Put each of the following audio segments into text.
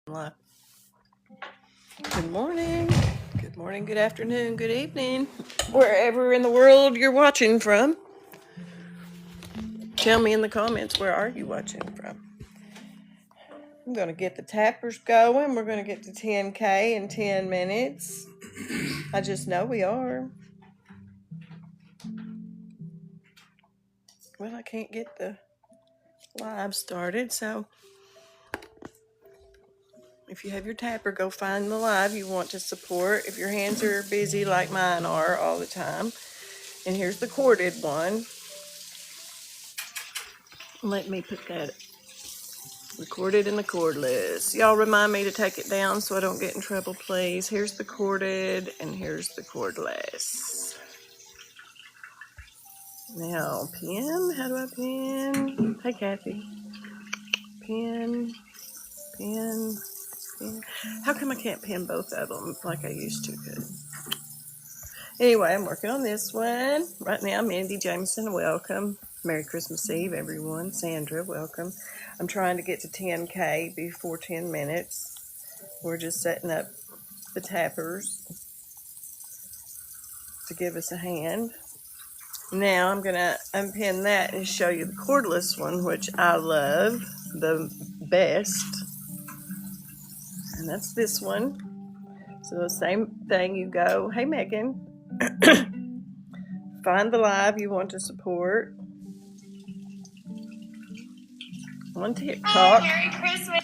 Good morning, good afternoon, good evening, wherever in the world you're watching from. Tell me in the comments, where are you watching from? I'm going to get the tappers going. We're going to get to 10K in 10 minutes. I just know we are. Well, I can't get the live started, so if you have your tapper, go find the live you want to support. If your hands are busy like mine are all the time. And here's the corded one. Let me put that recorded in the cordless. Y'all remind me to take it down so I don't get in trouble, please. Here's the corded and here's the cordless. Now, pin. How do I pin? Hey, Kathy. Pin, pin, pin. How come I can't pin both of them like I used to? Good. Anyway, I'm working on this one. Right now, Mindy Jameson, welcome. Merry Christmas Eve, everyone. Sandra, welcome. I'm trying to get to 10K before 10 minutes. We're just setting up the tappers to give us a hand. Now I'm going to unpin that and show you the cordless one, which I love the best. And that's this one. So the same thing, you go, hey Megan, find the live you want to support on TikTok. Merry Christmas.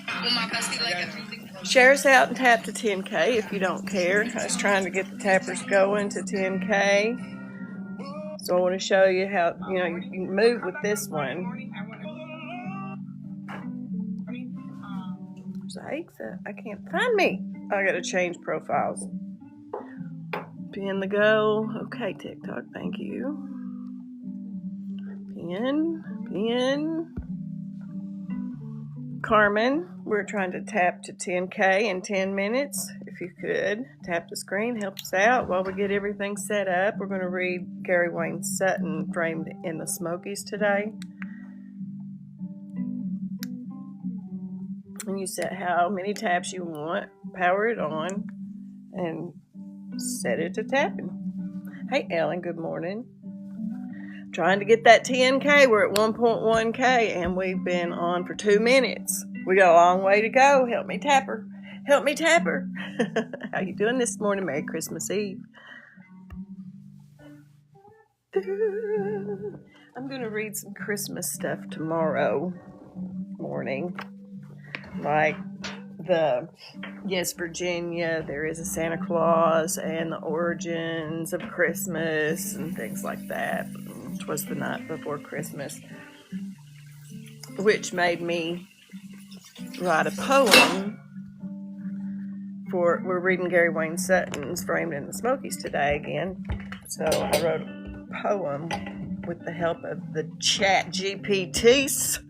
Share us out and tap to 10K if you don't care. I was trying to get the tappers going to 10K. So I want to show you how, you can move with this one. I can't find me. I got to change profiles. Pin the go. Okay, TikTok, thank you. Pin. Carmen, we're trying to tap to 10K in 10 minutes. If you could, tap the screen, help us out while we get everything set up. We're going to read Gary Wayne Sutton, Framed in the Smokies today. And you set how many taps you want, power it on, and set it to tapping. Hey, Ellen, good morning. Trying to get that 10K. We're at 1.1K, and we've been on for 2 minutes. We got a long way to go. Help me, tapper. Help me, tapper. How you doing this morning? Merry Christmas Eve. I'm going to read some Christmas stuff tomorrow morning. Like Yes, Virginia, there is a Santa Claus, and the origins of Christmas and things like that. 'Twas the night before Christmas, which made me write a poem we're reading Gary Wayne Sutton's Framed in the Smokies today again. So I wrote a poem with the help of the chat GPTs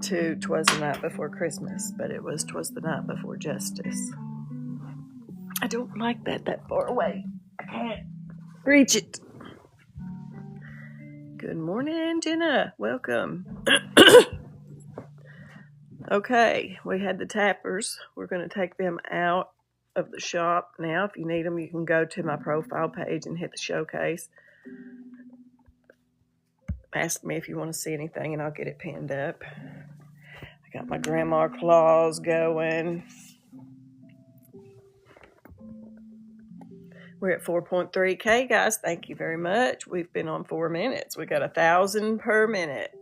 to 'Twas the Night Before Christmas, but it was 'Twas the Night Before Justice. I don't like that far away. I can't reach it. Good morning, Jenna. Welcome. Okay, we had the tappers. We're going to take them out of the shop now. If you need them, you can go to my profile page and hit the showcase. Ask me if you want to see anything, and I'll get it pinned up. I got my grandma claws going. We're at 4.3K, guys. Thank you very much. We've been on 4 minutes. We got 1,000 per minute.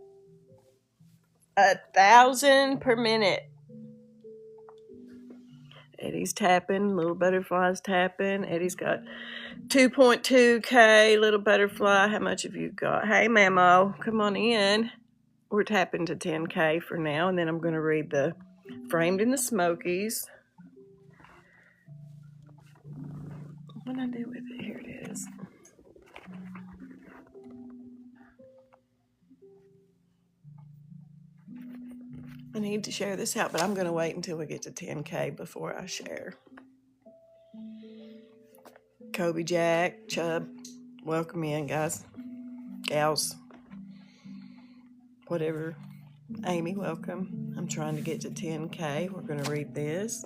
1,000 per minute. Eddie's tapping. Little Butterfly's tapping. Eddie's got 2.2K. Little Butterfly, how much have you got? Hey, Mamo, come on in. We're tapping to 10K for now, and then I'm going to read the Framed in the Smokies. What did I do with it? Here it is. I need to share this out, but I'm going to wait until we get to 10K before I share. Kobe Jack, Chubb, welcome in, guys, gals, whatever Amy, welcome. I'm trying to get to 10K. We're going to read this.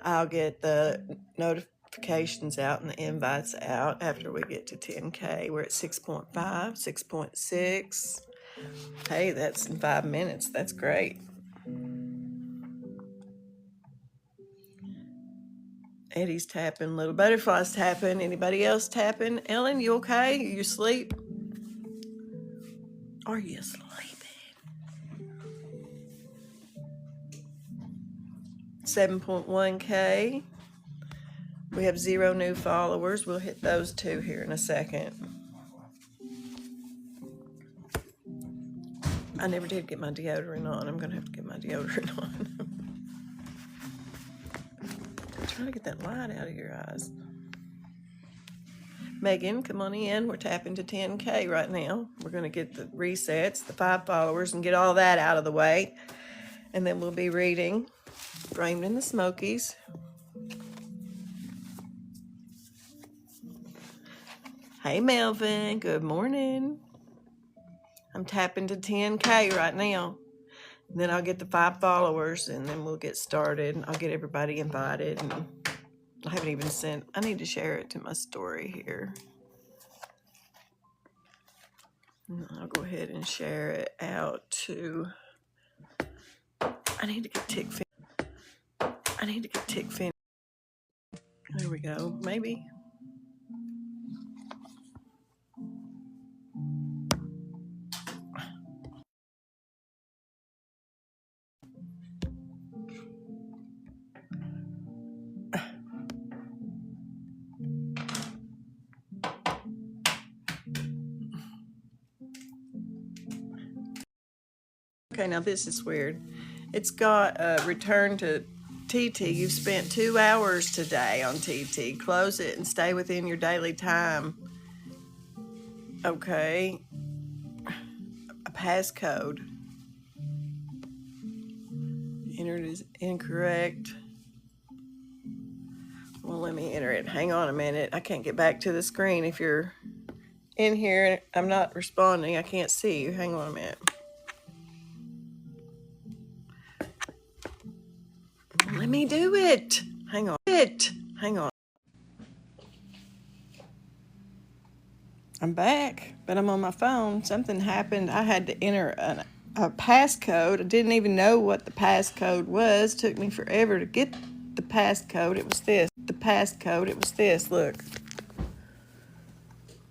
I'll get the notifications out and the invites out after we get to 10K. We're at 6.5, 6.6. Hey, that's in 5 minutes. That's great. Eddie's tapping. Little Butterfly's tapping. Anybody else tapping? Ellen, you okay? You asleep? Are you sleeping? 7.1K. We have 0 new followers. We'll hit those 2 here in a second. I never did get my deodorant on. I'm going to have to get my deodorant on. I'm trying to get that light out of your eyes. Megan, come on in. We're tapping to 10K right now. We're going to get the resets, the 5 followers, and get all that out of the way. And then we'll be reading Framed in the Smokies. Hey, Melvin. Good morning. I'm tapping to 10K right now. And then I'll get the 5 followers, and then we'll get started. I'll get everybody invited. And I haven't even sent. I need to share it to my story here. And I'll go ahead and share it out to. I need to get tick fin. There we go. Maybe. Okay, now this is weird. It's got return to TT. You've spent 2 hours today on TT. Close it and stay within your daily time. Okay. A passcode. Entered is incorrect. Well, let me enter it. Hang on a minute. I can't get back to the screen. If you're in here and I'm not responding, I can't see you. Hang on a minute. Let me do it. Hang on. Hang on. I'm back, but I'm on my phone. Something happened. I had to enter a passcode. I didn't even know what the passcode was. It took me forever to get the passcode. It was this. The passcode. It was this. Look.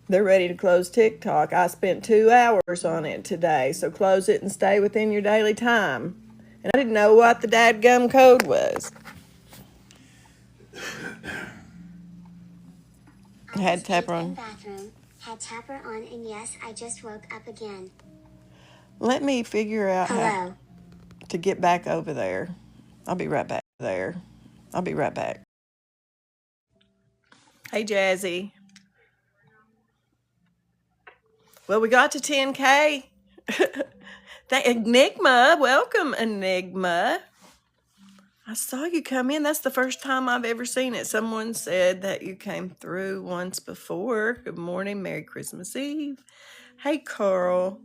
They're ready to close TikTok. I spent 2 hours on it today, so close it and stay within your daily time. And I didn't know what the dadgum code was. I had Tapper on. Bathroom, had Tapper on, and yes, I just woke up again. Let me figure out how to get back over there. I'll be right back there. I'll be right back. Hey, Jazzy. Well, we got to 10K. Enigma, welcome, Enigma. I saw you come in. That's the first time I've ever seen it. Someone said that you came through once before. Good morning. Merry Christmas Eve. Hey, Carl.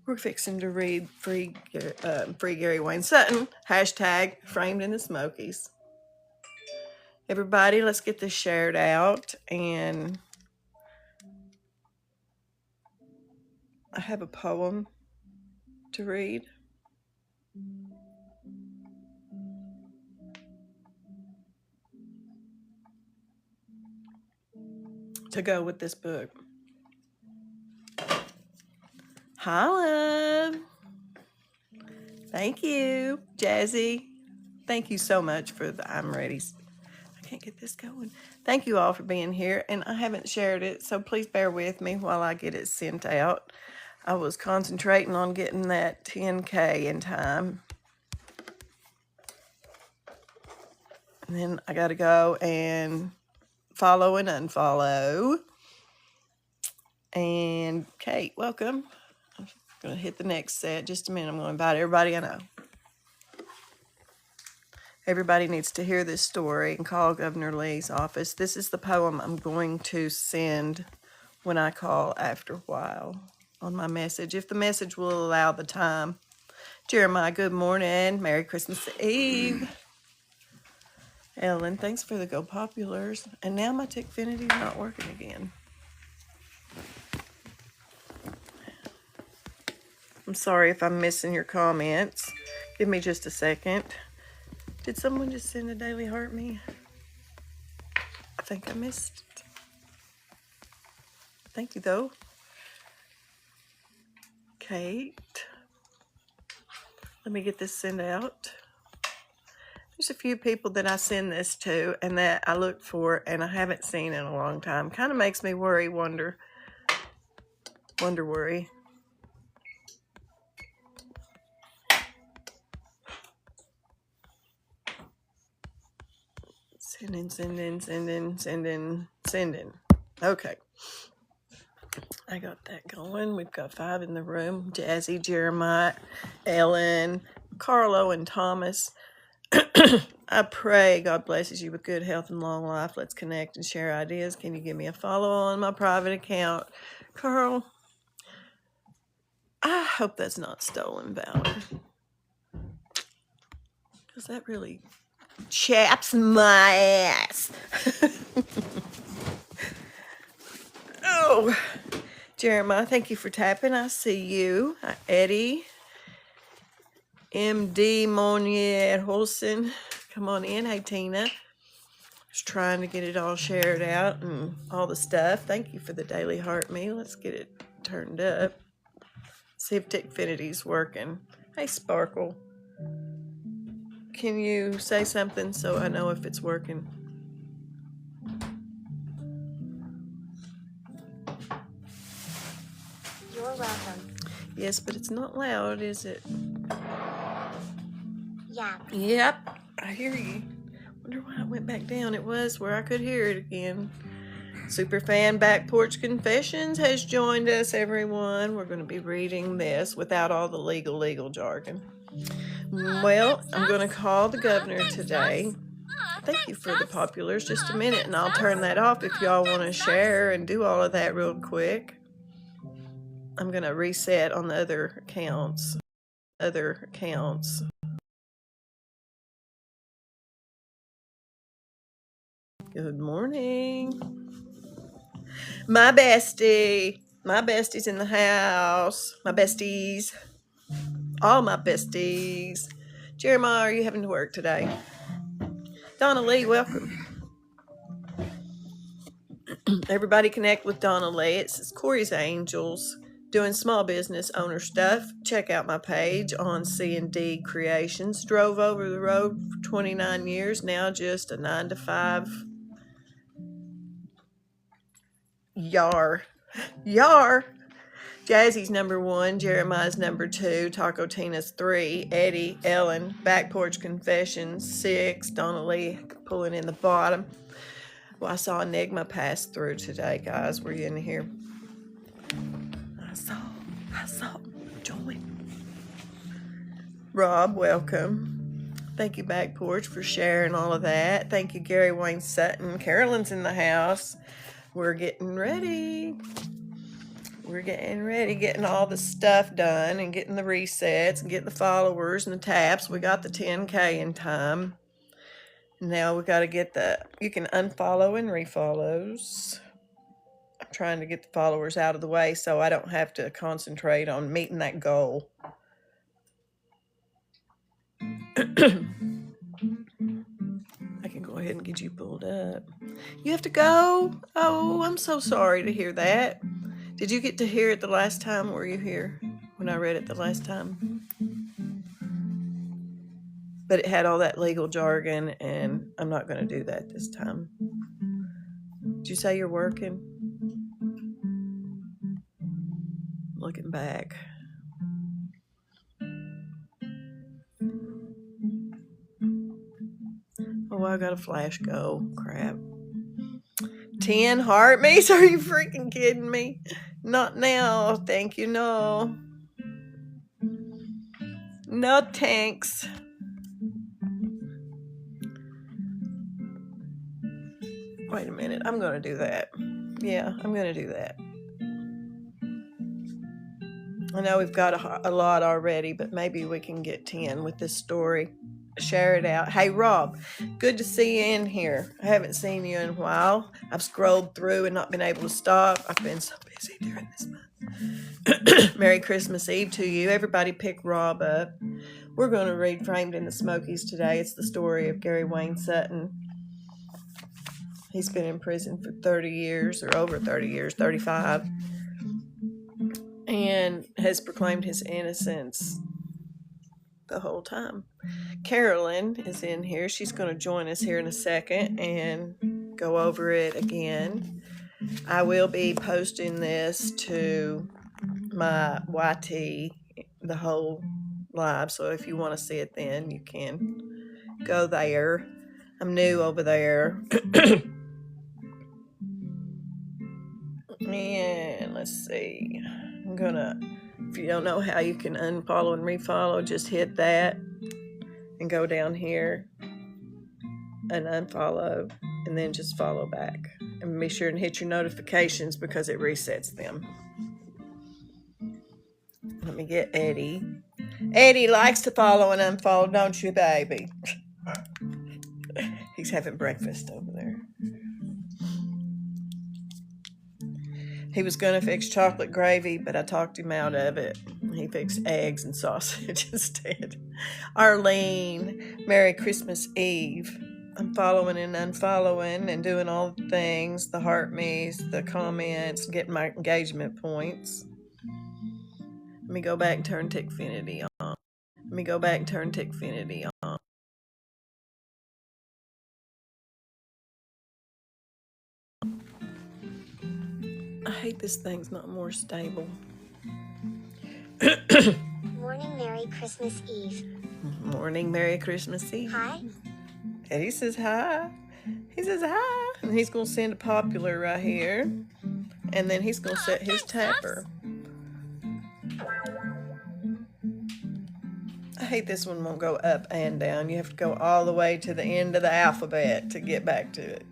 We're fixing to read free Gary Wayne Sutton. Hashtag Framed in the Smokies. Everybody, let's get this shared out. And I have a poem to read. To go with this book. Hi, love. Thank you, Jazzy. Thank you so much for the I'm ready. I can't get this going. Thank you all for being here. And I haven't shared it, so please bear with me while I get it sent out. I was concentrating on getting that 10K in time. And then I got to go and follow and unfollow. And Kate, welcome. I'm going to hit the next set. Just a minute. I'm going to invite everybody I know. Everybody needs to hear this story and call Governor Lee's office. This is the poem I'm going to send when I call after a while. on my message, if the message will allow the time. Jeremiah, good morning. Merry Christmas Eve. Ellen, thanks for the Go Populars. And now my Tickfinity's not working again. I'm sorry if I'm missing your comments. Give me just a second. Did someone just send a Daily Heart me? I think I missed it. Thank you, though. Kate. Let me get this sent out. There's a few people that I send this to and that I look for and I haven't seen in a long time. Kind of makes me worry, worry. Sending. Okay. I got that going. We've got 5 in the room. Jazzy, Jeremiah, Ellen, Carlo, and Thomas. I pray God blesses you with good health and long life. Let's connect and share ideas. Can you give me a follow on my private account? Carl, I hope that's not stolen valor, because that really chaps my ass. Oh, Jeremiah, thank you for tapping. I see you. Eddie, MD Monier Holson, come on in. Hey, Tina. Just trying to get it all shared out and all the stuff. Thank you for the Daily Heart Me. Let's get it turned up. See if Tickfinity's working. Hey, Sparkle. Can you say something so I know if it's working? You're welcome. Yes, but it's not loud, is it? Yeah. Yep, I hear you. Wonder why it went back down. It was where I could hear it again. Superfan Back Porch Confessions has joined us, everyone. We're going to be reading this without all the legal jargon. Well, I'm going to call the governor today. Thank you for the populars. Just a minute, and I'll turn that off if y'all want to share and do all of that real quick. I'm going to reset on the other accounts. Good morning. My bestie's in the house. My besties. All my besties. Jeremiah, are you having to work today? Donna Lee, welcome. Everybody connect with Donna Lee. It's Corey's Angels, doing small business owner stuff. Check out my page on C&D Creations. Drove over the road for 29 years, now just a 9-to-5 yar. Jazzy's number 1, Jeremiah's number 2, Taco Tina's 3, Eddie, Ellen, Back Porch Confessions 6, Donna Lee pulling in the bottom. Well, I saw Enigma pass through today, guys. Were you in here? I saw. Join. Rob, welcome. Thank you, Back Porch, for sharing all of that. Thank you, Gary Wayne Sutton. Carolyn's in the house. We're getting ready. Getting all the stuff done and getting the resets and getting the followers and the taps. We got the 10K in time. Now we got to get you can unfollow and refollows. I'm trying to get the followers out of the way so I don't have to concentrate on meeting that goal. I can go ahead and get you pulled up. You have to go? Oh, I'm so sorry to hear that. Did you get to hear it the last time? Were you here when I read it the last time? But it had all that legal jargon, and I'm not going to do that this time. Did you say you're working? Looking back. Oh, I got a flash go. Crap. 10 heart me's? Are you freaking kidding me? Not now. Thank you, no. No thanks. Wait a minute. I'm going to do that. Yeah, I'm going to do that. I know we've got a lot already, but maybe we can get 10 with this story. Share it out. Hey, Rob, good to see you in here. I haven't seen you in a while. I've scrolled through and not been able to stop. I've been so busy during this month. Merry Christmas Eve to you. Everybody pick Rob up. We're going to read Framed in the Smokies today. It's the story of Gary Wayne Sutton. He's been in prison for 30 years, or over 30 years, 35, and has proclaimed his innocence the whole time. Carolyn is in here. She's going to join us here in a second and go over it again. I will be posting this to my YT, the whole live, so if you want to see it then, you can go there. I'm new over there. And let's see. I'm gonna, if you don't know how you can unfollow and refollow, just hit that and go down here and unfollow and then just follow back. And be sure and hit your notifications because it resets them. Let me get Eddie. Eddie likes to follow and unfollow, don't you, baby? He's having breakfast over there. He was going to fix chocolate gravy, but I talked him out of it. He fixed eggs and sausage instead. Arlene, Merry Christmas Eve. I'm following and unfollowing and doing all the things, the heart me's, the comments, getting my engagement points. Let me go back and turn Tickfinity on. I hate this thing's not more stable. Morning, Merry Christmas Eve. Morning, Merry Christmas Eve. Hi. Eddie says hi. He says hi. And he's going to send a popular right here. And then he's going to set his tapper. I hate this one won't go up and down. You have to go all the way to the end of the alphabet to get back to it.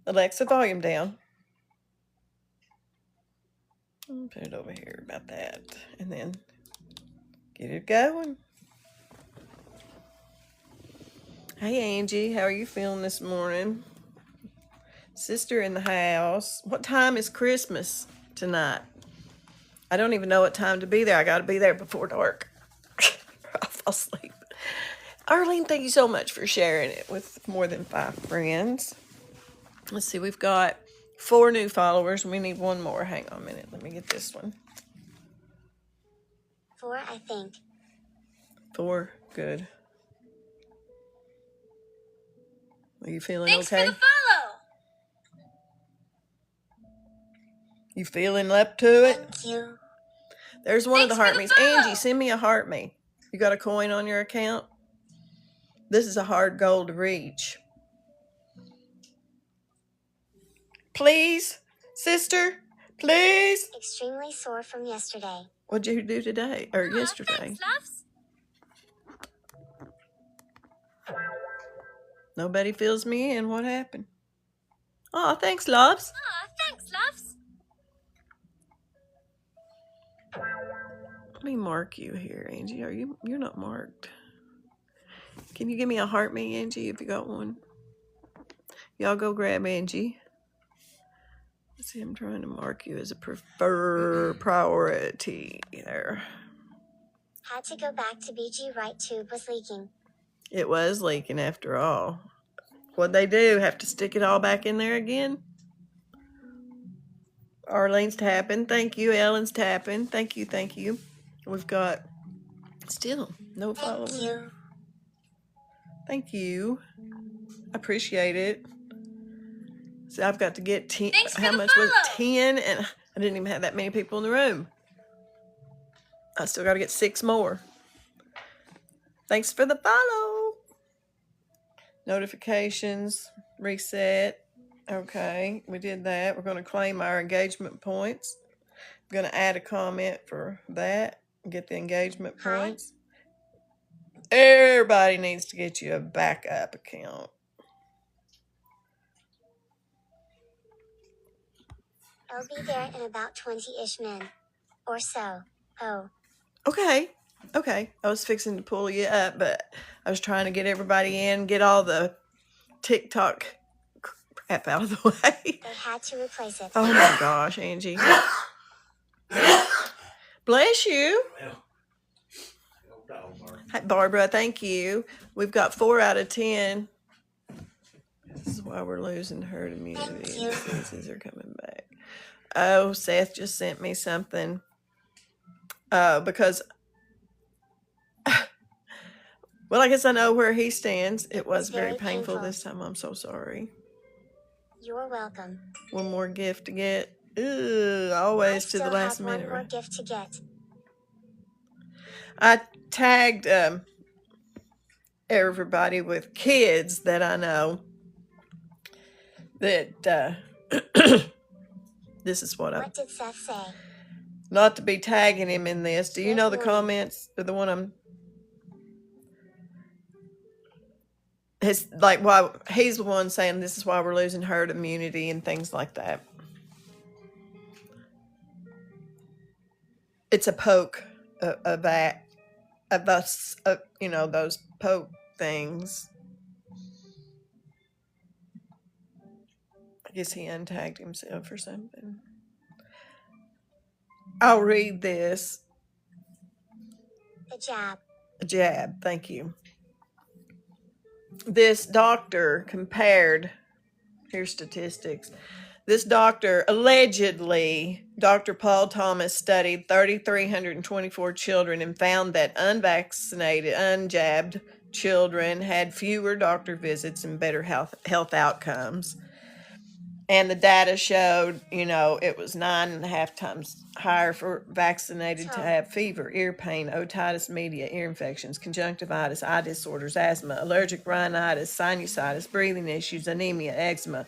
Alexa, volume down. I'll put it over here about that. And then get it going. Hey, Angie, how are you feeling this morning? Sister in the house. What time is Christmas tonight? I don't even know what time to be there. I got to be there before dark. I'll fall asleep. Arlene, thank you so much for sharing it with more than 5 friends. Let's see, we've got 4 new followers. We need 1 more. Hang on a minute. Let me get this one. 4, I think. 4, good. Are you feeling Thanks okay? for the follow. You feeling up to it? Thank you. There's one Thanks of the heart for the me's. follow. Angie, send me a heart me. You got a coin on your account? This is a hard goal to reach. Please, sister, please. Extremely sore from yesterday. What'd you do today or yesterday? Thanks, loves. Nobody fills me in. What happened? Oh, thanks, loves. Thanks, loves. Let me mark you here, Angie. You're not marked. Can you give me a heart me, Angie, if you got one? Y'all go grab Angie. Let's see, I'm trying to mark you as a priority there. Had to go back to BG. Right tube was leaking. It was leaking after all. What'd they do? Have to stick it all back in there again? Arlene's tapping. Thank you. Ellen's tapping. Thank you. Thank you. We've got still no followers. Thank you. Thank you. I appreciate it. So I've got to get 10. Thanks for How the much was it? follow. 10, and I didn't even have that many people in the room. I still got to get 6 more. Thanks for the follow. Notifications, reset. Okay, we did that. We're going to claim our engagement points. I'm going to add a comment for that. Get the engagement points. Everybody needs to get you a backup account. I'll be there in about 20-ish minutes or so. Oh. Okay. I was fixing to pull you up, but I was trying to get everybody in, get all the TikTok crap out of the way. They had to replace it. Oh my gosh, Angie. Bless you. Hi, Barbara, thank you. We've got 4 out of 10. This is why we're losing herd immunity. Thank you. Diseases are coming back. Oh, Seth just sent me something. Because, well, I guess I know where he stands. It was very painful this time. I'm so sorry. You're welcome. One more gift to get. Always to the last minute. One more gift to get. I tagged everybody with kids that I know that this is what What did Seth say? Not to be tagging him in this. Do you know the comments? The one I'm... His, like, why he's the one saying this is why we're losing herd immunity and things like that. It's a poke, a bat, you know, those poke things. I guess he untagged himself or something. I'll read this. A jab. A jab, thank you. This doctor compared, here's statistics. This doctor, allegedly, Dr. Paul Thomas studied 3,324 children and found that unvaccinated, unjabbed children had fewer doctor visits and better health outcomes. And the data showed, you know, it was 9.5 times higher for vaccinated to have fever, ear pain, otitis media, ear infections, conjunctivitis, eye disorders, asthma, allergic rhinitis, sinusitis, breathing issues, anemia, eczema,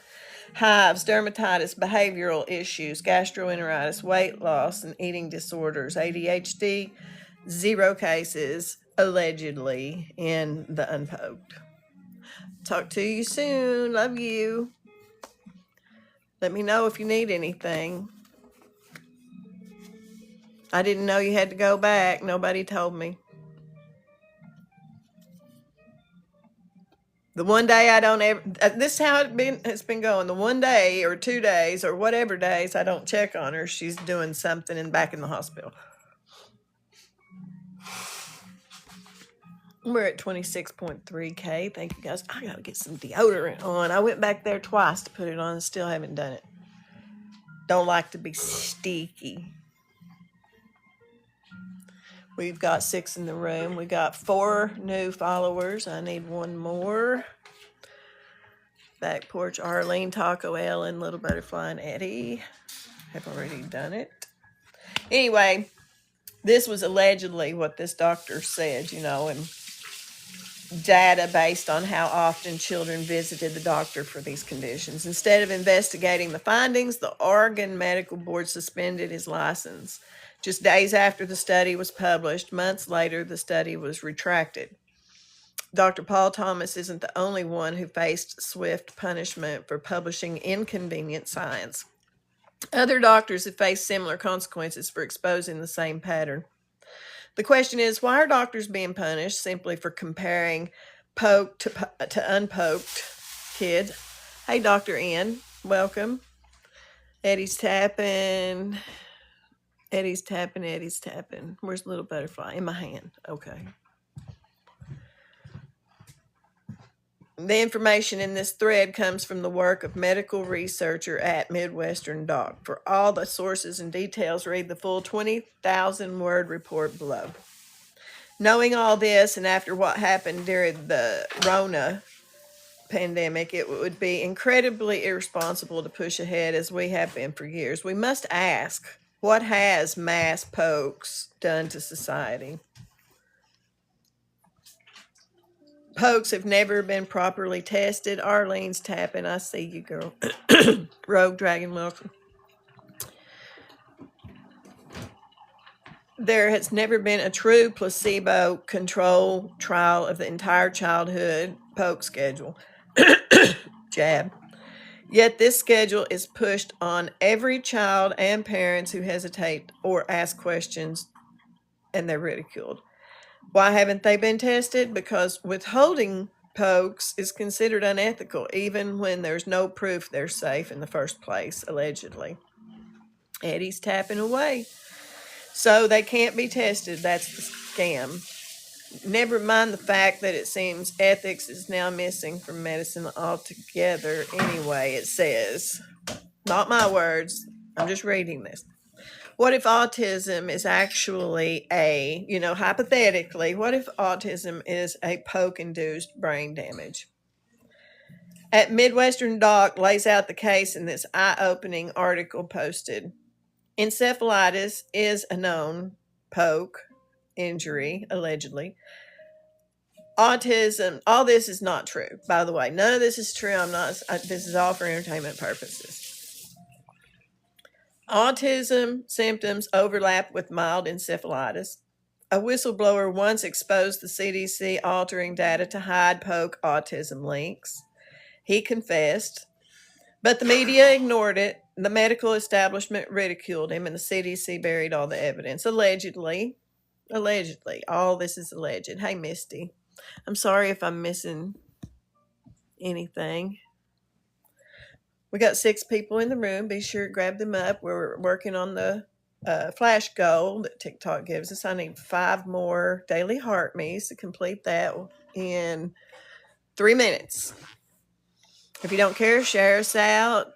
hives, dermatitis, behavioral issues, gastroenteritis, weight loss, and eating disorders, ADHD, 0 cases, allegedly, in the unpoked. Talk to you soon. Love you. Let me know if you need anything. I didn't know you had to go back. Nobody told me. The one day I don't ever, this is how it's been going. The one day or 2 days or whatever days I don't check on her, she's doing something and back in the hospital. We're at 26.3K. Thank you guys. I got to get some deodorant on. I went back there twice to put it on and still haven't done it. Don't like to be sticky. We've got 6 in the room. We got 4 new followers. I need 1 more. Back Porch, Arlene, Taco, Ellen, Little Butterfly, and Eddie. Have already done it. Anyway, this was allegedly what this doctor said, you know, and data based on how often children visited the doctor for these conditions. Instead of investigating the findings, the Oregon Medical Board suspended his license. Just days after the study was published, months later, the study was retracted. Dr. Paul Thomas isn't the only one who faced swift punishment for publishing inconvenient science. Other doctors have faced similar consequences for exposing the same pattern. The question is, why are doctors being punished simply for comparing poked to unpoked kids? Hey, Dr. N, welcome. Eddie's tapping. Eddie's tapping. Where's Little Butterfly? In my hand. Okay. The information in this thread comes from the work of medical researcher at Midwestern Doc. For all the sources and details, read the full 20,000-word report below. Knowing all this, and after what happened during the Rona pandemic, it would be incredibly irresponsible to push ahead as we have been for years. We must ask, what has mass pokes done to society? Pokes have never been properly tested. Arlene's tapping. I see you, girl. Rogue Dragon, welcome. There has never been a true placebo control trial of the entire childhood poke schedule. Jab. Yet this schedule is pushed on every child and parents who hesitate or ask questions, and they're ridiculed. Why haven't they been tested? Because withholding pokes is considered unethical, even when there's no proof they're safe in the first place, allegedly. Eddie's tapping away. So they can't be tested. That's the scam. Never mind the fact that it seems ethics is now missing from medicine altogether anyway, it says. Not my words. I'm just reading this. What if autism is actually hypothetically, what if autism is a poke-induced brain damage? At Midwestern Doc lays out the case in this eye-opening article posted. Encephalitis is a known poke injury, allegedly. Autism, all this is not true, by the way. None of this is true. This is all for entertainment purposes. Autism symptoms overlap with mild encephalitis. A whistleblower once exposed the CDC altering data to hide poke autism links. He confessed, but the media ignored it. The medical establishment ridiculed him, and the CDC buried all the evidence. Allegedly. All this is alleged. Hey, Misty. I'm sorry if I'm missing anything. We got 6 people in the room. Be sure to grab them up. We're working on the flash goal that TikTok gives us. I need 5 more daily heart me's to complete that in 3 minutes. If you don't care, share us out.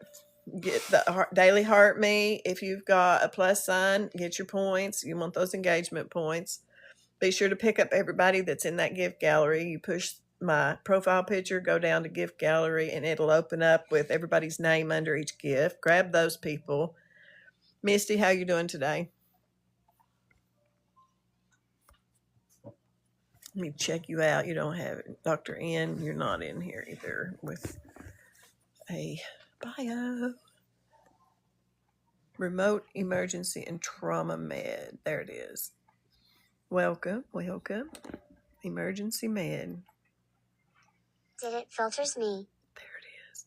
Get the daily heart me. If you've got a plus sign, get your points. You want those engagement points. Be sure to pick up everybody that's in that gift gallery. You push my profile picture, go down to gift gallery, and it'll open up with everybody's name under each gift. Grab those people. Misty, how you doing today? Let me check you out. You don't have it. Dr. N, you're not in here either with a bio. Remote emergency and trauma med. There it is. Welcome. Emergency med. Did it filters me? There it is.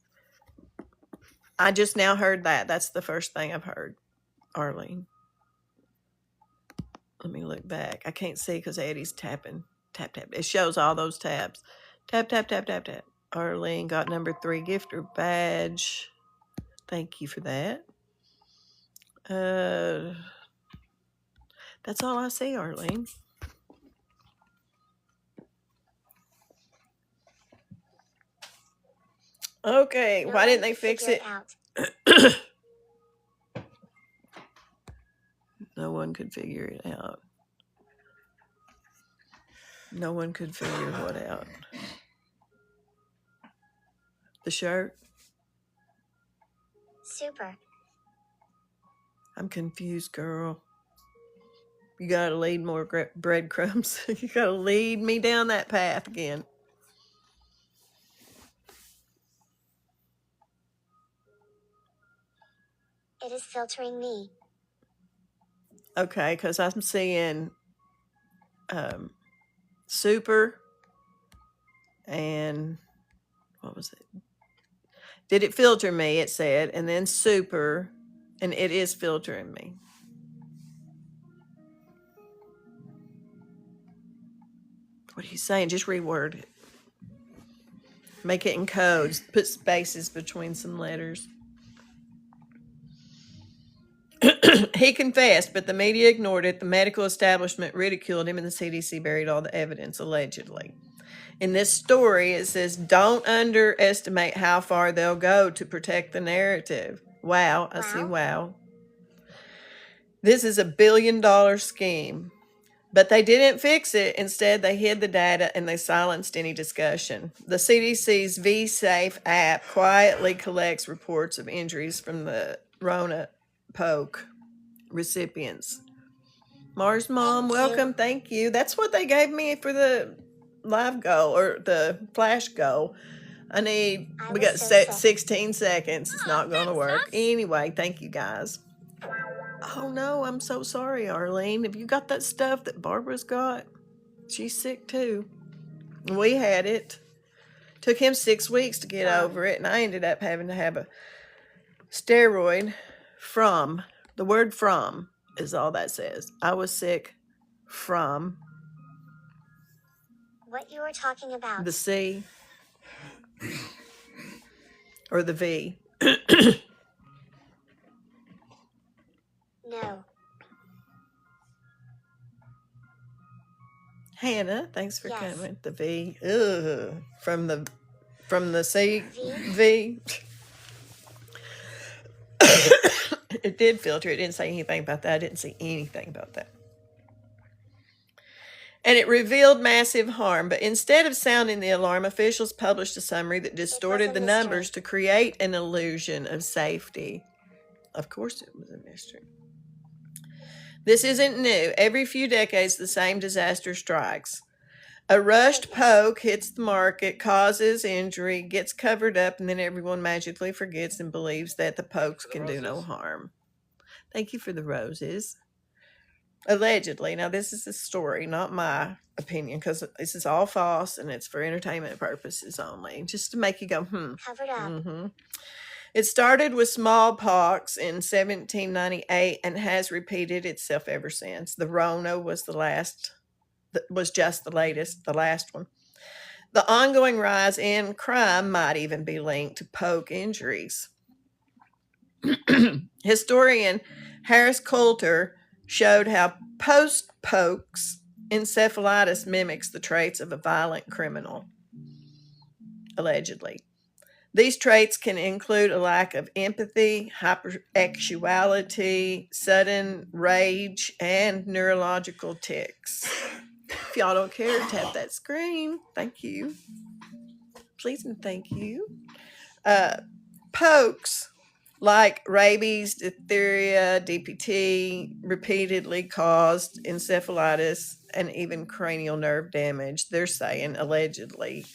I just now heard that. That's the first thing I've heard, Arlene. Let me look back. I can't see because Eddie's tapping. Tap. It shows all those tabs. Tap. Arlene got number 3 gifter badge. Thank you for that. That's all I see, Arlene. Okay, why didn't they fix it? No one could figure it out. No one could figure what out? The shirt? Super. I'm confused, girl. You gotta lead more breadcrumbs. You gotta lead me down that path again. It is filtering me. Okay, because I'm seeing super and what was it? Did it filter me? It said, and then super, and it is filtering me. What are you saying? Just reword it. Make it in codes. Put spaces between some letters. He confessed, but the media ignored it. The medical establishment ridiculed him, and the CDC buried all the evidence, allegedly. In this story, it says, don't underestimate how far they'll go to protect the narrative. Wow. I see wow. This is $1 billion scheme. But they didn't fix it. Instead, they hid the data and they silenced any discussion. The CDC's V-Safe app quietly collects reports of injuries from the Rona poke recipients. Mars Mom, welcome. Thank you. That's what they gave me for the live goal or the flash goal. We got 16 seconds. It's not going to work. Anyway, thank you guys. Oh no, I'm so sorry, Arlene. Have you got that stuff that Barbara's got? She's sick too. We had it. Took him 6 weeks to get over it, and I ended up having to have a steroid from, the word from is all that says. I was sick from What you were talking about? the C or the V. No. Hannah, thanks for Yes. coming. The V. Ugh. From the C. V? It did filter. It didn't say anything about that. I didn't see anything about that. And it revealed massive harm. But instead of sounding the alarm, officials published a summary that distorted the numbers to create an illusion of safety. Of course it was a mystery. This isn't new. Every few decades, the same disaster strikes. A rushed poke hits the market, causes injury, gets covered up, and then everyone magically forgets and believes that the pokes can do no harm. Thank you for the roses. Allegedly. Now, this is a story, not my opinion, because this is all false and it's for entertainment purposes only, just to make you go, Covered up. Mm-hmm. It started with smallpox in 1798 and has repeated itself ever since. The Rona was the last, was just the last one. The ongoing rise in crime might even be linked to poke injuries. Historian Harris Coulter showed how post-pokes encephalitis mimics the traits of a violent criminal, allegedly. These traits can include a lack of empathy, hyperactuality, sudden rage, and neurological tics. If y'all don't care, tap that screen. Thank you. Please and thank you. Pokes like rabies, diphtheria, DPT repeatedly caused encephalitis and even cranial nerve damage. They're saying, allegedly.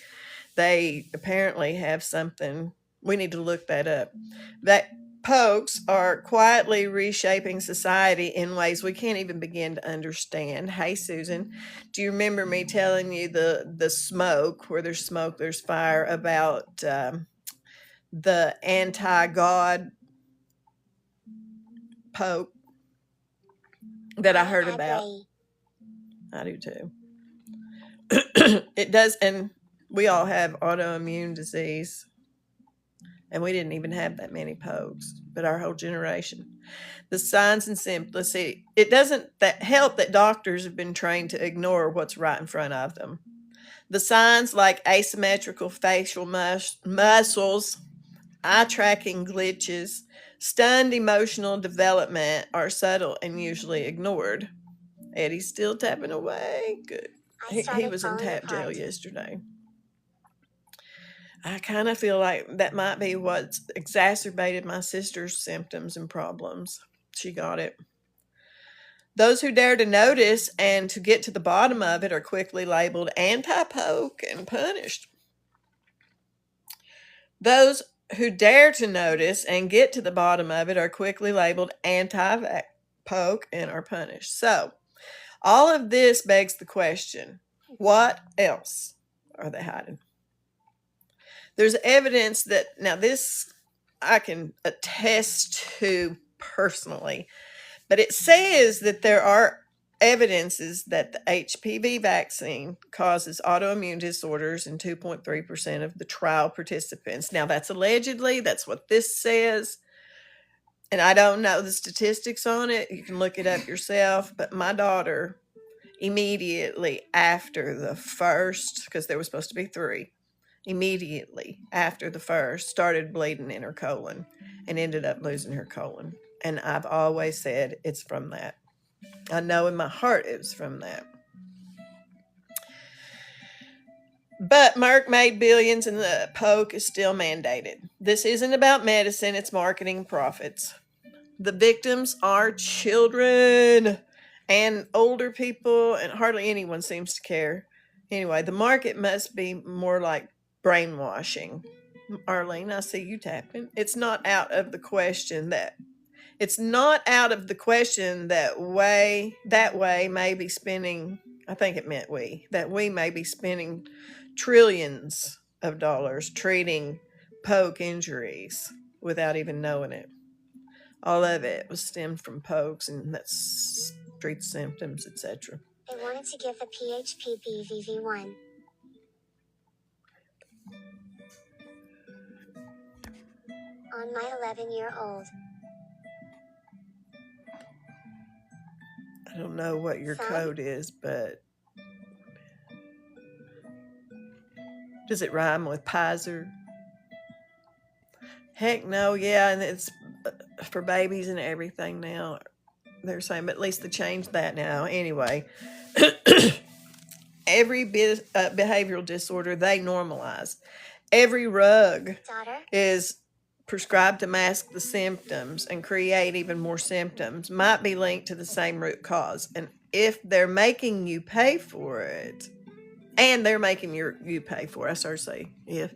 They apparently have something. We need to look that up. That pokes are quietly reshaping society in ways we can't even begin to understand. Hey, Susan, do you remember me telling you the smoke, where there's smoke, there's fire, about the anti-God poke that I heard about? I do too. It does, and we all have autoimmune disease, and we didn't even have that many pokes, but our whole generation. The signs and symptoms, see, it doesn't help that doctors have been trained to ignore what's right in front of them. The signs like asymmetrical facial muscles, eye-tracking glitches, stunned emotional development are subtle and usually ignored. Eddie's still tapping away. Good. He was in tap jail yesterday. I kind of feel like that might be what's exacerbated my sister's symptoms and problems. She got it. Those who dare to notice and to get to the bottom of it are quickly labeled anti-poke and punished. Those who dare to notice and get to the bottom of it are quickly labeled anti-poke and are punished. So, all of this begs the question, what else are they hiding? There's evidence that, now this I can attest to personally, but it says that there are evidences that the HPV vaccine causes autoimmune disorders in 2.3% of the trial participants. Now, that's allegedly, that's what this says, and I don't know the statistics on it. You can look it up yourself, but my daughter, immediately after the first, because there was supposed to be 3, immediately after the first, started bleeding in her colon and ended up losing her colon. And I've always said it's from that. I know in my heart it was from that. But Merck made billions and the poke is still mandated. This isn't about medicine, it's marketing profits. The victims are children and older people, and hardly anyone seems to care. Anyway, the market must be more like brainwashing. Arlene, I see you tapping. It's not out of the question that way may be spending, I think it meant that we may be spending trillions of dollars treating poke injuries without even knowing it. All of it was stemmed from pokes, and that's street symptoms, etc. They wanted to give the PHPPVV1. On my 11-year-old. I don't know what your code is, but does it rhyme with Pizer? Heck no, yeah, and it's for babies and everything now. They're saying, but at least they changed that now. Anyway, every behavioral disorder they normalize. Every rug is prescribed to mask the symptoms and create even more symptoms, might be linked to the same root cause. And if they're making you pay for it, and they're making you pay for it, I start to say, if,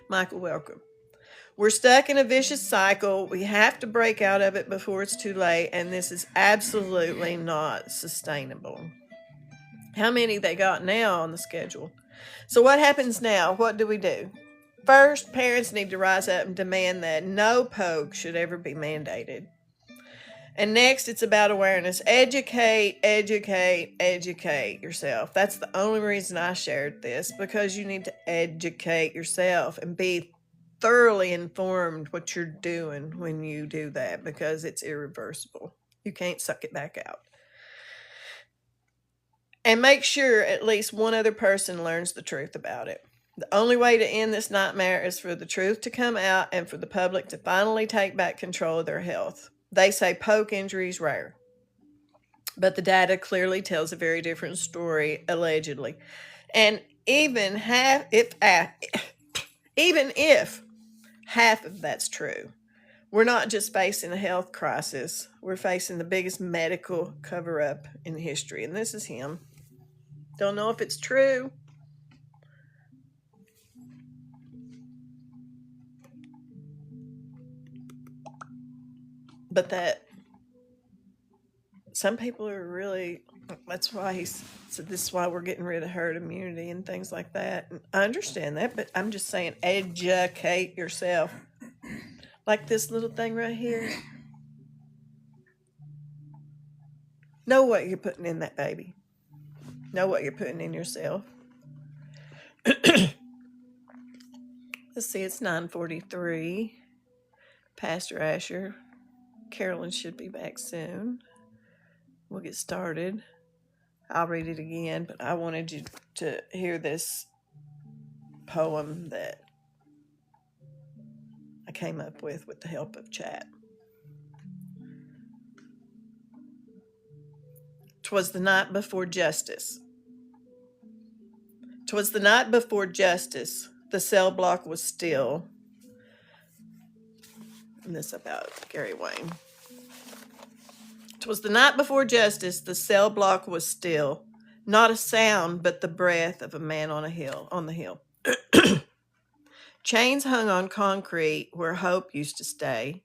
Michael, welcome. We're stuck in a vicious cycle. We have to break out of it before it's too late, and this is absolutely not sustainable. How many they got now on the schedule? So what happens now? What do we do? First, parents need to rise up and demand that no poke should ever be mandated. And next, it's about awareness. Educate, educate, educate yourself. That's the only reason I shared this, because you need to educate yourself and be thoroughly informed what you're doing when you do that, because it's irreversible. You can't suck it back out. And make sure at least one other person learns the truth about it. The only way to end this nightmare is for the truth to come out and for the public to finally take back control of their health. They say poke injuries rare, but the data clearly tells a very different story, allegedly. And even if half of that's true, we're not just facing a health crisis, we're facing the biggest medical cover-up in history. And this is him. Don't know if it's true. But that some people are really, that's why he said this is why we're getting rid of herd immunity and things like that. And I understand that, but I'm just saying educate yourself. Like this little thing right here. Know what you're putting in that baby. Know what you're putting in yourself. Let's see, it's 9:43. Pastor Asher. Carolyn should be back soon. We'll get started. I'll read it again, but I wanted you to hear this poem that I came up with the help of chat. 'Twas the night before justice. 'Twas the night before justice. The cell block was still. And this about Gary Wayne. 'Twas the night before justice. The cell block was still. Not a sound but the breath of a man on the hill. Chains hung on concrete where hope used to stay.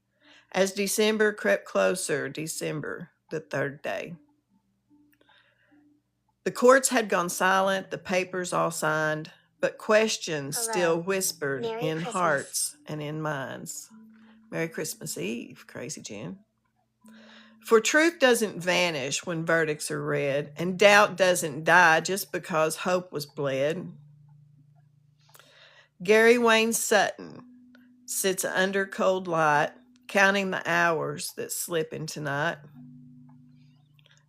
As December crept closer, December, the third day. The courts had gone silent, the papers all signed, but questions still whispered in hearts and in minds. Merry Christmas Eve, Crazy Jen. For truth doesn't vanish when verdicts are read, and doubt doesn't die just because hope was bled. Gary Wayne Sutton sits under cold light, counting the hours that slip into night.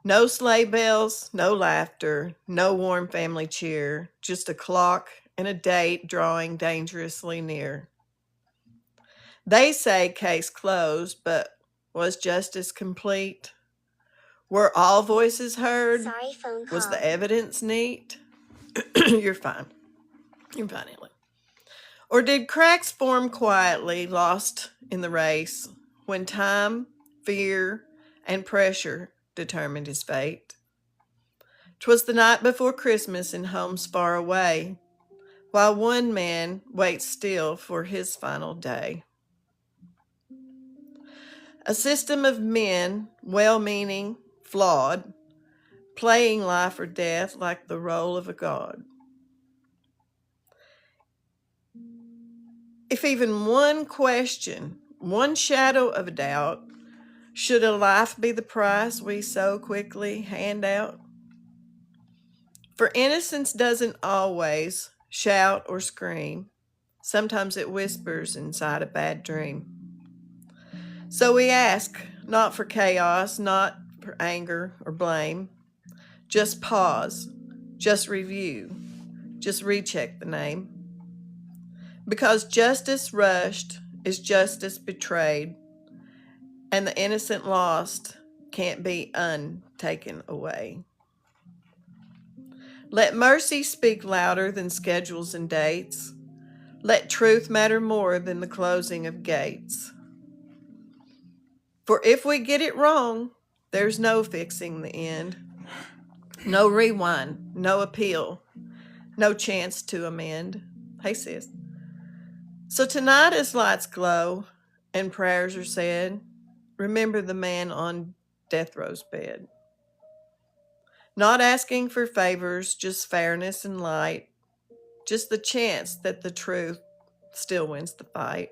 No sleigh bells, no laughter, no warm family cheer, just a clock and a date drawing dangerously near. They say case closed, but was justice complete? Were all voices heard? Sorry, phone call. Was the evidence neat? You're fine. You're fine, Ellen. Or did cracks form quietly, lost in the race, when time, fear, and pressure determined his fate? 'Twas the night before Christmas in homes far away, while one man waits still for his final day. A system of men, well-meaning, flawed, playing life or death like the role of a god. If even one question, one shadow of a doubt, should a life be the price we so quickly hand out? For innocence doesn't always shout or scream. Sometimes it whispers inside a bad dream. So we ask, not for chaos, not for anger or blame. Just pause, just review, just recheck the name. Because justice rushed is justice betrayed, and the innocent lost can't be untaken away. Let mercy speak louder than schedules and dates. Let truth matter more than the closing of gates. For if we get it wrong, there's no fixing the end. No rewind, no appeal, no chance to amend. Hey, sis. So tonight, as lights glow and prayers are said, remember the man on death row's bed. Not asking for favors, just fairness and light, just the chance that the truth still wins the fight.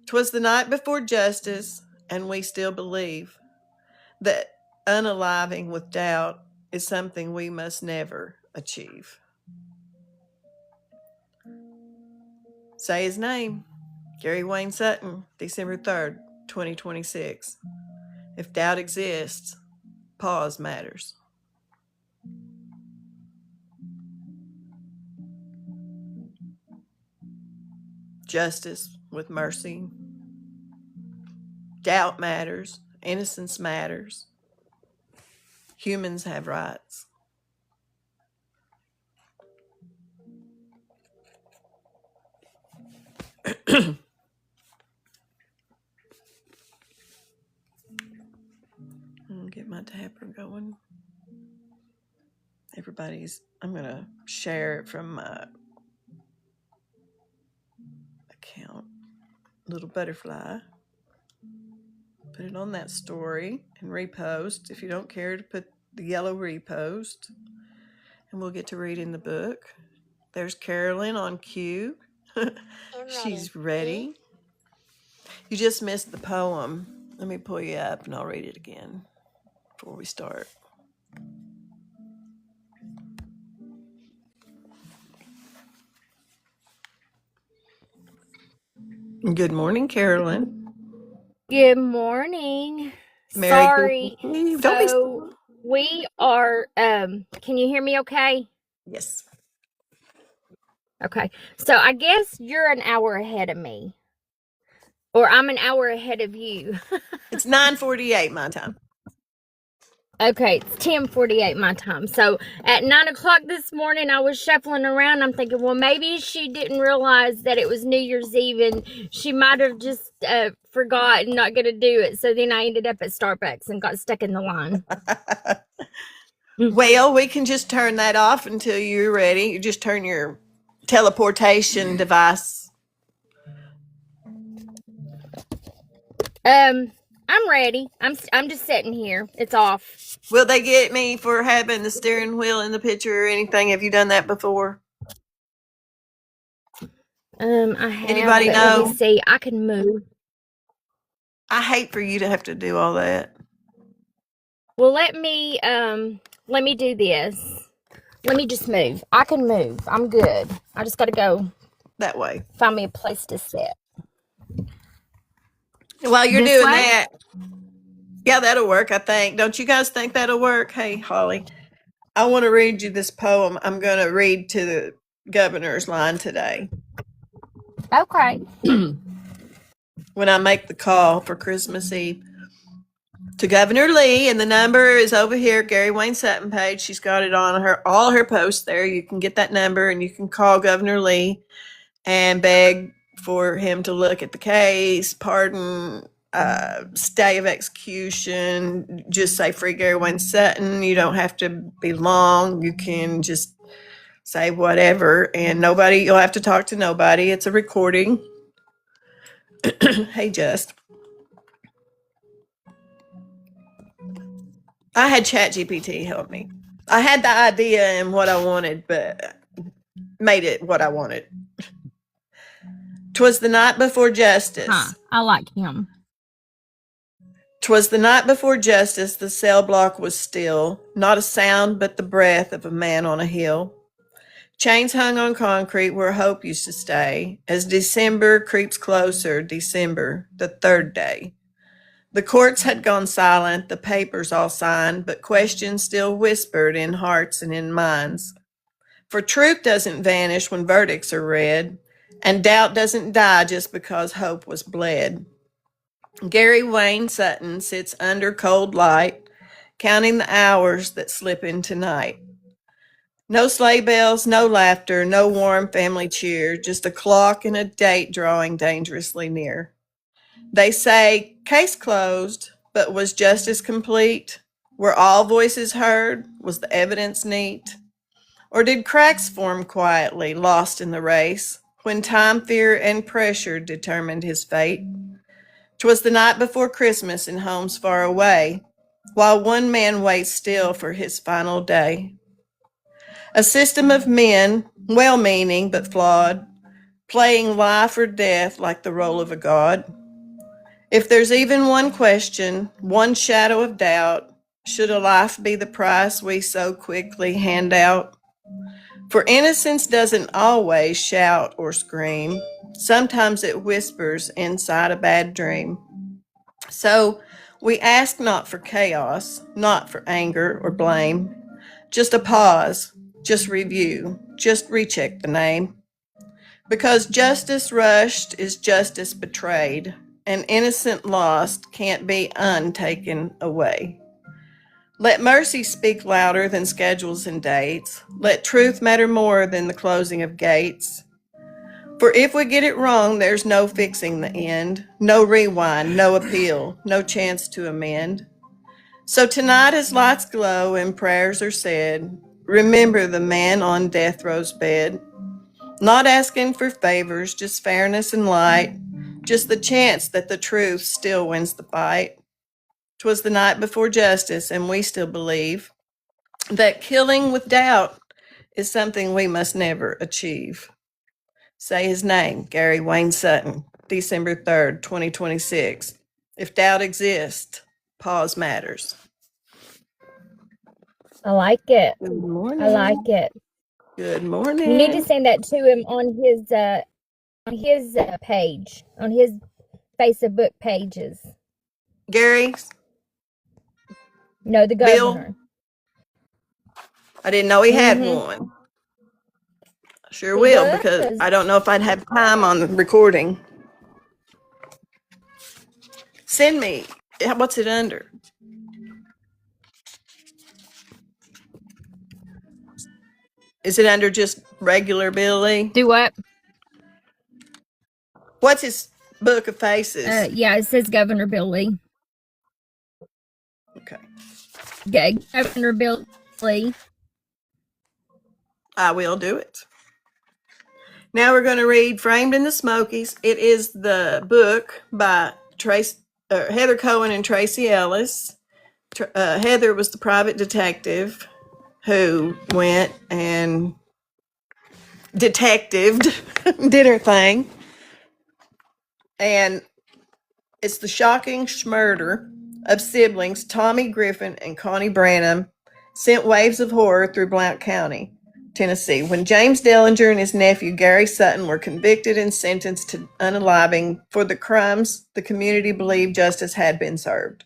'Twas the night before justice, and we still believe that unaliving with doubt is something we must never achieve. Say his name, Gary Wayne Sutton, December 3rd, 2026. If doubt exists, pause matters. Justice with mercy. Doubt matters. Innocence matters. Humans have rights. Get my tapper going. I'm going to share it from my account, Little Butterfly. Put it on that story and repost if you don't care to put the yellow repost. And we'll get to reading the book. There's Carolyn on cue. She's ready. You just missed the poem. Let me pull you up and I'll read it again before we start. Good morning, Carolyn. Good morning. Merry Sorry. Christmas. So we are can you hear me okay? Yes. Okay. So I guess you're an hour ahead of me. Or I'm an hour ahead of you. It's 9:48 my time. Okay, it's 10:48 my time. So at 9:00 this morning, I was shuffling around. I'm thinking, well, maybe she didn't realize that it was New Year's Eve and she might have just forgot and not going to do it. So then I ended up at Starbucks and got stuck in the line. Well, we can just turn that off until you're ready. You just turn your teleportation device. I'm ready. I'm just sitting here. It's off. Will they get me for having the steering wheel in the picture or anything? Have you done that before? I have. Anybody but know? Let me see. I can move. I hate for you to have to do all that. Well, let me do this. Let me just move. I can move. I'm good. I just got to go That way. find me a place to sit. While you're This doing way? that, yeah, that'll work, I think. Don't you guys think that'll work? Hey, Holly, I want to read you this poem. I'm going to read to the governor's line today. Okay. When I make the call for Christmas Eve to Governor Lee, and the number is over here, Gary Wayne Sutton page. She's got it on all her posts there. You can get that number and you can call Governor Lee and beg for him to look at the case, pardon, stay of execution, just say free Gary Wayne Sutton. You don't have to be long. You can just say whatever, and you'll have to talk to nobody. It's a recording. Hey, Just. I had ChatGPT help me. I had the idea and what I wanted, but made it what I wanted. 'Twas the night before justice. I like him. 'Twas the night before justice, the cell block was still, not a sound but the breath of a man on a hill. Chains hung on concrete where hope used to stay, as December creeps closer, December, the third day. The courts had gone silent, the papers all signed, but questions still whispered in hearts and in minds. For truth doesn't vanish when verdicts are read, and doubt doesn't die just because hope was bled. Gary Wayne Sutton sits under cold light, counting the hours that slip into night. No sleigh bells, no laughter, no warm family cheer, just a clock and a date drawing dangerously near. They say, case closed, but was justice complete? Were all voices heard? Was the evidence neat? Or did cracks form quietly, lost in the race, when time, fear, and pressure determined his fate? 'Twas the night before Christmas in homes far away, while one man waits still for his final day. A system of men, well-meaning but flawed, playing life or death like the role of a god. If there's even one question, one shadow of doubt, should a life be the price we so quickly hand out? For innocence doesn't always shout or scream. Sometimes it whispers inside a bad dream. So we ask not for chaos, not for anger or blame, just a pause, just review, just recheck the name. Because justice rushed is justice betrayed, and innocent lost can't be untaken away. Let mercy speak louder than schedules and dates. Let truth matter more than the closing of gates. For if we get it wrong, there's no fixing the end, no rewind, no appeal, no chance to amend. So tonight as lights glow and prayers are said, remember the man on death row's bed. Not asking for favors, just fairness and light, just the chance that the truth still wins the fight. 'Twas the night before justice, and we still believe that killing with doubt is something we must never achieve. Say his name, Gary Wayne Sutton, December 3rd, 2026. If doubt exists, pause matters. I like it. Good morning. I like it. Good You morning. need to send that to him on his page, on his Facebook pages. Gary, No, the Bill? governor. I didn't know he had Mhm. one. I sure He will, does. because I don't know if I'd have time on the recording. Send me. What's it under? Is it under just regular Billy? Do what? What's his book of faces? Yeah, it says Governor Bill Lee. Okay. Okay, Governor Bill Lee. I will do it. Now we're going to read Framed in the Smokies. It is the book by Heather Cohen and Tracy Ellis. Heather was the private detective who went and detectived, did her thing. And it's the shocking murder of siblings Tommy Griffin and Connie Branham sent waves of horror through Blount County, Tennessee, when James Dellinger and his nephew Gary Sutton were convicted and sentenced to unaliving for the crimes the community believed justice had been served.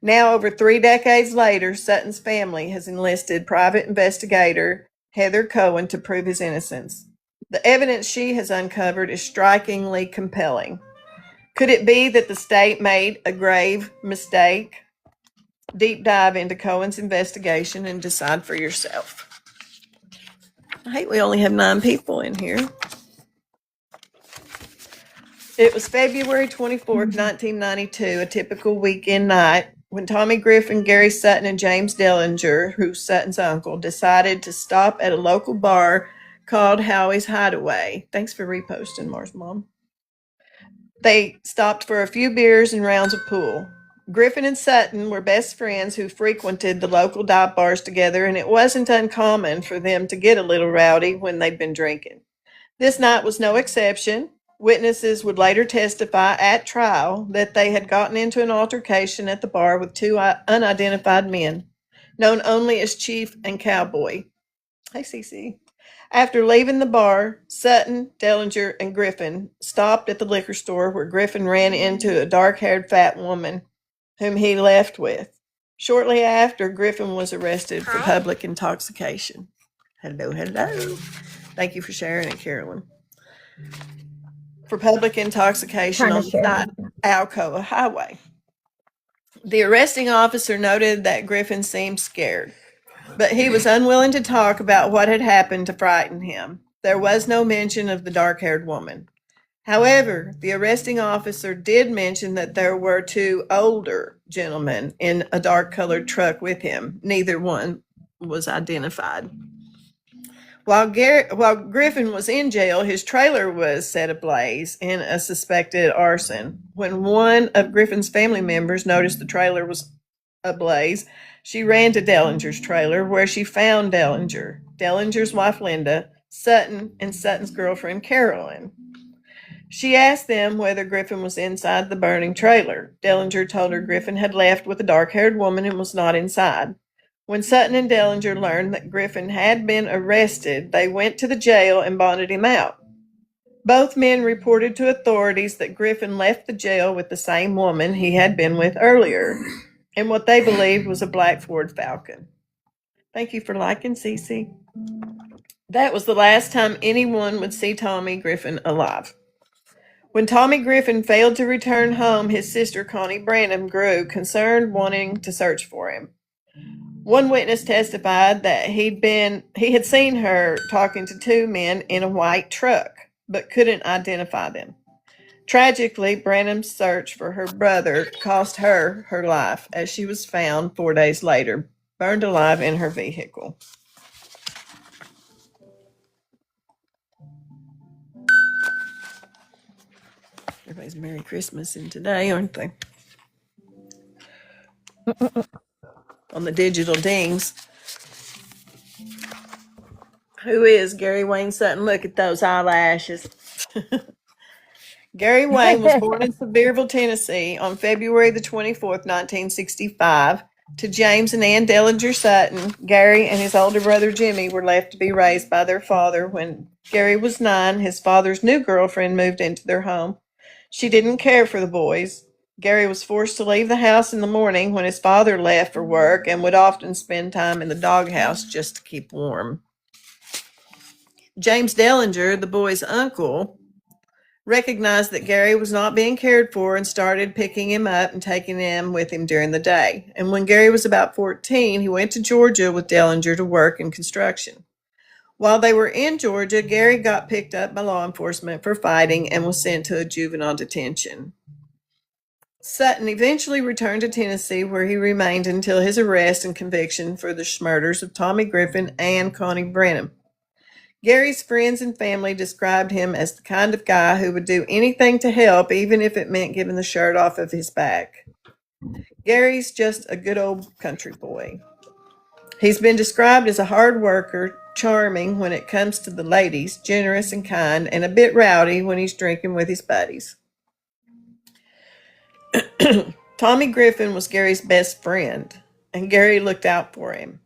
Now, over 3 decades later, Sutton's family has enlisted private investigator Heather Cohen to prove his innocence. The evidence she has uncovered is strikingly compelling. Could it be that the state made a grave mistake? Deep dive into Cohen's investigation and decide for yourself. I hate we only have 9 people in here. It was February 24th, 1992, a typical weekend night, when Tommy Griffin, Gary Sutton, and James Dellinger, who's Sutton's uncle, decided to stop at a local bar called Howie's Hideaway. Thanks for reposting, Mars Mom. They stopped for a few beers and rounds of pool. Griffin and Sutton were best friends who frequented the local dive bars together, and it wasn't uncommon for them to get a little rowdy when they'd been drinking. This night was no exception. Witnesses would later testify at trial that they had gotten into an altercation at the bar with two unidentified men, known only as Chief and Cowboy. Hey, Cece. After leaving the bar, Sutton, Dellinger, and Griffin stopped at the liquor store where Griffin ran into a dark-haired fat woman whom he left with. Shortly after, Griffin was arrested for public intoxication. Hello, hello. Thank you for sharing it, Carolyn. For public intoxication on the Alcoa Highway. The arresting officer noted that Griffin seemed scared, but he was unwilling to talk about what had happened to frighten him. There was no mention of the dark-haired woman. However, the arresting officer did mention that there were two older gentlemen in a dark-colored truck with him. Neither one was identified. While Griffin was in jail, his trailer was set ablaze in a suspected arson. When one of Griffin's family members noticed the trailer was ablaze, she ran to Dellinger's trailer, where she found Dellinger, Dellinger's wife Linda, Sutton, and Sutton's girlfriend Carolyn. She asked them whether Griffin was inside the burning trailer. Dellinger told her Griffin had left with a dark-haired woman and was not inside. When Sutton and Dellinger learned that Griffin had been arrested, they went to the jail and bonded him out. Both men reported to authorities that Griffin left the jail with the same woman he had been with earlier, in what they believed was a black Ford Falcon. Thank you for liking, Cece. That was the last time anyone would see Tommy Griffin alive. When Tommy Griffin failed to return home, his sister Connie Branham grew concerned, wanting to search for him. One witness testified that he had seen her talking to two men in a white truck, but couldn't identify them. Tragically, Branham's search for her brother cost her her life, as she was found 4 days later, burned alive in her vehicle. Everybody's Merry Christmas in today, aren't they? On the digital dings. Who is Gary Wayne Sutton? Look at those eyelashes. Gary Wayne was born in Sevierville, Tennessee on February the 24th, 1965, to James and Ann Dellinger Sutton. Gary and his older brother Jimmy were left to be raised by their father. When Gary was 9, his father's new girlfriend moved into their home. She didn't care for the boys. Gary was forced to leave the house in the morning when his father left for work and would often spend time in the doghouse just to keep warm. James Dellinger, the boy's uncle, recognized that Gary was not being cared for and started picking him up and taking him with him during the day. And when Gary was about 14, he went to Georgia with Dellinger to work in construction. While they were in Georgia, Gary got picked up by law enforcement for fighting and was sent to a juvenile detention. Sutton eventually returned to Tennessee, where he remained until his arrest and conviction for the murders of Tommy Griffin and Connie Branham. Gary's friends and family described him as the kind of guy who would do anything to help, even if it meant giving the shirt off of his back. Gary's just a good old country boy. He's been described as a hard worker, charming when it comes to the ladies, generous and kind, and a bit rowdy when he's drinking with his buddies. Tommy Griffin was Gary's best friend, and Gary looked out for him.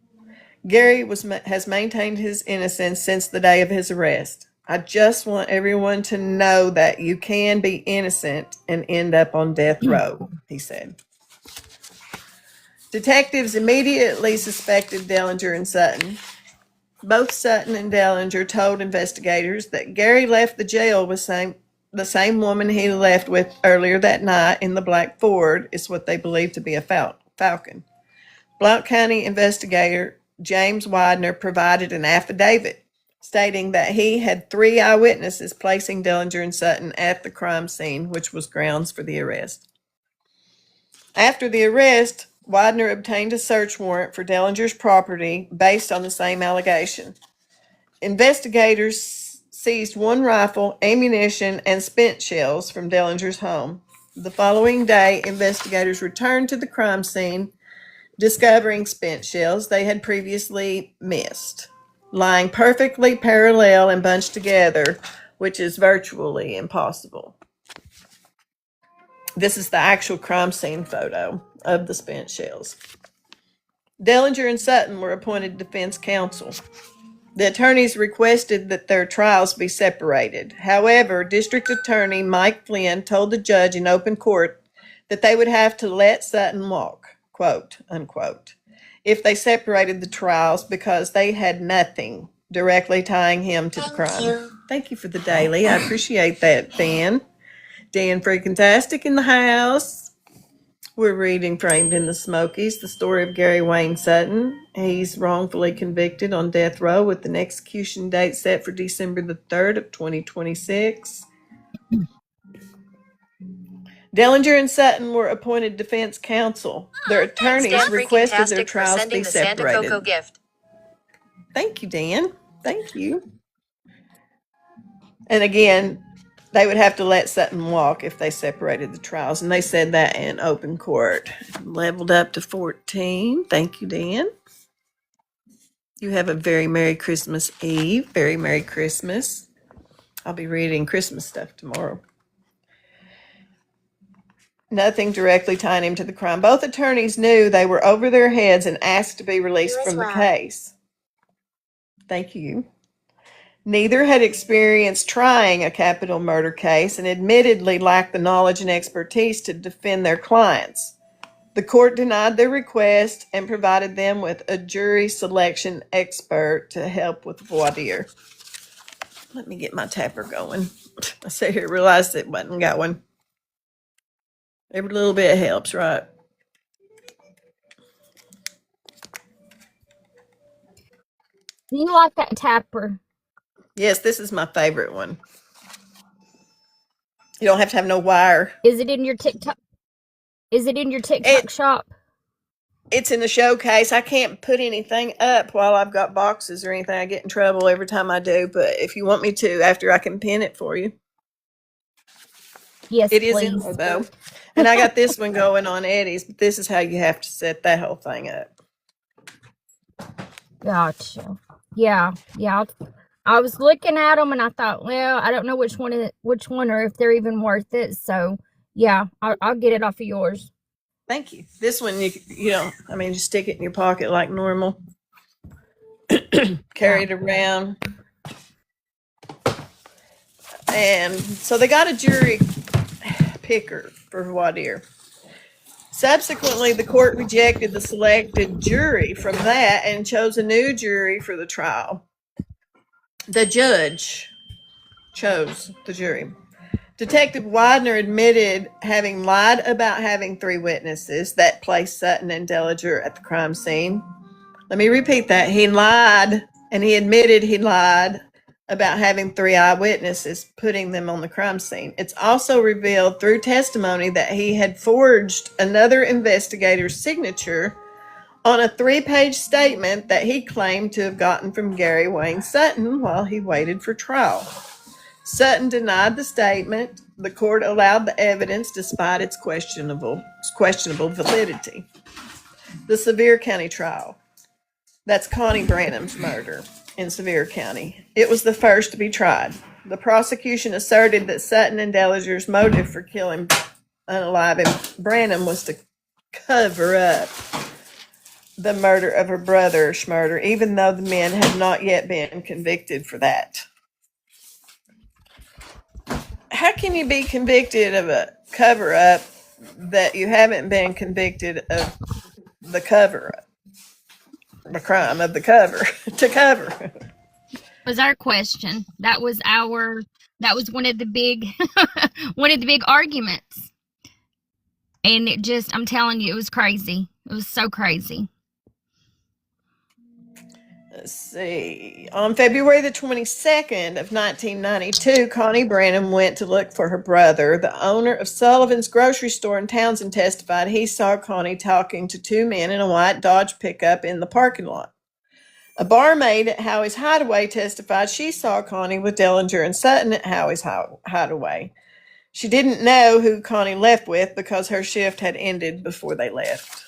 Gary has maintained his innocence since the day of his arrest. I just want everyone to know that you can be innocent and end up on death row, he said. Detectives immediately suspected Dellinger and Sutton. Both Sutton and Dellinger told investigators that Gary left the jail with the same woman he left with earlier that night in the black Ford, is what they believed to be a Falcon. Blount County investigator James Widener provided an affidavit stating that he had 3 eyewitnesses placing Dellinger and Sutton at the crime scene, which was grounds for the arrest. After the arrest, Widener obtained a search warrant for Dellinger's property based on the same allegation. Investigators seized 1 rifle, ammunition, and spent shells from Dellinger's home. The following day, investigators returned to the crime scene, discovering spent shells they had previously missed, lying perfectly parallel and bunched together which is virtually impossible. This is the actual crime scene photo of the spent shells. Dellinger and Sutton were appointed defense counsel. The attorneys requested that their trials be separated. However, District Attorney Mike Flynn told the judge in open court that they would have to let Sutton walk, quote, unquote, if they separated the trials because they had nothing directly tying him to the crime. Thank you for the daily. I appreciate that, Dan. Dan Freakintastic in the house. We're reading Framed in the Smokies, the story of Gary Wayne Sutton. He's wrongfully convicted on death row with an execution date set for December the 3rd of 2026. Dellinger and Sutton were appointed defense counsel. Their attorneys requested their trials be separated. Thank you, Dan. Thank you. And again, they would have to let Sutton walk if they separated the trials. And they said that in open court. Leveled up to 14. Thank you, Dan. You have a very Merry Christmas Eve. Very Merry Christmas. I'll be reading Christmas stuff tomorrow. Nothing directly tying him to the crime. Both attorneys knew they were over their heads and asked to be released from the case. Thank you. Neither had experienced trying a capital murder case and admittedly lacked the knowledge and expertise to defend their clients. The court denied their request and provided them with a jury selection expert to help with voir dire. Let me get my tapper going. I sat here and realized it wasn't going. Every little bit helps, right? Do you like that tapper? Yes, this is my favorite one. You don't have to have no wire. Is it in your TikTok? Is it in your TikTok shop? It's in the showcase. I can't put anything up while I've got boxes or anything. I get in trouble every time I do. But if you want me to, after I can pin it for you. Yes, it is please. in there, though. And I got this one going on Eddie's, but this is how you have to set that whole thing up. Gotcha. Yeah. I was looking at them and I thought, well, I don't know which one or if they're even worth it. So yeah, I'll get it off of yours. Thank you. This one, you know, I mean, just stick it in your pocket like normal. Carry it around. And so they got a jury picker for voir dire. Subsequently, the court rejected the selected jury from that and chose a new jury for the trial. The judge chose the jury. Detective Widener admitted having lied about having 3 witnesses that placed Sutton and Dellinger at the crime scene. Let me repeat that. He lied, and he admitted he lied about having 3 eyewitnesses, putting them on the crime scene. It's also revealed through testimony that he had forged another investigator's signature on a 3-page statement that he claimed to have gotten from Gary Wayne Sutton while he waited for trial. Sutton denied the statement. The court allowed the evidence despite its questionable validity. The Sevier County trial. That's Connie Branham's murder in Sevier County. It was the first to be tried. The prosecution asserted that Sutton and Dellinger's motive for killing unaliving Branham was to cover up the murder of her brother, Schmurder, even though the men had not yet been convicted for that. How can you be convicted of a cover-up that you haven't been convicted of the cover-up? The crime of the cover to cover. Was our question. That was one of the big arguments. And it just, I'm telling you, it was crazy. It was so crazy. Let's see. On February the 22nd of 1992, Connie Branham went to look for her brother. The owner of Sullivan's grocery store in Townsend testified he saw Connie talking to 2 men in a white Dodge pickup in the parking lot. A barmaid at Howie's Hideaway testified she saw Connie with Dellinger and Sutton at Howie's Hideaway. She didn't know who Connie left with because her shift had ended before they left.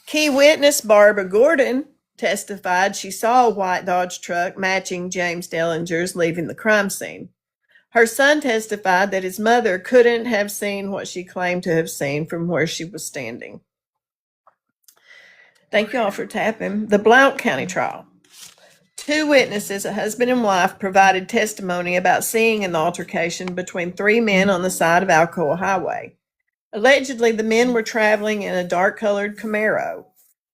Key witness Barbara Gordon testified she saw a white Dodge truck matching James Dellinger's leaving the crime scene. Her son testified that his mother couldn't have seen what she claimed to have seen from where she was standing. Thank you all for tapping. The Blount County trial. 2 witnesses, a husband and wife, provided testimony about seeing an altercation between 3 men on the side of Alcoa Highway. Allegedly, the men were traveling in a dark-colored Camaro.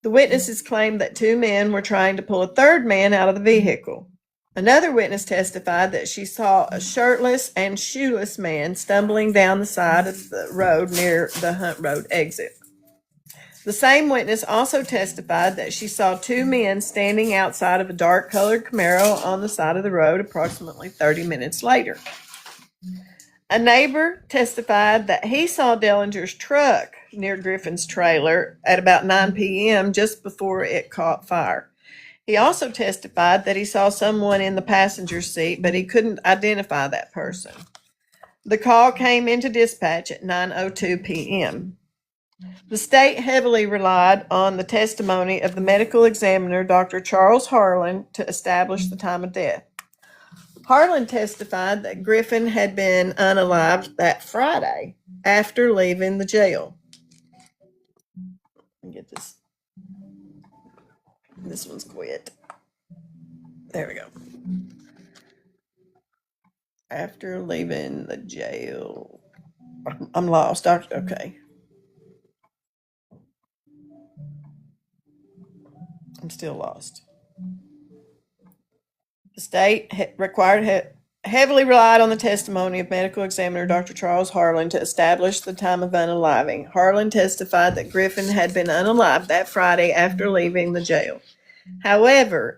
The witnesses claimed that 2 men were trying to pull a third man out of the vehicle. Another witness testified that she saw a shirtless and shoeless man stumbling down the side of the road near the Hunt Road exit. The same witness also testified that she saw 2 men standing outside of a dark-colored Camaro on the side of the road approximately 30 minutes later. A neighbor testified that he saw Dellinger's truck near Griffin's trailer at about 9 p.m. just before it caught fire. He also testified that he saw someone in the passenger seat, but he couldn't identify that person. The call came into dispatch at 9:02 p.m. The state heavily relied on the testimony of the medical examiner, Dr. Charles Harlan, to establish the time of death. Harlan testified that Griffin had been unalived that Friday after leaving the jail. Let me get this. This one's quit. There we go. After leaving the jail. I'm lost. Okay. I'm still lost. The state heavily relied on the testimony of medical examiner Dr. Charles Harlan to establish the time of unaliving. Harlan testified that Griffin had been unalived that Friday after leaving the jail. However,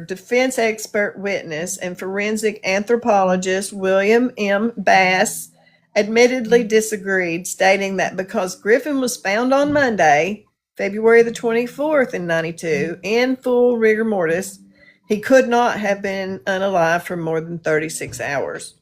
defense expert witness and forensic anthropologist William M. Bass admittedly disagreed, stating that because Griffin was found on Monday, February the 24th in 92, in full rigor mortis, he could not have been unalive for more than 36 hours.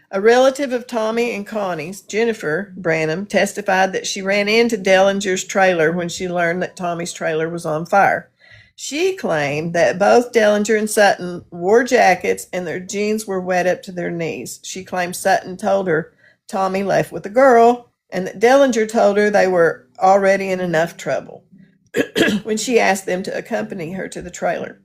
A relative of Tommy and Connie's, Jennifer Branham, testified that she ran into Dellinger's trailer when she learned that Tommy's trailer was on fire. She claimed that both Dellinger and Sutton wore jackets and their jeans were wet up to their knees. She claimed Sutton told her Tommy left with a girl and that Dellinger told her they were already in enough trouble when she asked them to accompany her to the trailer.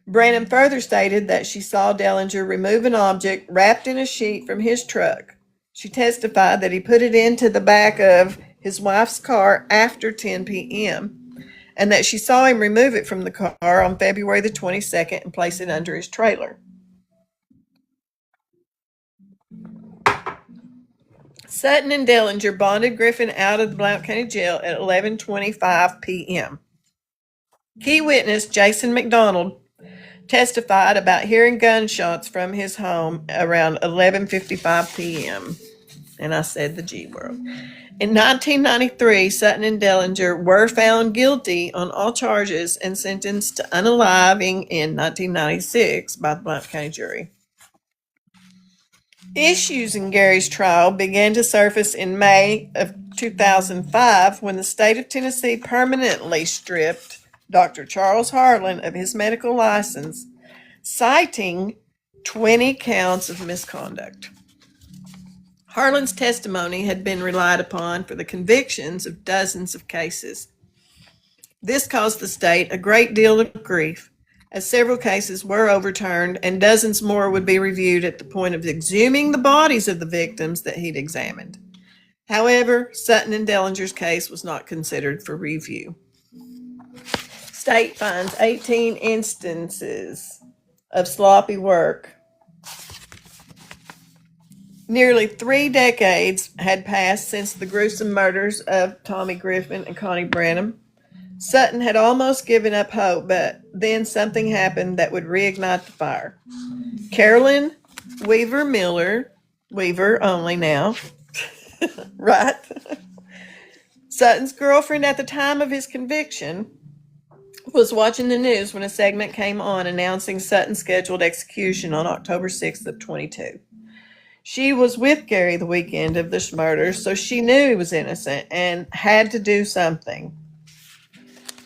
Branham further stated that she saw Dellinger remove an object wrapped in a sheet from his truck. She testified that he put it into the back of his wife's car after 10 p.m. and that she saw him remove it from the car on February the 22nd and place it under his trailer. Sutton and Dellinger bonded Griffin out of the Blount County Jail at 11:25 p.m. Key witness Jason McDonald testified about hearing gunshots from his home around 11:55 p.m. And I said the G word. In 1993, Sutton and Dellinger were found guilty on all charges and sentenced to unaliving in 1996 by the Blount County jury. Issues in Gary's trial began to surface in May of 2005 when the state of Tennessee permanently stripped Dr. Charles Harlan of his medical license, citing 20 counts of misconduct. Harlan's testimony had been relied upon for the convictions of dozens of cases. This caused the state a great deal of grief, as several cases were overturned and dozens more would be reviewed at the point of exhuming the bodies of the victims that he'd examined. However, Sutton and Dellinger's case was not considered for review. State finds 18 instances of sloppy work. Nearly 3 decades had passed since the gruesome murders of Tommy Griffin and Connie Branham. Sutton had almost given up hope, but then something happened that would reignite the fire. Carolyn Weaver Miller, Weaver only now, right? Sutton's girlfriend at the time of his conviction was watching the news when a segment came on announcing Sutton's scheduled execution on October 6th of 22. She was with Gary the weekend of this murder, so she knew he was innocent and had to do something.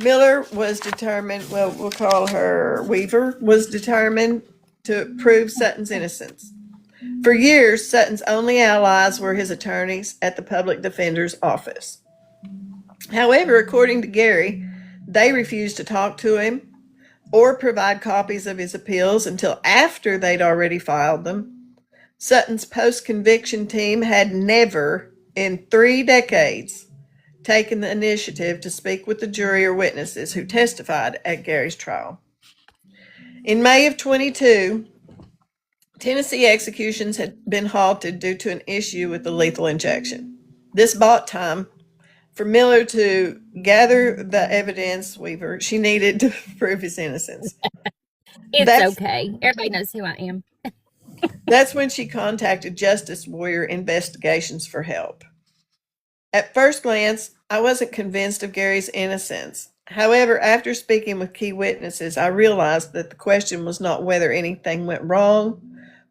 Miller was determined, well, we'll call her Weaver, was determined to prove Sutton's innocence. For years, Sutton's only allies were his attorneys at the public defender's office. However, according to Gary, they refused to talk to him or provide copies of his appeals until after they'd already filed them. Sutton's post-conviction team had never, in 3 decades, taken the initiative to speak with the jury or witnesses who testified at Gary's trial. In May of 22, Tennessee executions had been halted due to an issue with the lethal injection. This bought time for Miller to gather the evidence she needed to prove his innocence. It's okay. Everybody knows who I am. That's when she contacted Justice Warrior Investigations for help. At first glance, I wasn't convinced of Gary's innocence. However, after speaking with key witnesses, I realized that the question was not whether anything went wrong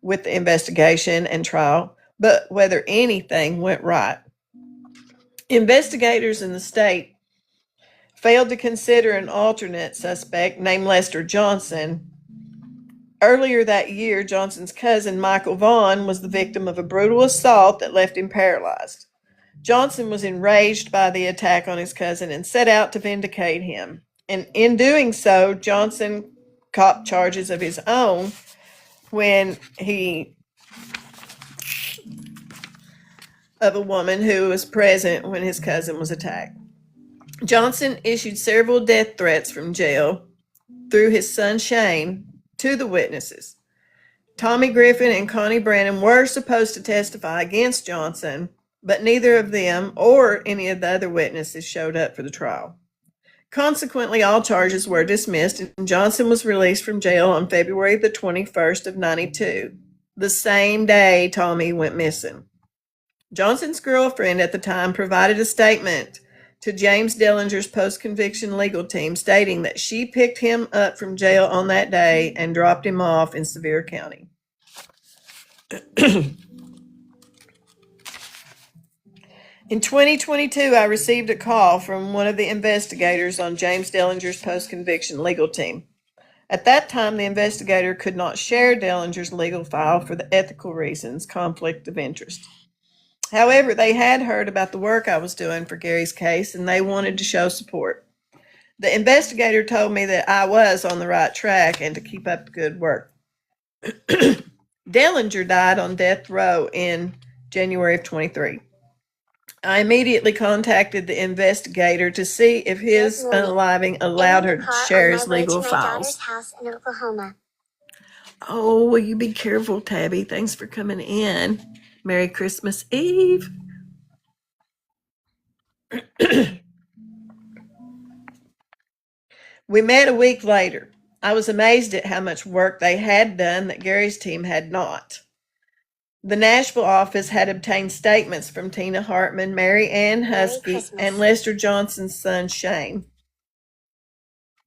with the investigation and trial, but whether anything went right. Investigators in the state failed to consider an alternate suspect named Lester Johnson. Earlier that year, Johnson's cousin, Michael Vaughn, was the victim of a brutal assault that left him paralyzed. Johnson was enraged by the attack on his cousin and set out to vindicate him. And in doing so, Johnson copped charges of his own of a woman who was present when his cousin was attacked. Johnson issued several death threats from jail through his son Shane to the witnesses. Tommy Griffin and Connie Brannon were supposed to testify against Johnson, but neither of them or any of the other witnesses showed up for the trial. Consequently, all charges were dismissed, and Johnson was released from jail on February the 21st of 92, the same day Tommy went missing. Johnson's girlfriend at the time provided a statement to James Dellinger's post-conviction legal team stating that she picked him up from jail on that day and dropped him off in Sevier County. In 2022, I received a call from one of the investigators on James Dellinger's post-conviction legal team. At that time, the investigator could not share Dellinger's legal file for the ethical reasons, conflict of interest. However, they had heard about the work I was doing for Gary's case, and they wanted to show support. The investigator told me that I was on the right track and to keep up the good work. Dellinger died on death row in January of 23. I immediately contacted the investigator to see if his unaliving allowed her to share his legal files. House in Oklahoma. Oh, will you be careful, Tabby? Thanks for coming in. Merry Christmas Eve. We met a week later. I was amazed at how much work they had done that Gary's team had not. The Nashville office had obtained statements from Tina Hartman, Mary Ann Husky, and Lester Johnson's son, Shane.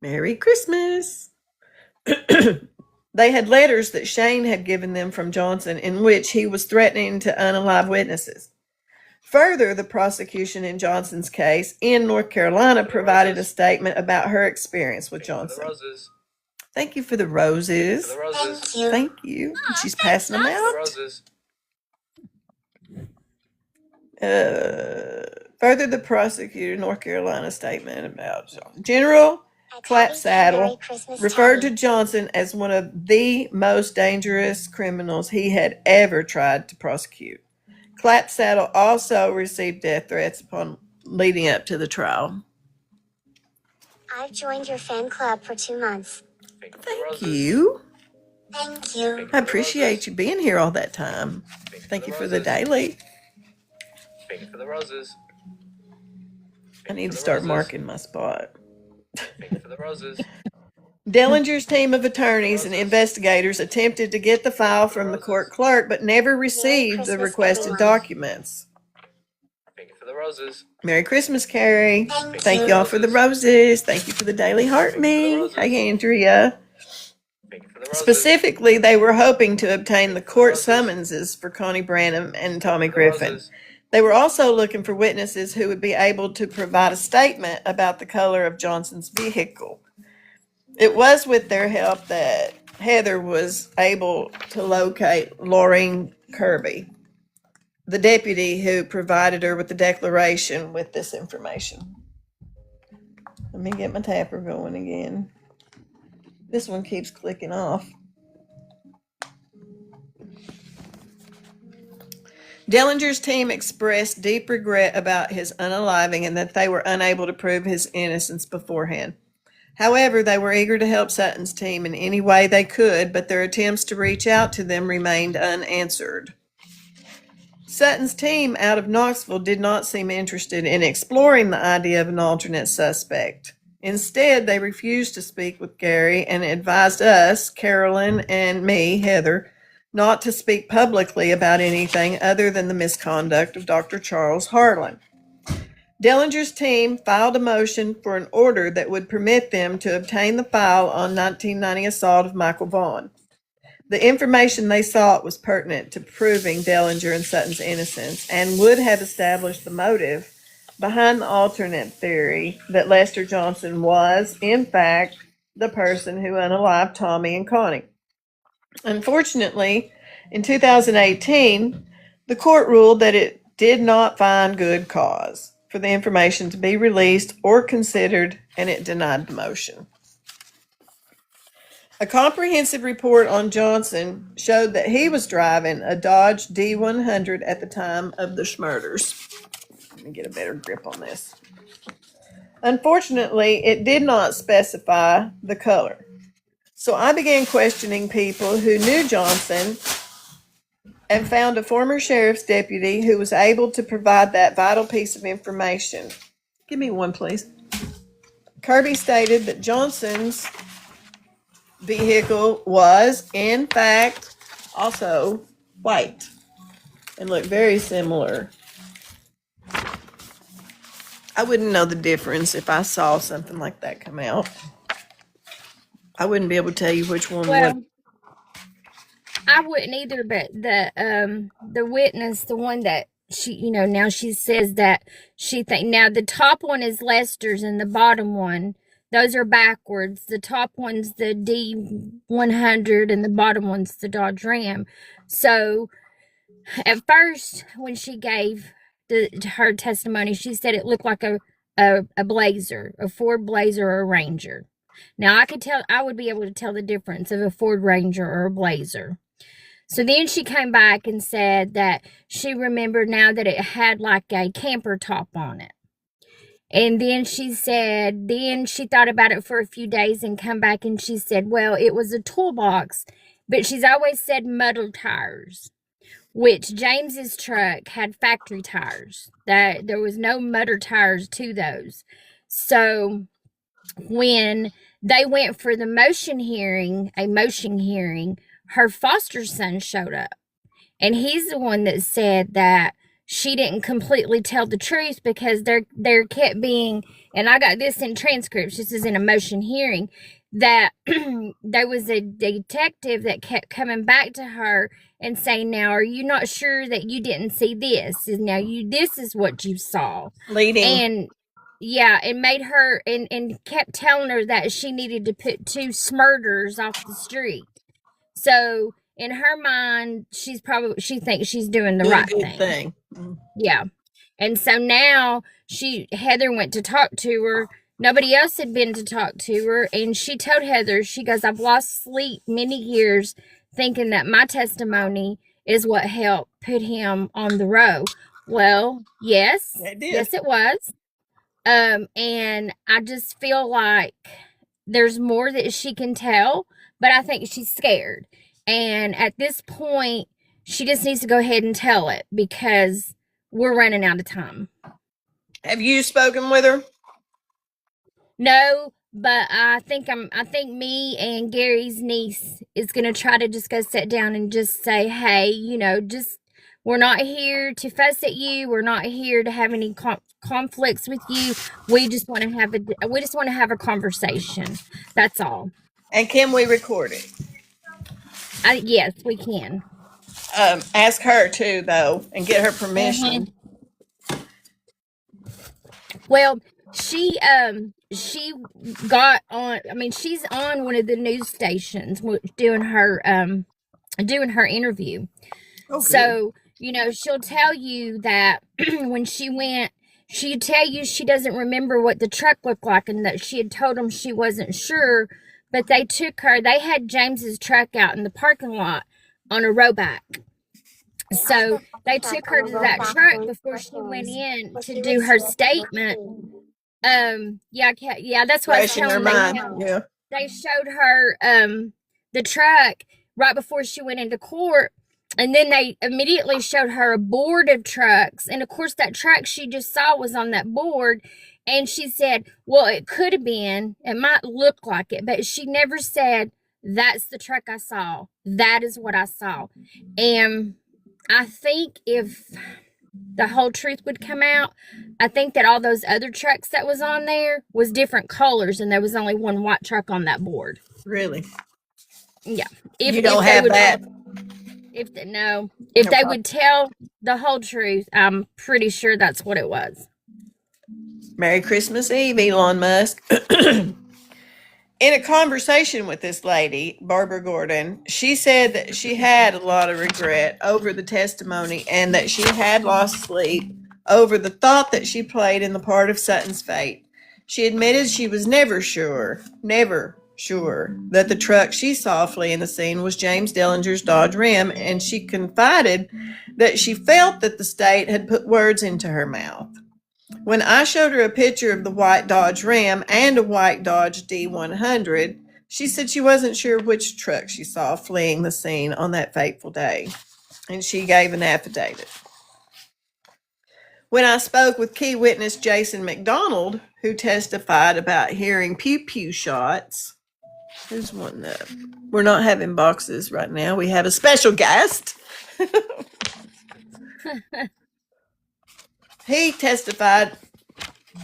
Merry Christmas. They had letters that Shane had given them from Johnson in which he was threatening to unalive witnesses. Further, the prosecution in Johnson's case in North Carolina provided a statement about her experience with Johnson. Thank you for the roses. Thank you. Thank you. And she's passing them out. Further, the prosecutor North Carolina statement about Johnson. General Clapsaddle referred to Johnson as one of the most dangerous criminals he had ever tried to prosecute. Clapsaddle also received death threats upon leading up to the trial. I've joined your fan club for 2 months. Thank you. Thank you. I appreciate you being here all that time. Thank you for the daily. Thank you for the roses. I need to start marking my spot. Thank you for the roses. Dellinger's team of attorneys and investigators attempted to get the file from the court clerk, but never received the requested documents. Thank you for the roses. Merry Christmas, Carrie. Thank y'all for the roses. Thank you for the daily heart me. Hey, Andrea. Thank you for the roses. Specifically, they were hoping to obtain the court summonses for Connie Branham and Tommy Griffin. They were also looking for witnesses who would be able to provide a statement about the color of Johnson's vehicle. It was with their help that Heather was able to locate Laureen Kirby, the deputy who provided her with the declaration with this information. Let me get my tapper going again. This one keeps clicking off. Dellinger's team expressed deep regret about his unaliving and that they were unable to prove his innocence beforehand. However, they were eager to help Sutton's team in any way they could, but their attempts to reach out to them remained unanswered. Sutton's team out of Knoxville did not seem interested in exploring the idea of an alternate suspect. Instead, they refused to speak with Gary and advised us, Carolyn and me, Heather, not to speak publicly about anything other than the misconduct of Dr. Charles Harlan. Dellinger's team filed a motion for an order that would permit them to obtain the file on 1990 assault of Michael Vaughn. The information they sought was pertinent to proving Dellinger and Sutton's innocence and would have established the motive behind the alternate theory that Lester Johnson was, in fact, the person who unalived Tommy and Connie. Unfortunately, in 2018, the court ruled that it did not find good cause for the information to be released or considered, and it denied the motion. A comprehensive report on Johnson showed that he was driving a Dodge D100 at the time of the murders. Let me get a better grip on this. Unfortunately, it did not specify the color. So I began questioning people who knew Johnson and found a former sheriff's deputy who was able to provide that vital piece of information. Give me one, please. Kirby stated that Johnson's vehicle was, in fact, also white and looked very similar. I wouldn't know the difference if I saw something like that come out. I wouldn't be able to tell you which one Well, was. I wouldn't either, but the witness, the one that she, now she says that she think now the top one is Lester's and the bottom one, those are backwards. The top one's the D100 and the bottom one's the Dodge Ram. So at first, when she gave her testimony, she said it looked like a Blazer, a Ford Blazer or a Ranger. Now I would be able to tell the difference of a Ford Ranger or a Blazer. So then she came back and said that she remembered now that it had like a camper top on it. And then she said, then she thought about it for a few days and come back and she said, well, it was a toolbox, but she's always said muddle tires, which James's truck had factory tires. That there was no muddle tires to those. So when they went for the motion hearing, her foster son showed up. And he's the one that said that she didn't completely tell the truth because there kept being, and I got this in transcripts, this is in a motion hearing, that there was a detective that kept coming back to her and saying, now, are you not sure that you didn't see this? Now, this is what you saw. Leading. And yeah, it made her, and kept telling her that she needed to put 2 smurders off the street. So in her mind, she thinks she's doing the right thing. Yeah. And so now Heather went to talk to her. Nobody else had been to talk to her. And she told Heather, she goes, I've lost sleep many years thinking that my testimony is what helped put him on the road. Well, yes. It did. Yes, it was. And I just feel like there's more that she can tell, but I think she's scared. And at this point, she just needs to go ahead and tell it because we're running out of time. Have you spoken with her? No, but I think me and Gary's niece is going to try to just go sit down and just say, hey, we're not here to fuss at you. We're not here to have any conflicts with you. We just want to have a conversation. That's all. And can we record it? Yes, we can. Ask her too, though, and get her permission. Well, she got on. I mean, she's on one of the news stations doing her interview. Oh, good. So, she'll tell you that when she went, she'd tell you she doesn't remember what the truck looked like and that she had told them she wasn't sure, but they had James's truck out in the parking lot on a row back. So they took her to that truck before she went in to do her statement. Yeah, that's what I was Fresh in their telling mind. Yeah. they showed her the truck right before she went into court, and then they immediately showed her a board of trucks, and of course that truck she just saw was on that board, and she said, well, it could have been, it might look like it, but she never said, that's the truck I saw, that is what I saw. And I think if the whole truth would come out, I think that all those other trucks that was on there was different colors, and there was only one white truck on that board. Really? Yeah. You don't have that? If they would tell the whole truth, I'm pretty sure that's what it was. Merry Christmas Eve, Elon Musk. In a conversation with this lady, Barbara Gordon, she said that she had a lot of regret over the testimony and that she had lost sleep over the thought that she played in the part of Sutton's fate. She admitted she was never sure that the truck she saw fleeing the scene was James Dellinger's Dodge Ram, and she confided that she felt that the state had put words into her mouth. When I showed her a picture of the white Dodge Ram and a white Dodge D100, she said she wasn't sure which truck she saw fleeing the scene on that fateful day, and she gave an affidavit. When I spoke with key witness Jason McDonald, who testified about hearing pew-pew shots, who's one up? We're not having boxes right now. We have a special guest. He testified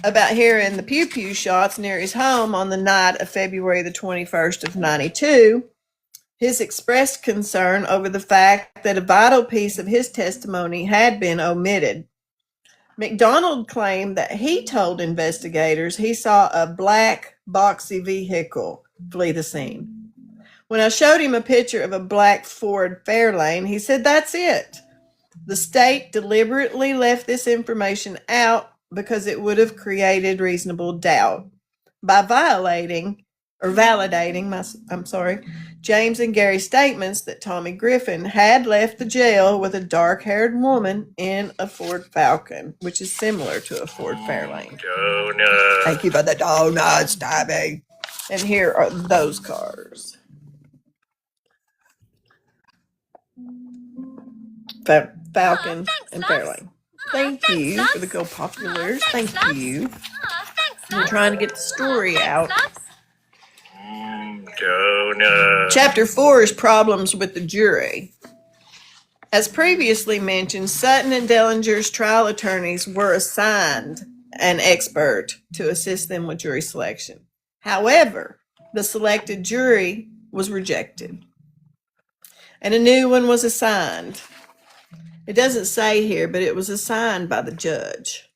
about hearing the pew-pew shots near his home on the night of February the 21st of 92. His expressed concern over the fact that a vital piece of his testimony had been omitted. McDonald claimed that he told investigators he saw a black, boxy vehicle flee the scene. When I showed him a picture of a black Ford Fairlane, he said, that's it. The state deliberately left this information out because it would have created reasonable doubt by validating James and Gary's statements that Tommy Griffin had left the jail with a dark-haired woman in a Ford Falcon, which is similar to a Ford Fairlane. Donut. Thank you for the donuts, Tabby. And here are those cars. Falcon and Fairlane. Thank you for the Go Populars. Thank you. We're trying to get the story out. Donut. Chapter 4 is problems with the jury. As previously mentioned, Sutton and Dellinger's trial attorneys were assigned an expert to assist them with jury selection. However, the selected jury was rejected, and a new one was assigned. It doesn't say here, but it was assigned by the judge,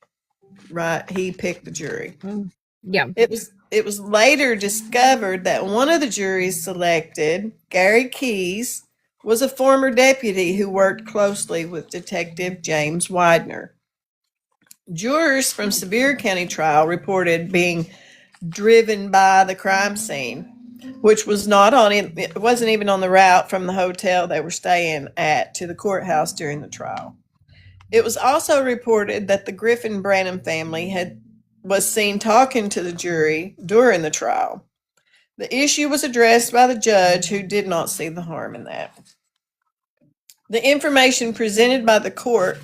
right? He picked the jury. Yeah. It was later discovered that one of the juries selected, Gary Keys, was a former deputy who worked closely with Detective James Widener. Jurors from Sevier County trial reported being driven by the crime scene, which was it wasn't even on the route from the hotel they were staying at to the courthouse during the trial. It was also reported that the Griffin Branham family was seen talking to the jury during the trial. The issue was addressed by the judge, who did not see the harm in that. The information presented by the court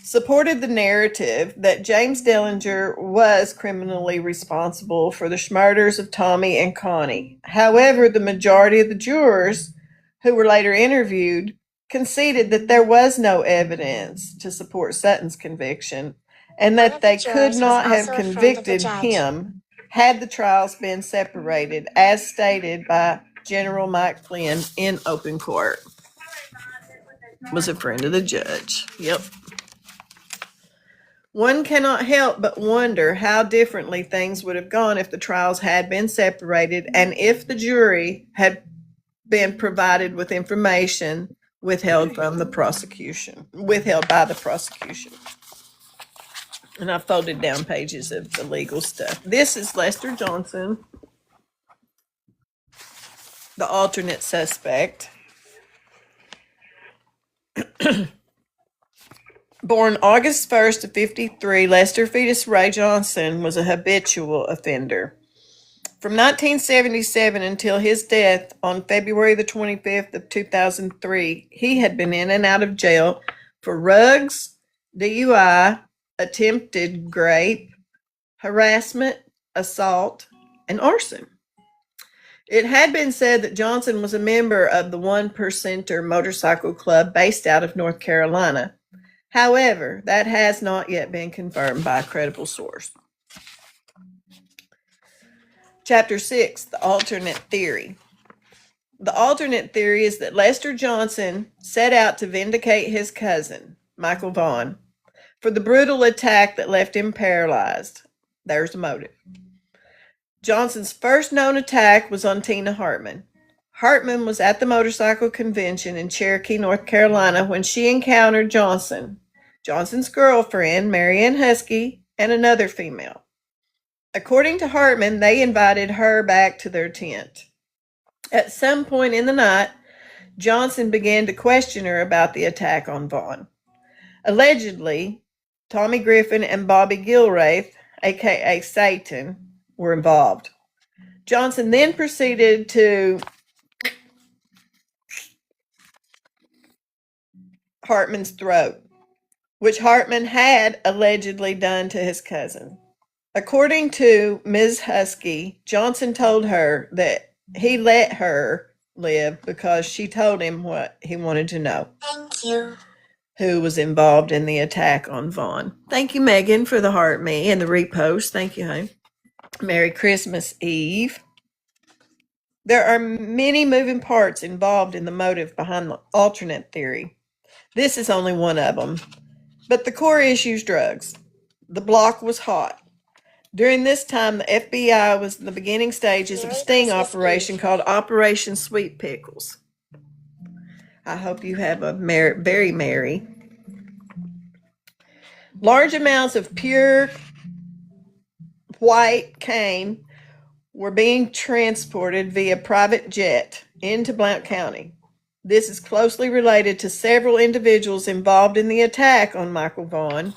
supported the narrative that James Dellinger was criminally responsible for the murders of Tommy and Connie. However, the majority of the jurors, who were later interviewed, conceded that there was no evidence to support Sutton's conviction, and that they could not have convicted him had the trials been separated, as stated by General Mike Flynn in open court. Was a friend of the judge. Yep. One cannot help but wonder how differently things would have gone if the trials had been separated and if the jury had been provided with information withheld by the prosecution. And I folded down pages of the legal stuff. This is Lester Johnson, the alternate suspect. Born August 1st of 1953, Lester Fetus Ray Johnson was a habitual offender. From 1977 until his death on February the 25th of 2003, he had been in and out of jail for rugs, DUI, attempted rape, harassment, assault, and arson. It had been said that Johnson was a member of the One Percenter Motorcycle Club based out of North Carolina. However, that has not yet been confirmed by a credible source. Chapter 6, the alternate theory. The alternate theory is that Lester Johnson set out to vindicate his cousin, Michael Vaughn, for the brutal attack that left him paralyzed. There's the motive. Johnson's first known attack was on Tina Hartman. Hartman was at the motorcycle convention in Cherokee, North Carolina, when she encountered Johnson, Johnson's girlfriend, Marianne Husky, and another female. According to Hartman, they invited her back to their tent. At some point in the night, Johnson began to question her about the attack on Vaughn. Allegedly, Tommy Griffin and Bobby Gilraith, aka Satan, were involved. Johnson then proceeded to Hartman's throat, which Hartman had allegedly done to his cousin. According to Ms. Husky, Johnson told her that he let her live because she told him what he wanted to know. Thank you. Who was involved in the attack on Vaughn. Thank you, Megan, for the heart me and the repost. Thank you, honey. Merry Christmas Eve. There are many moving parts involved in the motive behind the alternate theory. This is only one of them. But the core issue is drugs. The block was hot. During this time, the FBI was in the beginning stages of a sting operation called Operation Sweet Pickles. I hope you have a very merry. Large amounts of pure white cane were being transported via private jet into Blount County. This is closely related to several individuals involved in the attack on Michael Vaughn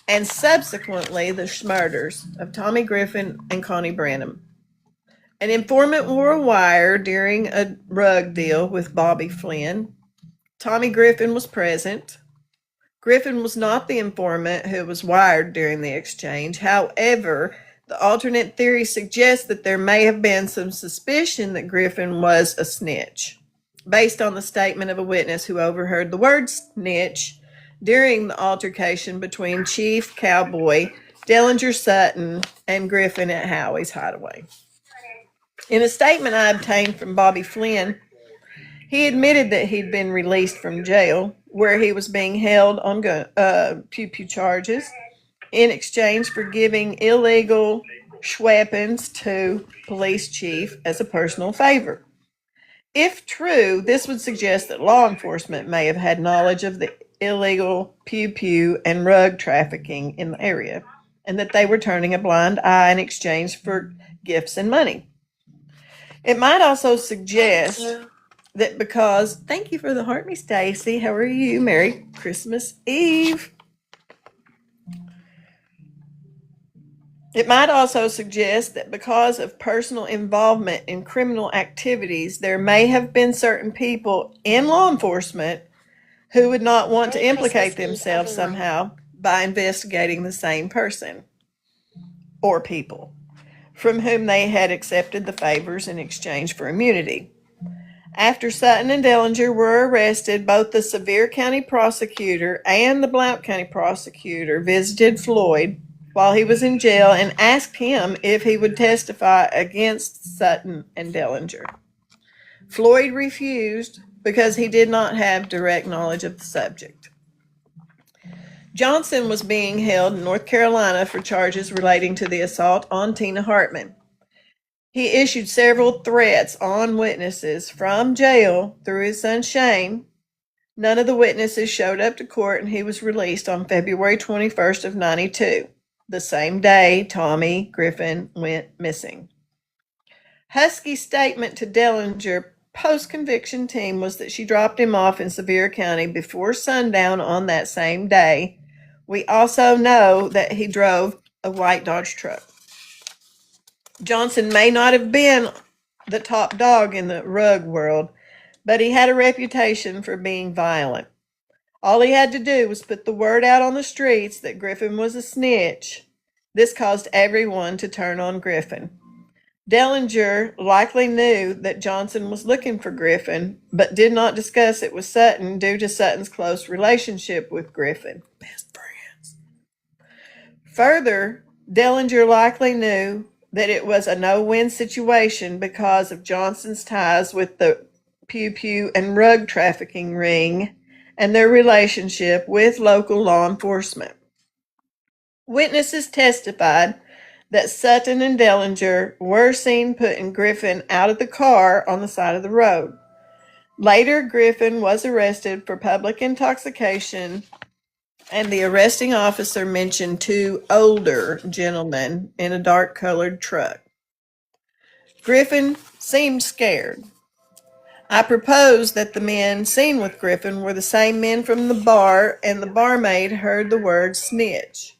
and subsequently the murders of Tommy Griffin and Connie Branham. An informant wore a wire during a rug deal with Bobby Flynn. Tommy Griffin was present. Griffin was not the informant who was wired during the exchange. However, the alternate theory suggests that there may have been some suspicion that Griffin was a snitch, based on the statement of a witness who overheard the word snitch during the altercation between Chief Cowboy, Dellinger Sutton, and Griffin at Howie's hideaway. In a statement I obtained from Bobby Flynn, he admitted that he'd been released from jail, where he was being held on pew-pew charges, in exchange for giving illegal weapons to police chief as a personal favor. If true, this would suggest that law enforcement may have had knowledge of the illegal pew-pew and rug trafficking in the area, and that they were turning a blind eye in exchange for gifts and money. It might also suggest that because, thank you for the heart, me Stacy, how are you? Merry Christmas Eve. It might also suggest that because of personal involvement in criminal activities, there may have been certain people in law enforcement who would not want to implicate themselves somehow by investigating the same person or people from whom they had accepted the favors in exchange for immunity. After Sutton and Dellinger were arrested, both the Sevier County prosecutor and the Blount County prosecutor visited Floyd while he was in jail and asked him if he would testify against Sutton and Dellinger. Floyd refused because he did not have direct knowledge of the subject. Johnson was being held in North Carolina for charges relating to the assault on Tina Hartman. He issued several threats on witnesses from jail through his son Shane. None of the witnesses showed up to court, and he was released on February 21st of 92, the same day Tommy Griffin went missing. Husky's statement to Dellinger post-conviction team was that she dropped him off in Sevier County before sundown on that same day. We also know that he drove a white Dodge truck. Johnson may not have been the top dog in the rug world, but he had a reputation for being violent. All he had to do was put the word out on the streets that Griffin was a snitch. This caused everyone to turn on Griffin. Dellinger likely knew that Johnson was looking for Griffin, but did not discuss it with Sutton due to Sutton's close relationship with Griffin. Best friends. Further, Dellinger likely knew that it was a no-win situation because of Johnson's ties with the Pew Pew and rug trafficking ring and their relationship with local law enforcement. Witnesses testified that Sutton and Dellinger were seen putting Griffin out of the car on the side of the road. Later, Griffin was arrested for public intoxication, and the arresting officer mentioned two older gentlemen in a dark-colored truck. Griffin seemed scared. I proposed that the men seen with Griffin were the same men from the bar, and the barmaid heard the word snitch.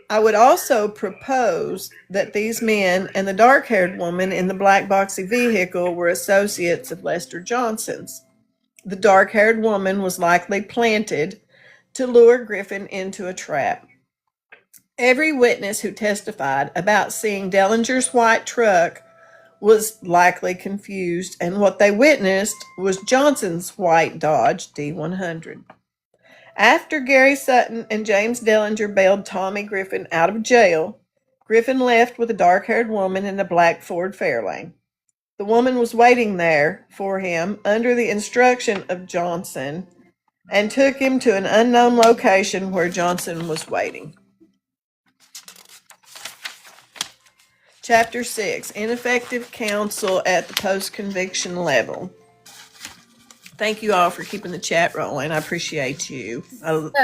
I would also propose that these men and the dark-haired woman in the black boxy vehicle were associates of Lester Johnson's. The dark-haired woman was likely planted to lure Griffin into a trap. Every witness who testified about seeing Dellinger's white truck was likely confused, and what they witnessed was Johnson's white Dodge D100. After Gary Sutton and James Dellinger bailed Tommy Griffin out of jail, Griffin left with a dark-haired woman in a black Ford Fairlane. The woman was waiting there for him under the instruction of Johnson and took him to an unknown location where Johnson was waiting. Chapter 6, Ineffective Counsel at the Post-Conviction Level. Thank you all for keeping the chat rolling. I appreciate you. I want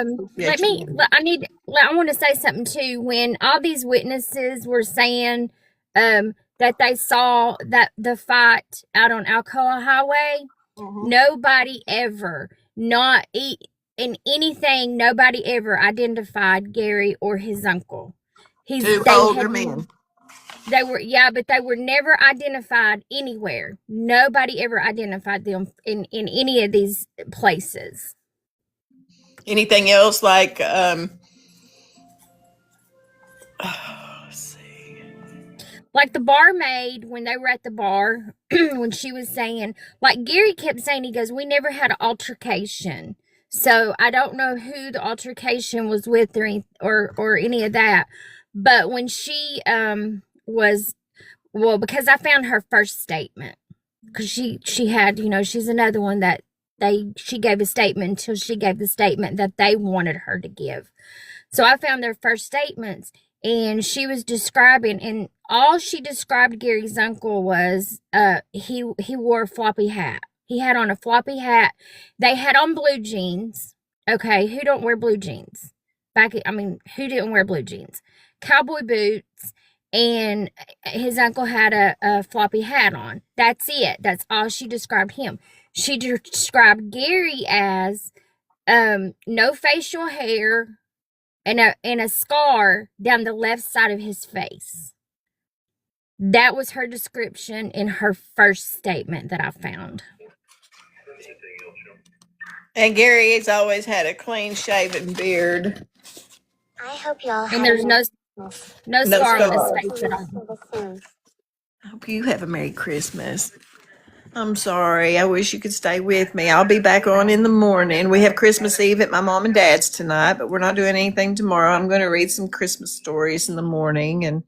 to say something too. When all these witnesses were saying that they saw that the fight out on Alcoa Highway, nobody ever, nobody ever identified Gary or his uncle. Two older men. They were never identified anywhere. Nobody ever identified them in any of these places. Anything else like, let's see. Like the barmaid, when they were at the bar, when she was saying, like Gary kept saying, he goes, we never had an altercation. So I don't know who the altercation was with or any of that. But when she, because I found her first statement, because she had, she's another one that she gave a statement until she gave the statement that they wanted her to give. So I found their first statements, and she was describing, and all she described Gary's uncle was he wore a floppy hat. He had on a floppy hat. They had on blue jeans. Okay, who don't wear blue jeans? Who didn't wear blue jeans? Cowboy boots, and his uncle had a floppy hat on. That's it. That's all she described him. She described Gary as no facial hair and a scar down the left side of his face. That was her description in her first statement that I found. And Gary has always had a clean-shaven beard. I hope y'all And there's no scar on his face at all. I hope you have a Merry Christmas. I'm sorry. I wish you could stay with me. I'll be back on in the morning. We have Christmas Eve at my mom and dad's tonight, but we're not doing anything tomorrow. I'm going to read some Christmas stories in the morning and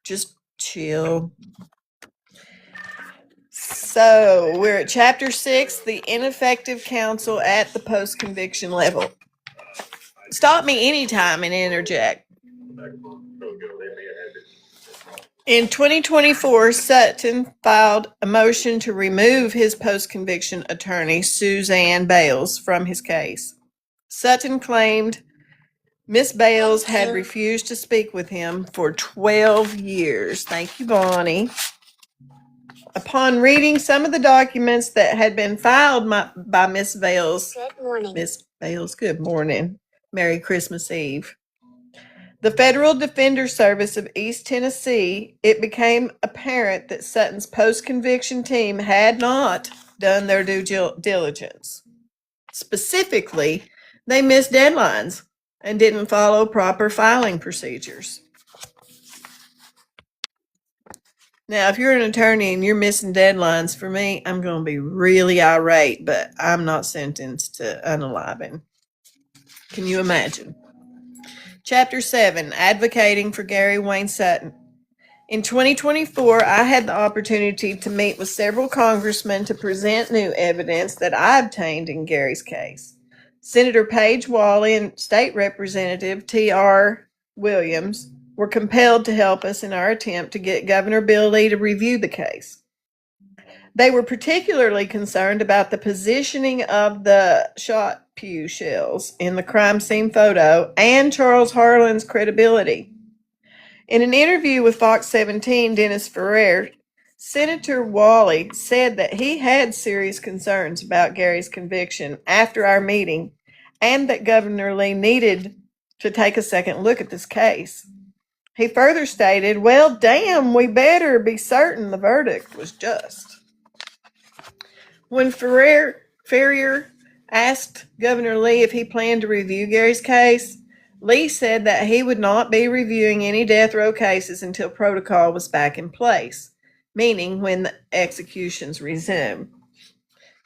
just chill. So we're at Chapter 6, the Ineffective Counsel at the Post-Conviction Level. stop me anytime and interject. In 2024, Sutton filed a motion to remove his post-conviction attorney, Suzanne Bales, from his case. Sutton claimed Miss Bales had refused to speak with him for 12 years. Thank you, Bonnie. Upon reading some of the documents that had been filed by Miss Bales, good morning. Merry Christmas Eve. The Federal Defender Service of East Tennessee, it became apparent that Sutton's post-conviction team had not done their due diligence. Specifically, they missed deadlines and didn't follow proper filing procedures. Now, if you're an attorney and you're missing deadlines, for me, I'm going to be really irate, but I'm not sentenced to unaliving. Can you imagine? Chapter 7, Advocating for Gary Wayne Sutton. In 2024, I had the opportunity to meet with several congressmen to present new evidence that I obtained in Gary's case. Senator Paige Wally and State Representative T.R. Williams were compelled to help us in our attempt to get Governor Bill Lee to review the case. They were particularly concerned about the positioning of the shot pew shells in the crime scene photo and Charles Harlan's credibility. In an interview with Fox 17, Dennis Ferrer, Senator Wally said that he had serious concerns about Gary's conviction after our meeting and that Governor Lee needed to take a second look at this case. He further stated, "Well, damn, we better be certain the verdict was just." When Ferrier asked Governor Lee if he planned to review Gary's case, Lee said that he would not be reviewing any death row cases until protocol was back in place, meaning when the executions resume.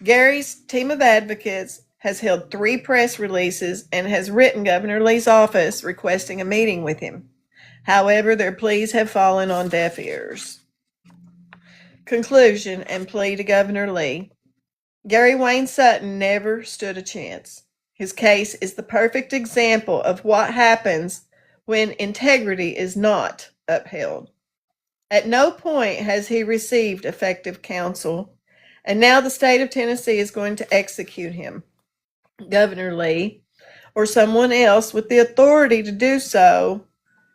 Gary's team of advocates has held 3 press releases and has written Governor Lee's office requesting a meeting with him. However, their pleas have fallen on deaf ears. Conclusion and plea to Governor Lee. Gary Wayne Sutton never stood a chance. His case is the perfect example of what happens when integrity is not upheld. At no point has he received effective counsel, and now the state of Tennessee is going to execute him. Governor Lee, or someone else with the authority to do so,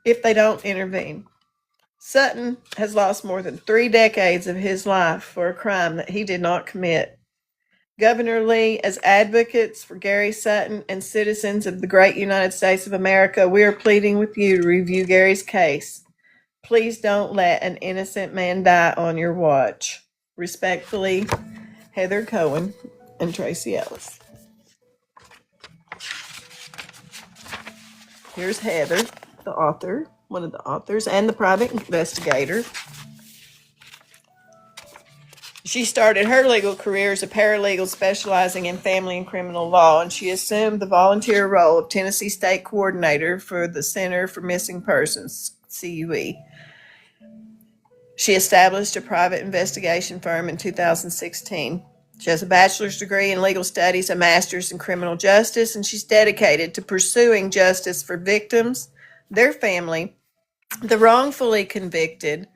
if they don't intervene. Sutton has lost more than 3 decades of his life for a crime that he did not commit. Governor Lee, as advocates for Gary Sutton and citizens of the great United States of America, we are pleading with you to review Gary's case. Please don't let an innocent man die on your watch. Respectfully, Heather Cohen and Tracy Ellis. Here's Heather, the author, one of the authors, and the private investigator. She started her legal career as a paralegal specializing in family and criminal law, and she assumed the volunteer role of Tennessee State Coordinator for the Center for Missing Persons, CUE. She established a private investigation firm in 2016. She has a bachelor's degree in legal studies, a master's in criminal justice, and she's dedicated to pursuing justice for victims, their family, the wrongfully convicted.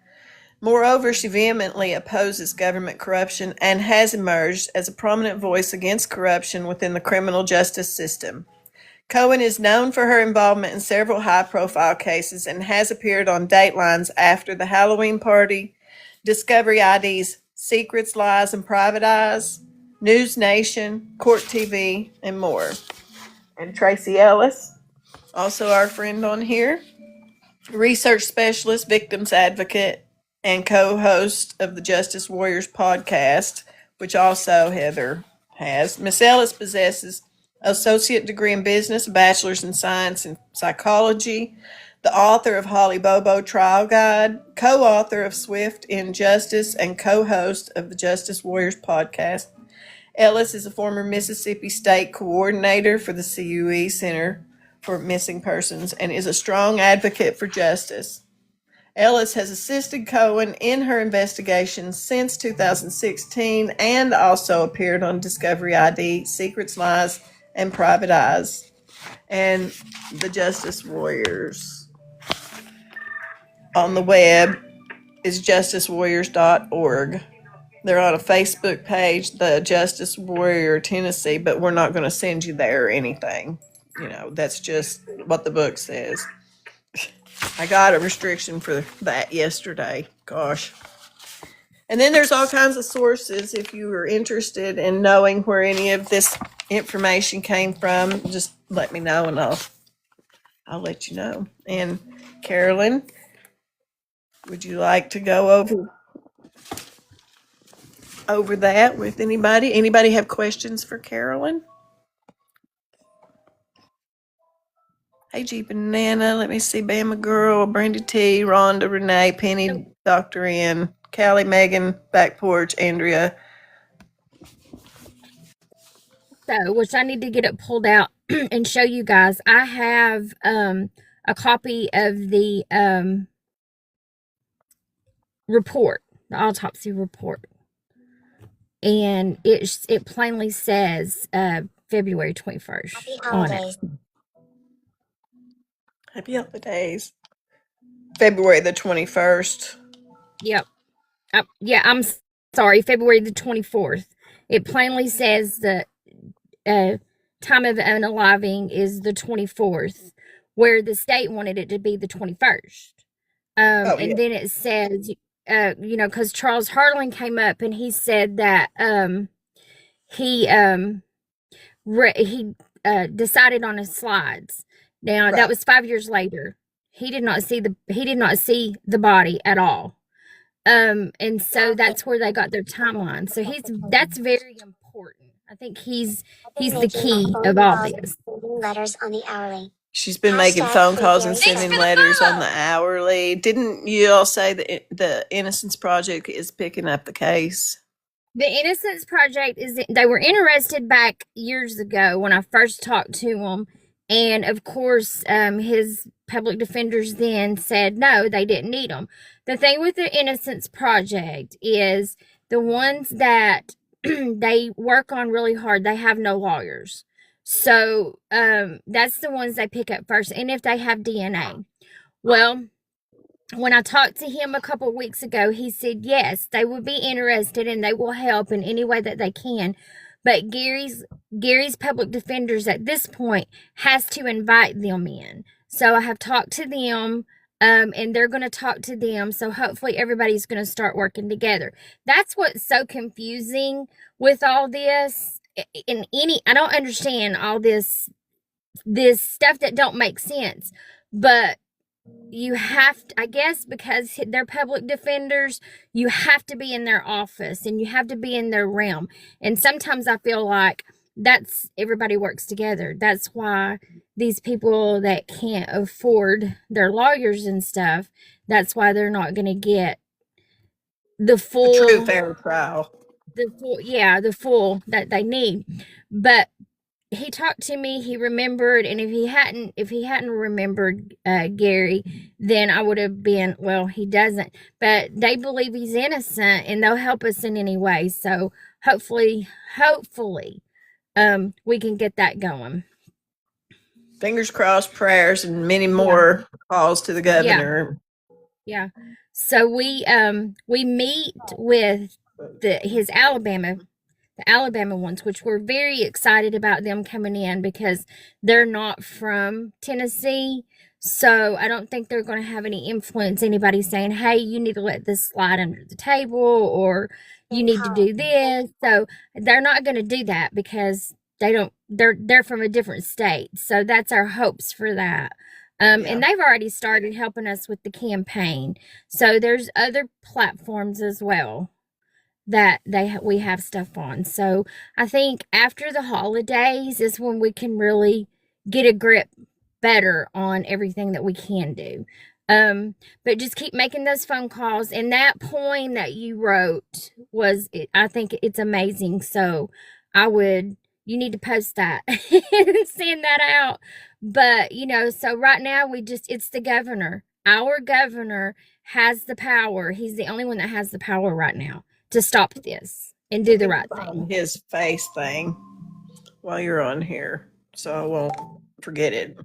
Moreover, she vehemently opposes government corruption and has emerged as a prominent voice against corruption within the criminal justice system. Cohen is known for her involvement in several high-profile cases and has appeared on Datelines After the Halloween Party, Discovery ID's Secrets, Lies, and Private Eyes, News Nation, Court TV, and more. And Tracy Ellis, also our friend on here, research specialist, victims advocate, and co-host of the Justice Warriors podcast, which also Heather has. Miss Ellis possesses an associate degree in business, a bachelor's in science and psychology, the author of Holly Bobo Trial Guide, co-author of Swift in Justice, and co-host of the Justice Warriors podcast. Ellis is a former Mississippi State coordinator for the CUE Center for Missing Persons and is a strong advocate for justice. Ellis has assisted Cohen in her investigations since 2016 and also appeared on Discovery ID, Secrets, Lies, and Private Eyes. And the Justice Warriors on the web is justicewarriors.org. They're on a Facebook page, the Justice Warrior Tennessee, but we're not going to send you there or anything. You know, that's just what the book says. I got a restriction for that yesterday. Gosh. And then there's all kinds of sources. If you are interested in knowing where any of this information came from, just let me know and I'll let you know. And Carolyn, would you like to go over that with anybody? Anybody have questions for Carolyn? Hey, Jeep and Nana, let me see. Bama Girl, Brandy T, Rhonda, Renee, Penny, Dr. N, Callie, Megan, Back Porch, Andrea. So, which I need to get it pulled out and show you guys. I have a copy of the report, the autopsy report. And it plainly says February 21st Happy on holidays. it. Happy holidays. February the 21st. Yep. Yeah, I'm sorry, February the 24th. It plainly says the time of unaliving is the 24th, where the state wanted it to be the 21st. And then it says, you know, because Charles Harlan came up and he said that he decided on his slides. Now that was 5 years later. He did not see the body at all. And so that's where they got their timeline. So that's very important. I think he's the key of all this. Letters on the hourly. She's been making phone calls and sending letters on the hourly. Didn't you all say that the Innocence Project is picking up the case? The Innocence Project they were interested back years ago when I first talked to them. And of course, his public defenders then said, no, they didn't need them. The thing with the Innocence Project is the ones that they work on really hard, they have no lawyers. So that's the ones they pick up first. And if they have DNA. Well, when I talked to him a couple weeks ago, he said, yes, they would be interested and they will help in any way that they can. But Gary's public defenders at this point has to invite them in. So I have talked to them, and they're going to talk to them. So hopefully everybody's going to start working together. That's what's so confusing with all this. I don't understand all this stuff that don't make sense. But you have to, I guess, because they're public defenders, you have to be in their office and you have to be in their realm. And sometimes I feel like everybody works together. That's why these people that can't afford their lawyers and stuff, that's why they're not going to get the true fair trial. The full that they need. But he talked to me, he remembered, and if he hadn't remembered Gary, then I would have been, well, he doesn't. But they believe he's innocent and they'll help us in any way. So hopefully, we can get that going. Fingers crossed, prayers, and many more calls to the governor. Yeah. So we meet with the Alabama ones, which we're very excited about them coming in because they're not from Tennessee. So I don't think they're going to have any influence. Anybody saying, hey, you need to let this slide under the table or you need to do this. So they're not going to do that because they're from a different state. So that's our hopes for that. And they've already started helping us with the campaign. So there's other platforms as well that we have stuff on. So I think after the holidays is when we can really get a grip better on everything that we can do. But just keep making those phone calls. And that poem that you wrote I think it's amazing. So you need to post that and send that out. But, so right now it's the governor. Our governor has the power. He's the only one that has the power right now to stop this and do the right thing. His face thing while you're on here. So I won't forget it.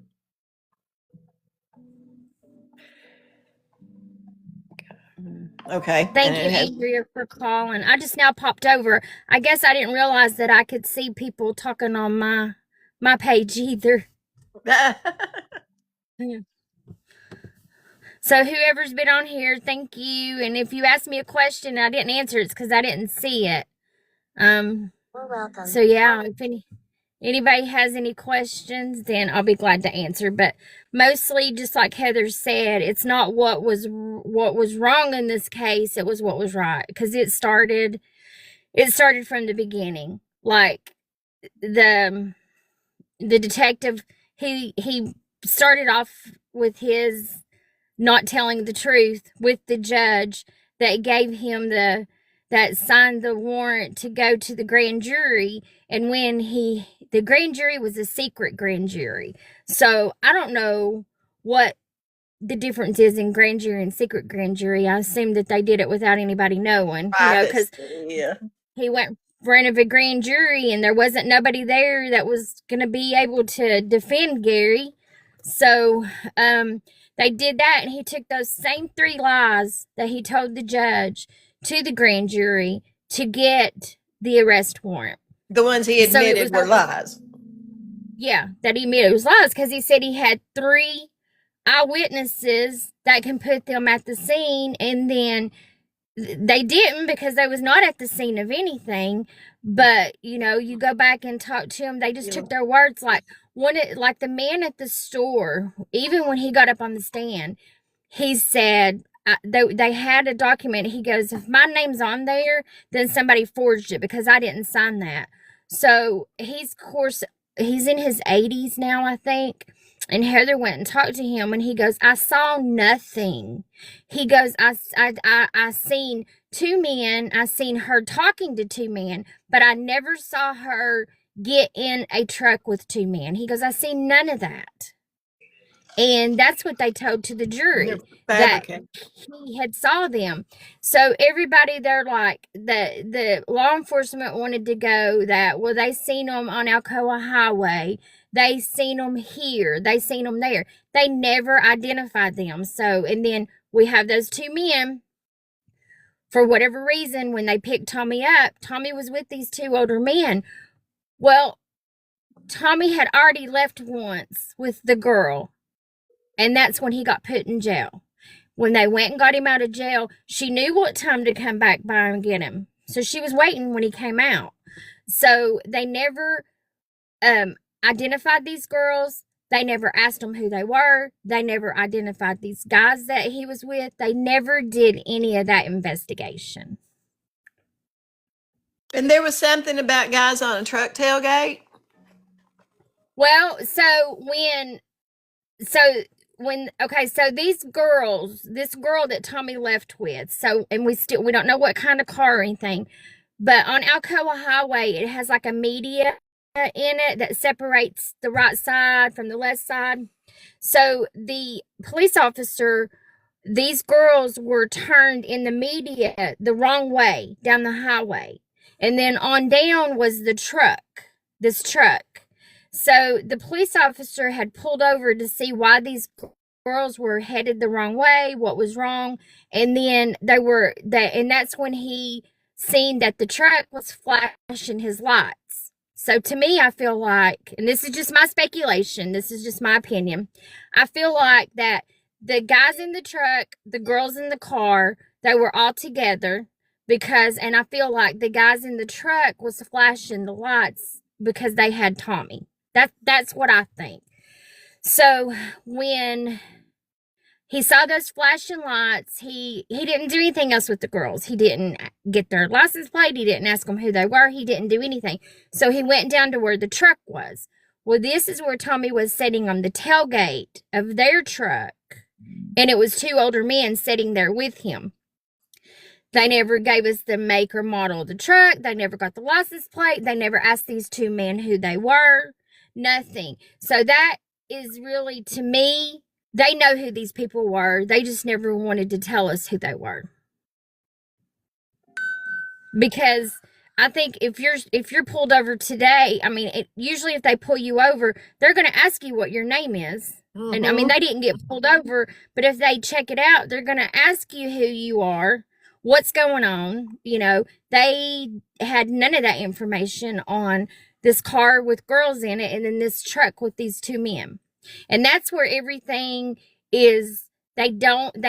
Okay. Thank and you, it has, Andrea, for calling. I just now popped over. I guess I didn't realize that I could see people talking on my page either. So whoever's been on here, thank you. And if you asked me a question and I didn't answer, it's because I didn't see it. You're welcome. So yeah, if anybody has any questions, then I'll be glad to answer. But mostly, just like Heather said, it's not what was wrong in this case. It was what was right, because it started from the beginning. Like the detective, he started off with his not telling the truth with the judge that gave him that signed the warrant to go to the grand jury. And when the grand jury was a secret grand jury. So I don't know what the difference is in grand jury and secret grand jury. I assume that they did it without anybody knowing, because yeah. he went in front of a grand jury and there wasn't nobody there that was going to be able to defend Gary. So they did that, and he took those same 3 lies that he told the judge to the grand jury to get the arrest warrant. The ones he admitted were lies. Yeah, that he admitted was lies, because he said he had 3 eyewitnesses that can put them at the scene, and then they didn't, because they was not at the scene of anything. But you go back and talk to them, they just took their words. Like the man at the store, even when he got up on the stand, he said they had a document. He goes, if my name's on there, then somebody forged it, because I didn't sign that. So he's in his 80s now, I think. And Heather went and talked to him, and he goes, I saw nothing. He goes, I seen 2 men. I seen her talking to 2 men, but I never saw her get in a truck with 2 men. He goes, I seen none of that. And that's what they told to the jury, that he had saw them. So everybody, they're like, the law enforcement wanted to go that, well, they seen them on Alcoa Highway. They seen them here. They seen them there. They never identified them. So, and then we have those 2 men. For whatever reason, when they picked Tommy up, Tommy was with these 2 older men. Well, Tommy had already left once with the girl. And that's when he got put in jail. When they went and got him out of jail, she knew what time to come back by and get him. So she was waiting when he came out. So they never identified these girls. They never asked them who they were. They never identified these guys that he was with. They never did any of that investigation. And there was something about guys on a truck tailgate? Well, so these girls, this girl that Tommy left with, and we don't know what kind of car or anything, but on Alcoa Highway, it has like a media in it that separates the right side from the left side. So the police officer, these girls were turned in the media the wrong way down the highway. And then on down was this truck. So the police officer had pulled over to see why these girls were headed the wrong way, what was wrong. And then and that's when he seen that the truck was flashing his lights. So to me, I feel like, and this is just my speculation, this is just my opinion, I feel like that the guys in the truck, the girls in the car, they were all together, and I feel like the guys in the truck was flashing the lights because they had Tommy. That's what I think. So when he saw those flashing lights, he didn't do anything else with the girls. He didn't get their license plate. He didn't ask them who they were. He didn't do anything. So he went down to where the truck was. Well, this is where Tommy was sitting on the tailgate of their truck, and it was 2 older men sitting there with him. They never gave us the make or model of the truck. They never got the license plate. They never asked these 2 men who they were. Nothing. So that is really, to me, they know who these people were. They just never wanted to tell us who they were. Because I think if you're pulled over today, I mean, usually if they pull you over, they're going to ask you what your name is. And I mean, they didn't get pulled over, but if they check it out, they're going to ask you who you are, what's going on. You know, they had none of that information on this car with girls in it and then this truck with these two men. And that's where everything is. They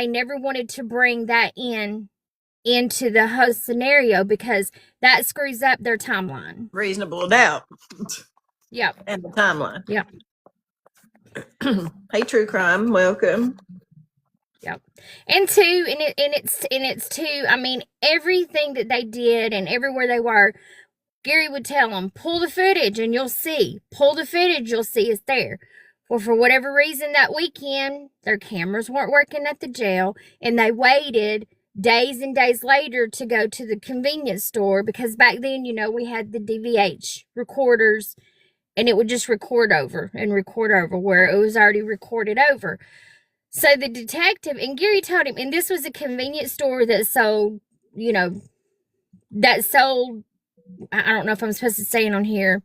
never wanted to bring that into the whole scenario because that screws up their timeline. Reasonable doubt. Yep. And the timeline. Yep. Hey, True Crime, welcome. Yep. And it's too, I mean, everything that they did and everywhere they were, Gary would tell them, pull the footage and you'll see. Pull the footage, you'll see it's there. Well, for whatever reason that weekend, their cameras weren't working at the jail, and they waited days and days later to go to the convenience store because back then, you know, we had the DVH recorders and it would just record over where it was already recorded over. So the detective, and Gary told him, and this was a convenience store that sold, you know, I don't know if I'm supposed to say it on here,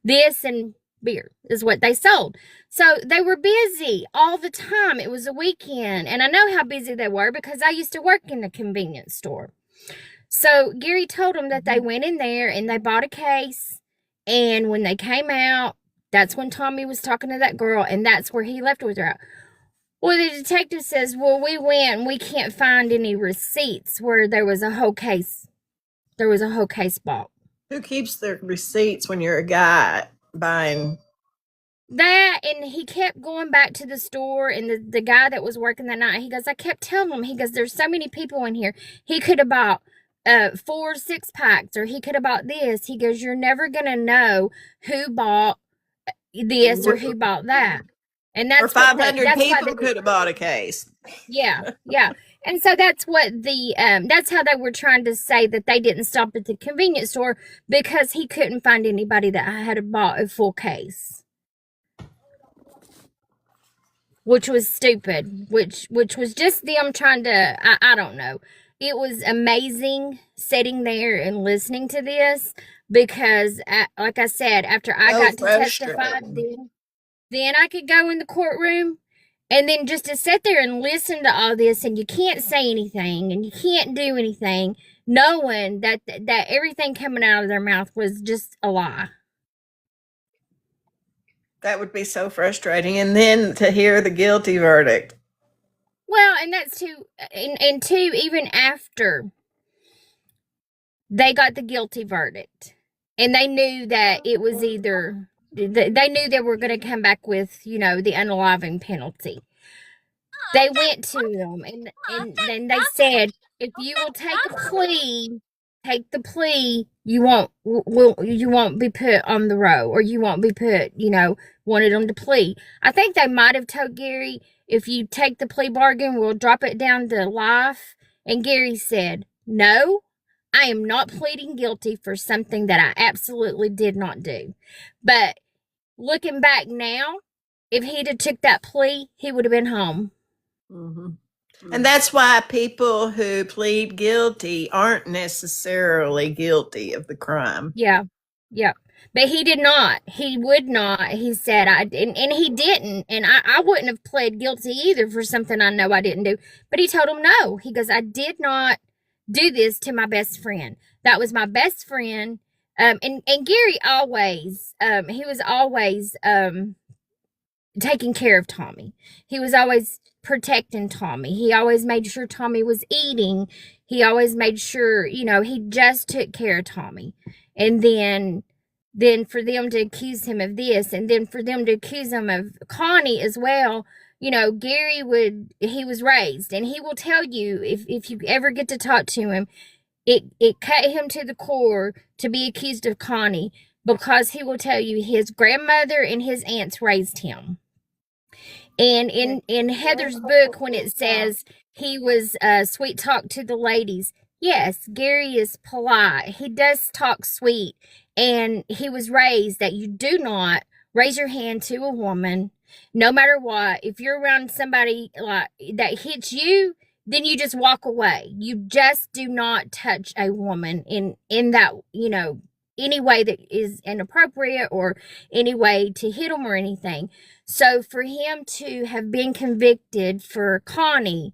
this and beer is what they sold. So they were busy all the time. It was a weekend. And I know how busy they were because I used to work in a convenience store. So Gary told them that they went in there and they bought a case. And when they came out, that's when Tommy was talking to that girl. And that's where he left with her. Well, the detective says, well, we went and we can't find any receipts where there was a whole case. There was a whole case bought. Who keeps the receipts when you're a guy buying? That, and he kept going back to the store, and the guy that was working that night, he goes, I kept telling him, he goes, there's so many people in here. He could have bought 4 6-packs, or he could have bought this. He goes, you're never going to know who bought this or who bought that. And that's or 500 people could have bought a case. Yeah, yeah. And so that's what that's how they were trying to say that they didn't stop at the convenience store because he couldn't find anybody that had bought a full case. Which was stupid, which was just them trying to, I don't know. It was amazing sitting there and listening to this because, like I said, after I got to testify, then I could go in the courtroom and then just to sit there and listen to all this and you can't say anything and you can't do anything knowing that everything coming out of their mouth was just a lie. That would be so frustrating. And then to hear the guilty verdict. Well, and that's too, and two, even after they got the guilty verdict and they knew that it was either, they knew they were going to come back with, you know, the unaliving penalty. They went to them and then they said, if you will take the plea, you won't be put on the row, or you won't be put, you know, wanted them to plea. I think they might have told Gary, if you take the plea bargain, we'll drop it down to life. And Gary said, no, I am not pleading guilty for something that I absolutely did not do. But looking back now, if he'd have took that plea, he would have been home. Mm-hmm. And that's why people who plead guilty aren't necessarily guilty of the crime. Yeah. Yeah. But he did not. He would not. He said, and he didn't. And I wouldn't have pled guilty either for something I know I didn't do. But he told him no. He goes, I did not do this to my best friend. That was my best friend. And Gary always, he was always taking care of Tommy. He was always protecting Tommy. He always made sure Tommy was eating. He always made sure, you know, he just took care of Tommy. And then for them to accuse him of this, and then for them to accuse him of Connie as well, you know, Gary he was raised, and he will tell you, if you ever get to talk to him, it cut him to the core to be accused of Connie, because he will tell you his grandmother and his aunts raised him. And in Heather's book, when it says he was sweet talk to the ladies, yes, Gary is polite. He does talk sweet. And he was raised that you do not raise your hand to a woman, no matter what. If you're around somebody like that hits you, then you just walk away. You just do not touch a woman in that, any way that is inappropriate or any way to hit them or anything. So for him to have been convicted for Connie,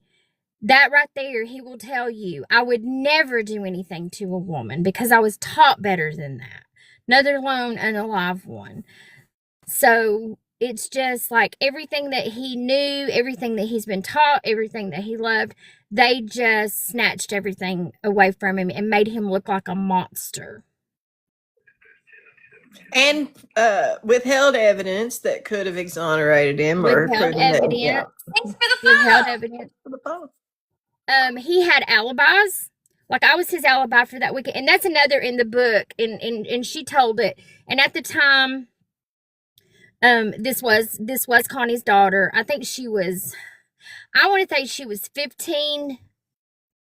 that right there, he will tell you, I would never do anything to a woman because I was taught better than that, not alone an alive one. So it's just like everything that he knew, everything that he's been taught, everything that he loved, they just snatched everything away from him and made him look like a monster. And withheld evidence that could have exonerated him or Withheld proven that. evidence. Yeah. Thanks for the Withheld follow. evidence. For the phone. He had alibis. Like I was his alibi for that weekend. And that's another in the book. And she told it. And at the time, this was Connie's daughter. I think she was, I want to say she was 15,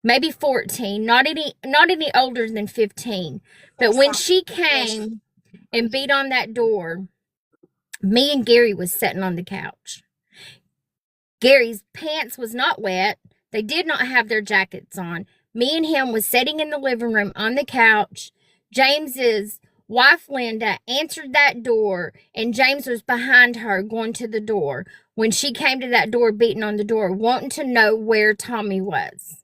maybe 14, not any older than 15. But when she came and beat on that door, me and Gary was sitting on the couch. Gary's pants was not wet. They did not have their jackets on. Me and him was sitting in the living room on the couch. James's wife, Linda, answered that door, and James was behind her going to the door. When she came to that door, beating on the door, wanting to know where Tommy was.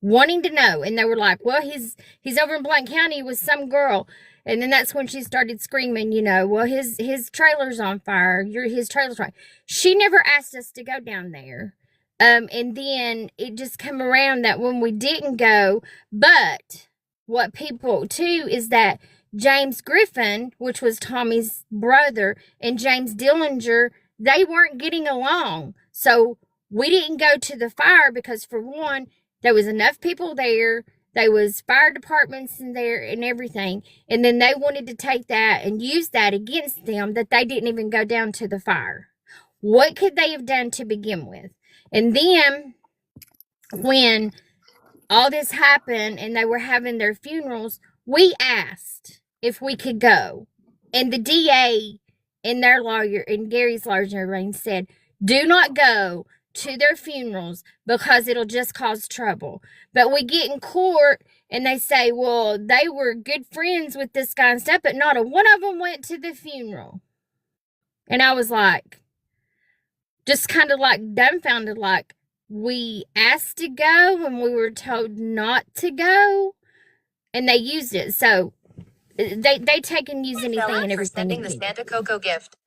Wanting to know. And they were like, well, he's over in Blount County with some girl. And then that's when she started screaming, well, his trailer's on fire. His trailer's right. She never asked us to go down there. And then it just came around that when we didn't go, but what people too is that James Griffin, which was Tommy's brother, and James Dillinger, they weren't getting along. So we didn't go to the fire because, for one, there was enough people there. There was fire departments in there and everything. And then they wanted to take that and use that against them, that they didn't even go down to the fire. What could they have done to begin with? And then when all this happened and they were having their funerals, we asked if we could go. And the DA and their lawyer and Gary's lawyer said, do not go to their funerals because it'll just cause trouble. But we get in court and they say, well, they were good friends with this guy and stuff, but not a one of them went to the funeral. And I was like, just kind of like dumbfounded, like we asked to go and we were told not to go, and they used it. So they take and use anything and everything. Sending the Santa Coco gift.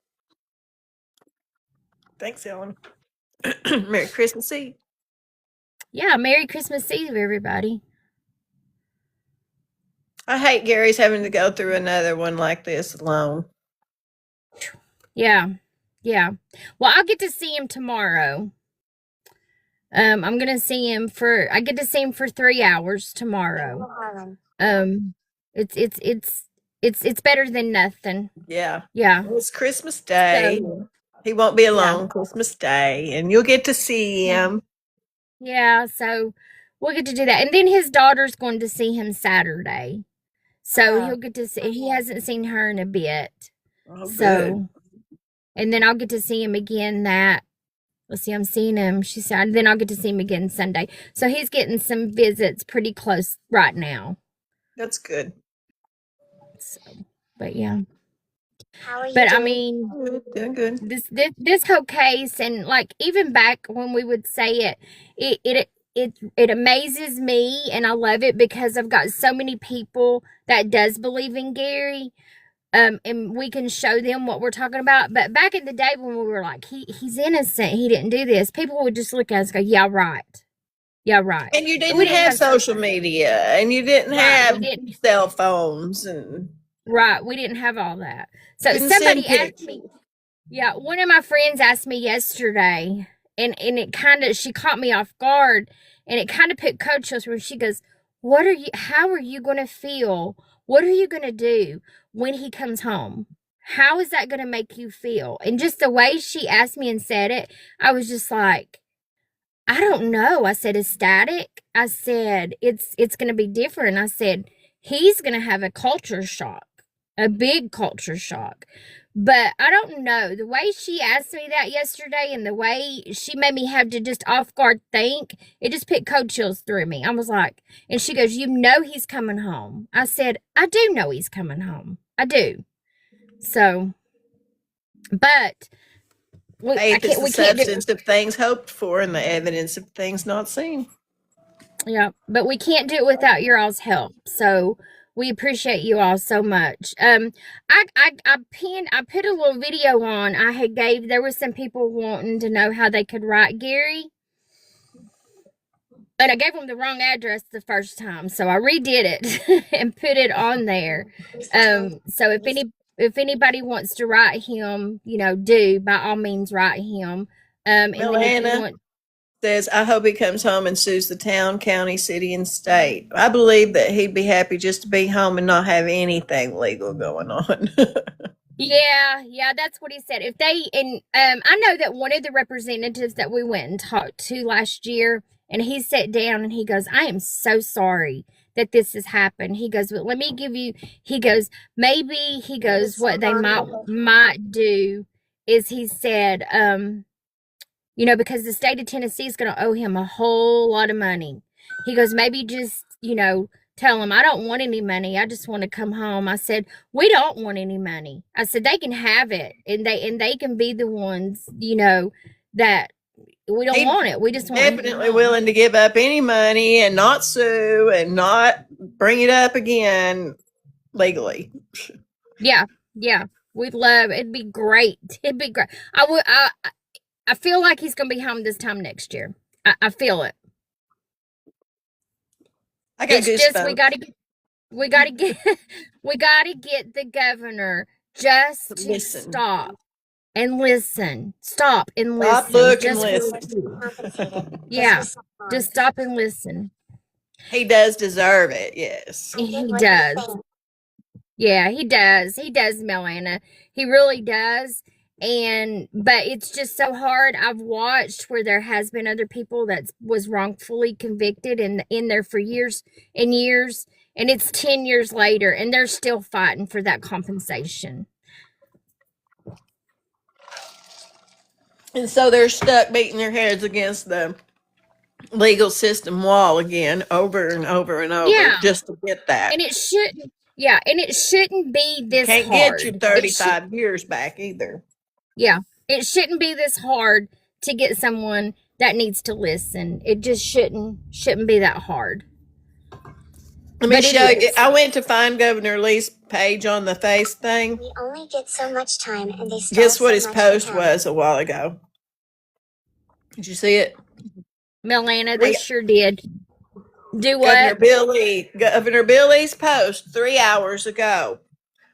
Thanks, Ellen. Merry Christmas Eve. Yeah, Merry Christmas Eve, everybody. I hate Gary's having to go through another one like this alone. Yeah. Well, I'll get to see him tomorrow. I'm gonna see him I get to see him for 3 hours tomorrow. It's better than nothing. Yeah. Yeah. It's Christmas Day. So, he won't be alone Christmas Day, and you'll get to see him. Yeah, so we'll get to do that. And then his daughter's going to see him Saturday. So he'll get to see, he hasn't seen her in a bit. Oh, So, good. and then I'll get to see him again let's see, I'm seeing him, she said, then I'll get to see him again Sunday. So he's getting some visits pretty close right now. That's So, but yeah. How are you But I doing? mean, doing good. this whole case, and like even back when we would say it amazes me, and I love it because I've got so many people that does believe in Gary, and we can show them what we're talking about. But back in the day when we were like, he's innocent, he didn't do this, people would just look at us and go, yeah, right. And you didn't We didn't have have social media, and you didn't have cell phones, and Right, we didn't have all that. So Didn't somebody send asked me, one of my friends asked me yesterday, and it kind of, she caught me off guard, and it kind of put Coach us where she goes, how are you going to feel? What are you going to do when he comes home? How is that going to make you feel? And just the way she asked me and said it, I was just like, I don't know. I said, ecstatic. I said, it's going to be different. I said, he's going to have a culture shock, a big culture shock. But I don't know. The way she asked me that yesterday and the way she made me have to just off guard think, it just put cold chills through me. I was like, and she goes, "You know he's coming home." I said, "I do know he's coming home. I do." So, but Faith is the we can't do, substance of things hoped for and the evidence of things not seen. yeah, but we can't do it without your all's help. So we appreciate you all so much. I put a little video on. There was some people wanting to know how they could write Gary. And I gave them the wrong address the first time, so I redid it and put it on there. So if anybody wants to write him, do by all means write him. And then if you want, says, I hope he comes home and sues the town, county, city, and state. I believe that he'd be happy just to be home and not have anything legal going on. yeah, that's what he said. If they I know that one of the representatives that we went and talked to last year, and he sat down and he goes, "I am so sorry that this has happened." He goes, "But let me give you," he goes, "Maybe," he goes, "what they might do is," he said, because the state of Tennessee is going to owe him a whole lot of money. He goes, "Maybe just, tell him I don't want any money. I just want to come home." I said, "We don't want any money." I said, "They can have it, and they can be the ones, that we don't want it. We just want definitely willing to give up any money and not sue and not bring it up again legally." Yeah. We'd love it'd be great. It'd be great. I feel like he's gonna be home this time next year. I feel it. I got It's just goosebumps. we gotta get the governor just to Listen. stop and listen. Stop and listen. Stop, look, and Just listen. Yeah, just stop and listen. He does deserve it, yes. He does. Yeah, he does. He does, Melana. He really does. But it's just so hard. I've watched where there has been other people that was wrongfully convicted and in there for years and years, and it's 10 years later, and they're still fighting for that compensation. And so they're stuck beating their heads against the legal system wall again, over and over and over, just to get that. And it shouldn't. Yeah, and it shouldn't be this Can't hard. get your 35 years back either. Yeah, it shouldn't be this hard to get someone that needs to listen. It just shouldn't be that hard. Let me show you. I went to find Governor Lee's page on the face thing. We only get so much time, and they guess what his post was a while ago. Did you see it? Melana, they sure did. Do what? Governor Billy's post 3 hours ago.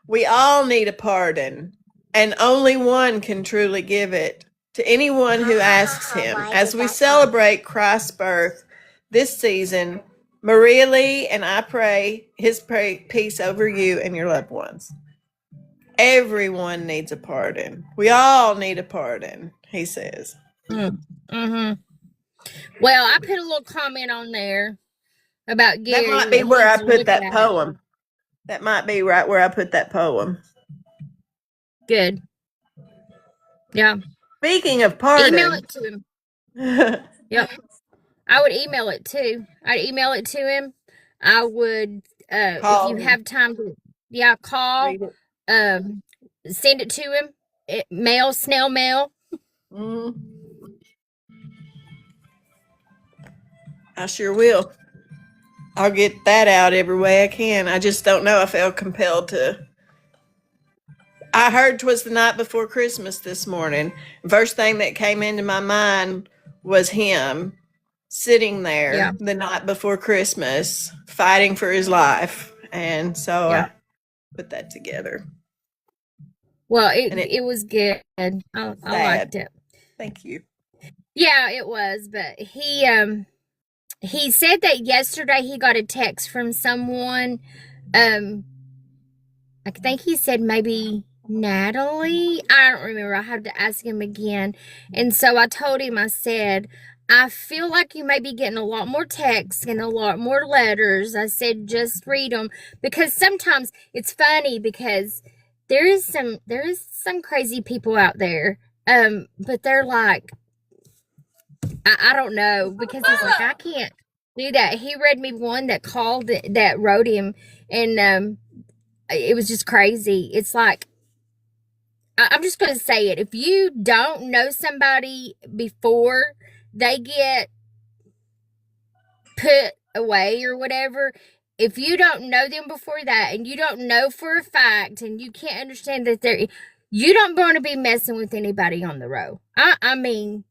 We all need a pardon, and only one can truly give it to anyone who asks him. As we celebrate Christ's birth this season, Maria Lee and I pray his peace over you and your loved ones. Everyone needs a pardon. We all need a pardon, he says. Mm-hmm. Well, I put a little comment on there about Gary. That might be where I put that poem. That might be right where I put that poem. Good. Yeah. Speaking of pardon. Email it to him. Yep. I would email it too. I'd email it to him. I would, if you have time to, call, send it to him. Snail mail. I sure will. I'll get that out every way I can. I just don't know. I felt compelled to. I heard 'twas the night before Christmas this morning. First thing that came into my mind was him sitting there the night before Christmas, fighting for his life. And so I put that together. Well, it was good. I liked it. Thank you. Yeah, it was. But he said that yesterday he got a text from someone. I think he said maybe Natalie. I don't remember. I have to ask him again. And so I told him, I said, I feel like you may be getting a lot more texts and a lot more letters. I said, just read them. Because sometimes it's funny because there is some crazy people out there. But they're like, I don't know, because he's like, I can't do that. He read me one that called that wrote him, and it was just crazy. It's like, I'm just going to say it. If you don't know somebody before they get put away or whatever, if you don't know them before that, and you don't know for a fact, and you can't understand that you don't want to be messing with anybody on the road. I mean,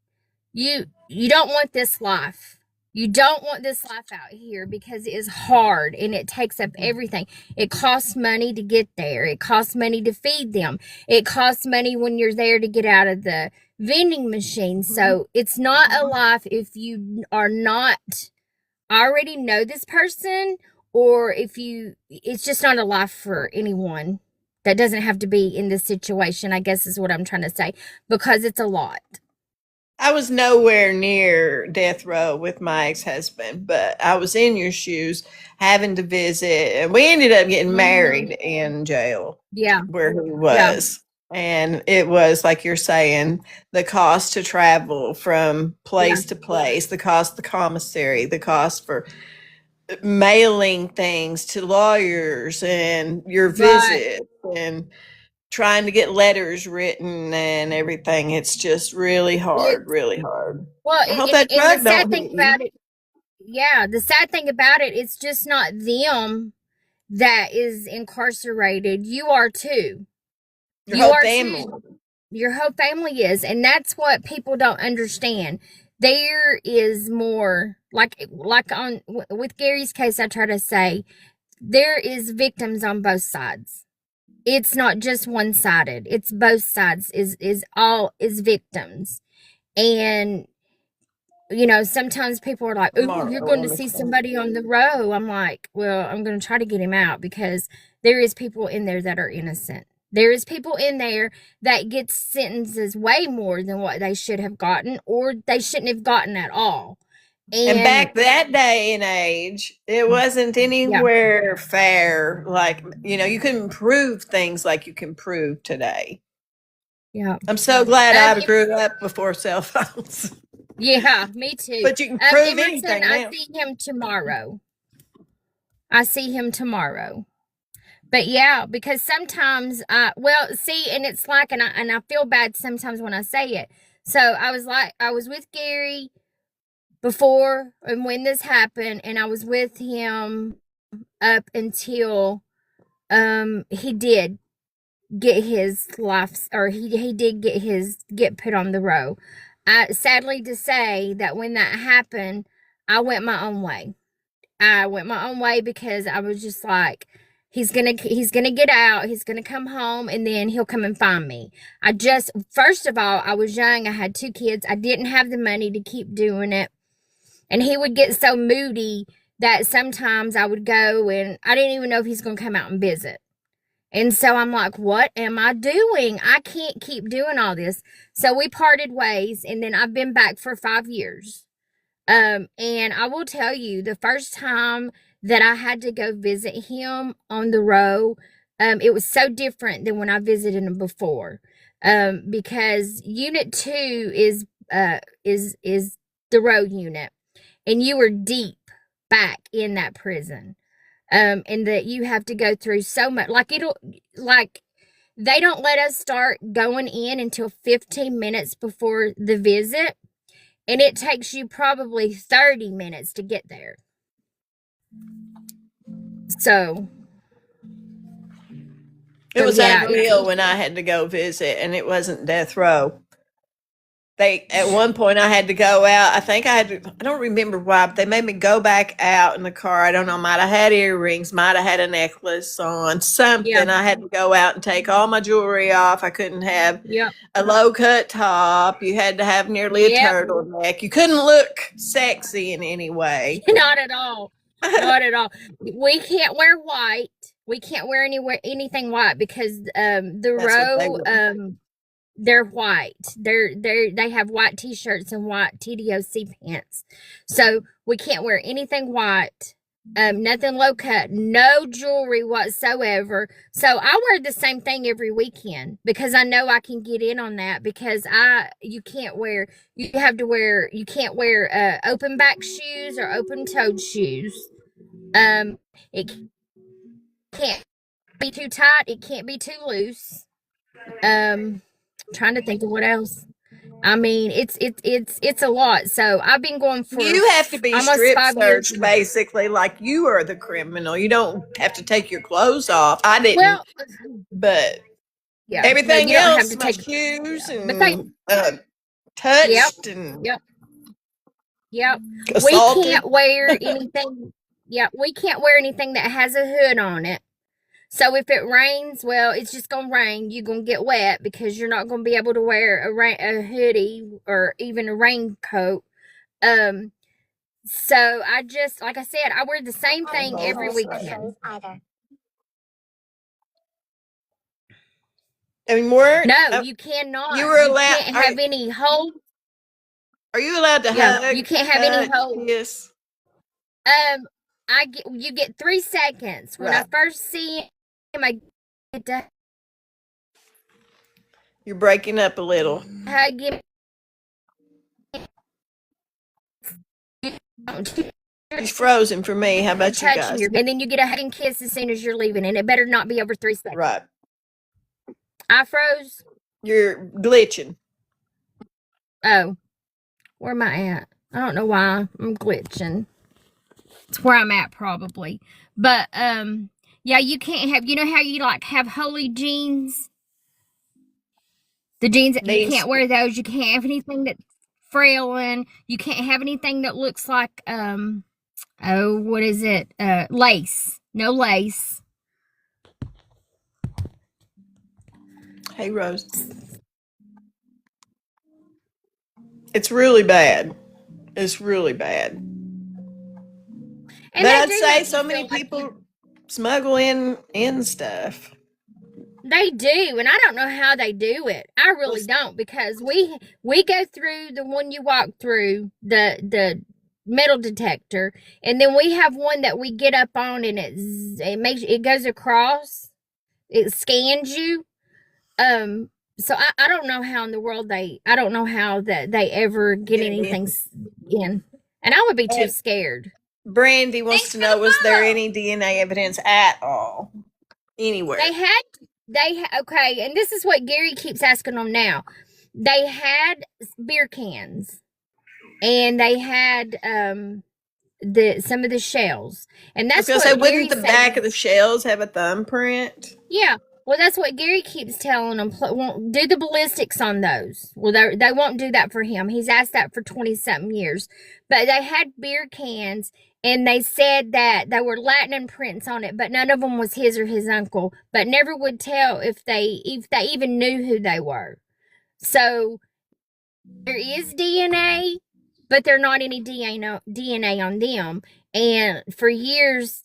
you don't want this life. You don't want this life out here, because it is hard and it takes up everything. It costs money to get there. It costs money to feed them. It costs money when you're there to get out of the vending machine. So it's not a life if you are not already know this person, or it's just not a life for anyone that doesn't have to be in this situation, I guess is what I'm trying to say, because it's a lot. I was nowhere near death row with my ex-husband, but I was in your shoes having to visit, and we ended up getting married in jail. Yeah. Where he was. Yeah. And it was, like you're saying, the cost to travel from place to place, the cost of the commissary, the cost for mailing things to lawyers, and your visit, and trying to get letters written and everything. It's just really hard, really hard. Well, I hope that drug the sad don't thing hit about you. it, the sad thing about it, it's just not them that is incarcerated. You are too. Your whole family. Your whole family is, and that's what people don't understand. There is more, like with Gary's case, I try to say, there is victims on both sides. It's not just one-sided. It's both sides is victims. And sometimes people are like, oh, you're going to see somebody on the row. I'm like, well, I'm going to try to get him out, because there is people in there that are innocent. There is people in there that get sentences way more than what they should have gotten, or they shouldn't have gotten at all. And back that day and age, it wasn't anywhere fair. Like, you couldn't prove things like you can prove today. Yeah. I'm so glad I grew up before cell phones. Yeah, me too. But you can prove anything now. I see him tomorrow. But yeah, because sometimes and it's like, and I feel bad sometimes when I say it. So I was with Gary before and when this happened, and I was with him up until he did get his life, or he did get put on the row. Sadly to say that when that happened, I went my own way. Because I was just like, he's gonna get out, he's gonna come home, and then he'll come and find me. First of all, I was young, I had 2 kids, I didn't have the money to keep doing it, and he would get so moody that sometimes I would go and I didn't even know if he's gonna come out and visit. And so I'm like, what am I doing? I can't keep doing all this. So we parted ways, and then I've been back for 5 years. And I will tell you, the first time that I had to go visit him on the row, it was so different than when I visited him before. Because Unit 2 is the row unit, and you were deep back in that prison. And that you have to go through so much, they don't let us start going in until 15 minutes before the visit, and it takes you probably 30 minutes to get there. So it was unreal when I had to go visit, and it wasn't death row. At one point I had to go out. I don't remember why, but they made me go back out in the car. I don't know, might have had earrings, might have had a necklace on, something. I had to go out and take all my jewelry off. I couldn't have a low cut top. You had to have nearly a turtleneck. You couldn't look sexy in any way. Not at all. Not at all. We can't wear white. We can't wear anything white, because the row, they're white. They have white t-shirts and white TDOC pants. So we can't wear anything white Nothing low cut, no jewelry whatsoever. So I wear the same thing every weekend because I know I can get in on that because you can't wear, you can't wear open back shoes or open toed shoes. It can't be too tight, it can't be too loose. Trying to think of what else. I mean, it's a lot. So I've been going for You have to be almost strip 5 years. searched, basically, like you are the criminal. You don't have to take your clothes off. I didn't, Well, but yeah, no, everything you don't have else, to my take. shoes But they, and yep, touched and yep, yep. We assaulted. can't wear anything. Yeah, we can't wear anything that has a hood on it. So if it rains, well, it's just gonna rain. You're gonna get wet because you're not gonna be able to wear a hoodie or even a raincoat. Um, so I just, like I said, I wear the same thing every weekend. Either. I mean, weren't No, you cannot. you were You allowed? can't have any holes. Are you allowed to Yeah, hug? you can't have any touch, holes. kiss? You get 3 seconds. When I Right. first see him, I get to You're breaking up a little. hug him. He's frozen for me. How about you guys? And then you get a hug and kiss as soon as you're leaving, and it better not be over 3 seconds. Right. I froze. You're glitching. Oh, where am I at? I don't know why I'm glitching. It's where I'm at probably. But yeah, you can't have. You know how you like have holy jeans? The jeans, you can't wear those. You can't have anything that's frailing. You can't have anything that looks like what is it? Lace. No lace. Hey, Rose. It's really bad. It's really bad. And but I'd do say make so you many feel like people smuggle in stuff. They do, and I don't know how they do it. I really don't, because we go through the one you walk through, the metal detector, and then we have one that we get up on, and it goes across, it scans you. So I don't know how in the world I don't know how that they ever get anything in, and I would be too scared. Brandy wants to know, was there any DNA evidence at all anywhere? Okay, and this is what Gary keeps asking them now. They had beer cans, and they had some of the shells, and that's what wouldn't Gary the back of the shells have a thumbprint? Yeah, well, that's what Gary keeps telling them. Won't do the ballistics on those. Well, they won't do that for him. He's asked that for 20-something years, but they had beer cans. And they said that there were Latin prints on it, but none of them was his or his uncle. But never would tell if they even knew who they were. So there is DNA, but there's not any DNA on them. And for years,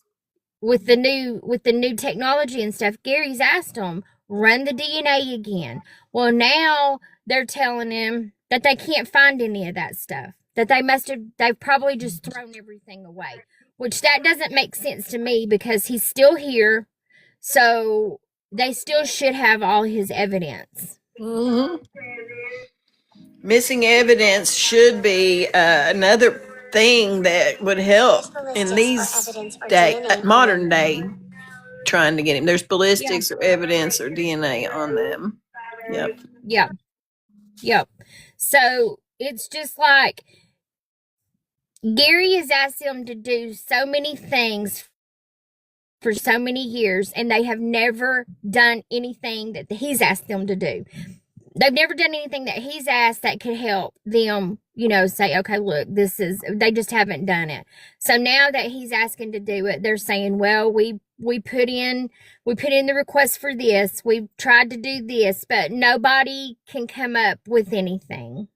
with the new technology and stuff, Gary's asked them, run the DNA again. Well, now they're telling him that they can't find any of that stuff. That they've probably just thrown everything away, which that doesn't make sense to me because he's still here. So they still should have all his evidence. Mm-hmm. Missing evidence should be another thing that would help in these modern day trying to get him. There's ballistics or evidence or DNA on them. Yep. So it's just like Gary has asked them to do so many things for so many years, and they have never done anything that he's asked them to do. They've never done anything that he's asked that could help them, say, okay, look, they just haven't done it. So now that he's asking to do it, they're saying, well, we put in the request for this. We've tried to do this, but nobody can come up with anything.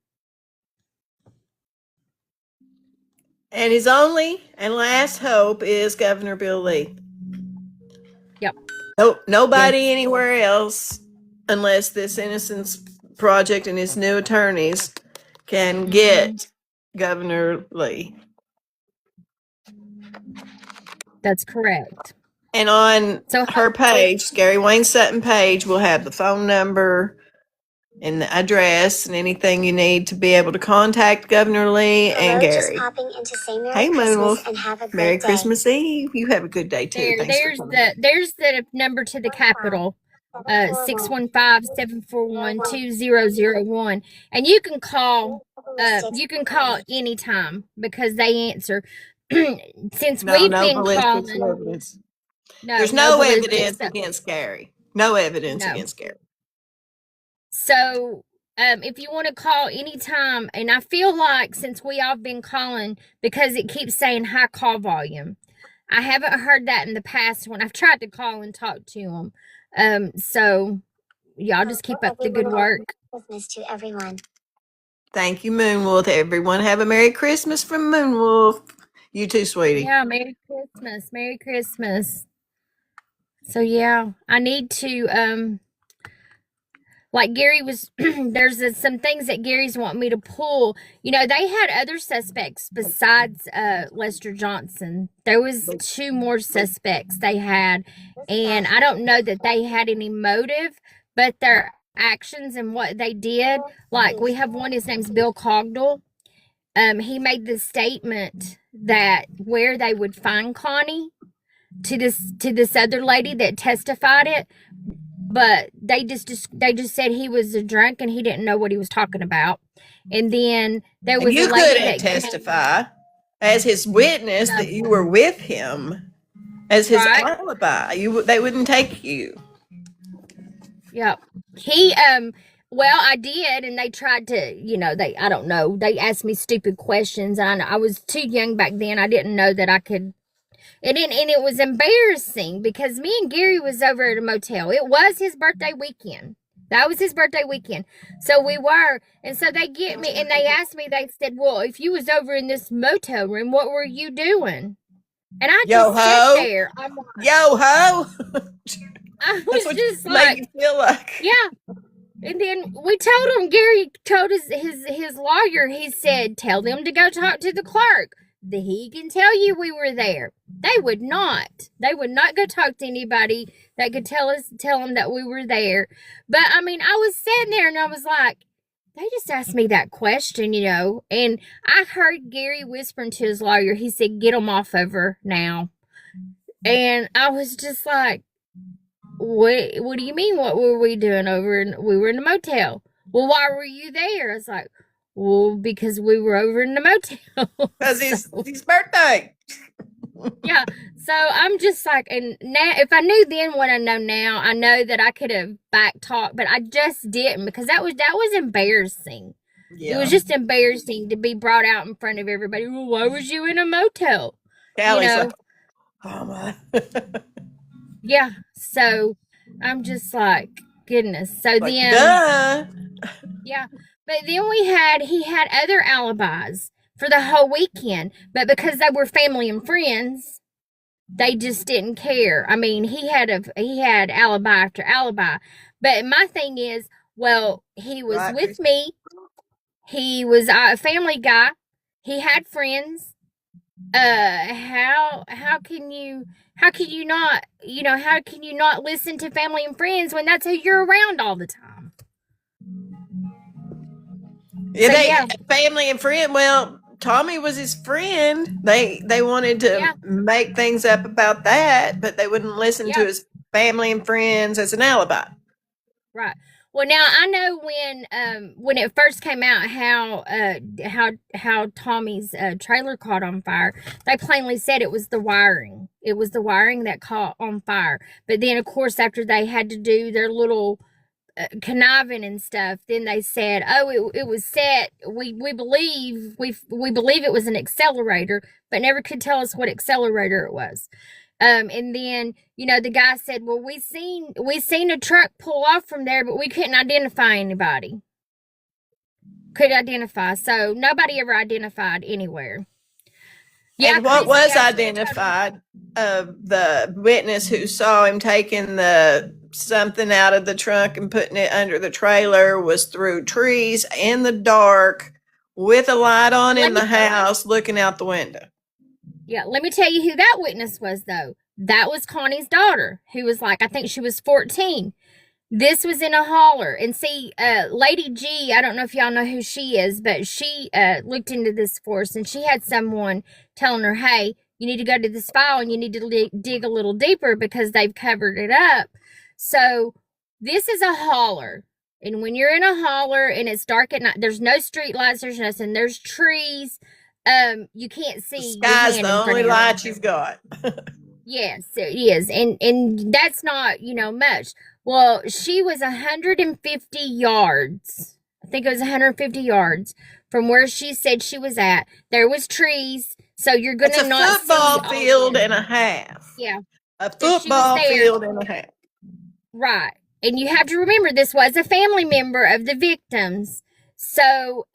And his only and last hope is Governor Bill Lee. Yep. Nobody anywhere else, unless this Innocence Project and his new attorneys can get Governor Lee. That's correct. And on So her page, Gary Wayne Sutton page, will have the phone number and the address and anything you need to be able to contact Governor Lee and Hello, just Gary. popping in to say Merry Hey, Christmas Moonwolf. and have a great Merry day. Christmas Eve. You have a good day too. Thanks for coming. there's the number to the Capitol. 615-741-2001, and you can call anytime because they answer. Since we've been calling, evidence. no, There's no ballistics, evidence against Gary. No evidence No. against Gary. So, if you want to call anytime, and I feel like since we all been calling, because it keeps saying high call volume, I haven't heard that in the past when I've tried to call and talk to them. So y'all just keep up the good work. Christmas to everyone. Thank you, Moonwolf. Everyone have a Merry Christmas from Moonwolf. You too, sweetie. Yeah, Merry Christmas. Merry Christmas. So yeah, I need to like Gary was there's some things that Gary's wanting me to pull. You know, they had other suspects besides Lester Johnson. There was 2 more suspects they had, and I don't know that they had any motive, but their actions and what they did, like we have one, his name's Bill Cogdell. He made the statement that where they would find Connie to this other lady that testified it, but they just said he was a drunk and he didn't know what he was talking about. And then there was you a lady couldn't that testify as his witness that you were with him as his alibi. They wouldn't take you. Yep. He well, I did, and they tried to, I don't know, they asked me stupid questions. I was too young back then. I didn't know that I could. And it was embarrassing because me and Gary was over at a motel. It was his birthday weekend. That was his birthday weekend. So we were, and so they get me, and they asked me, they said, well, if you was over in this motel room, what were you doing? And I just sat there. Yo ho! I was just like, you feel like. Yeah. And then we told him, Gary told his lawyer, he said, tell them to go talk to the clerk. He can tell you we were there. They would not. They would not go talk to anybody that could tell them that we were there. But I mean, I was sitting there and I was like, they just asked me that question, and I heard Gary whispering to his lawyer. He said, get them off of her now. And I was just like, what do you mean? What were we doing we were in a motel. Well, why were you there? I was like, well, because we were over in the motel. Because his birthday. Yeah. So I'm just like, and now, if I knew then what I know now, I know that I could have back talked, but I just didn't, because that was embarrassing. Yeah. It was just embarrassing to be brought out in front of everybody. Well, why was you in a motel? Callie's like, oh my. Yeah. So I'm just like, goodness. So like, then, duh. Yeah. But then he had other alibis for the whole weekend, but because they were family and friends, they just didn't care. I mean, he had alibi after alibi. But my thing is, well, he was with me. He was a family guy. He had friends. How can you not listen to family and friends when that's who you're around all the time? Yeah, family and friend. Well, Tommy was his friend. They wanted to make things up about that, but they wouldn't listen to his family and friends as an alibi. Right. Well, now I know when it first came out how Tommy's trailer caught on fire. They plainly said it was the wiring. It was the wiring that caught on fire. But then, of course, after they had to do their little conniving and stuff, then they said, oh, it was set. We believe it was an accelerator, but never could tell us what accelerator it was. And then, the guy said, well, we seen a truck pull off from there, but we couldn't identify anybody. So nobody ever identified anywhere. Yeah. And what was identified of the witness who saw him taking something out of the trunk and putting it under the trailer was through trees in the dark with a light on in the house looking out the window. Yeah, let me tell you who that witness was, though. That was Connie's daughter, who was like, I think she was 14. This was in a holler. And see, Lady G, I don't know if y'all know who she is, but she looked into this for us, and she had someone telling her, hey, you need to go to this file and you need to dig a little deeper because they've covered it up. So this is a holler. And when you're in a holler and it's dark at night, there's no street lights, there's nothing, there's trees. You can't see. The sky's the only light you've got. Yes, it is. And that's not, much. Well, she was 150 yards. I think it was 150 yards from where she said she was at. There was trees, so you're going to not see. It's a football field and a half. Yeah. A football field and a half. Right. And you have to remember, this was a family member of the victims. So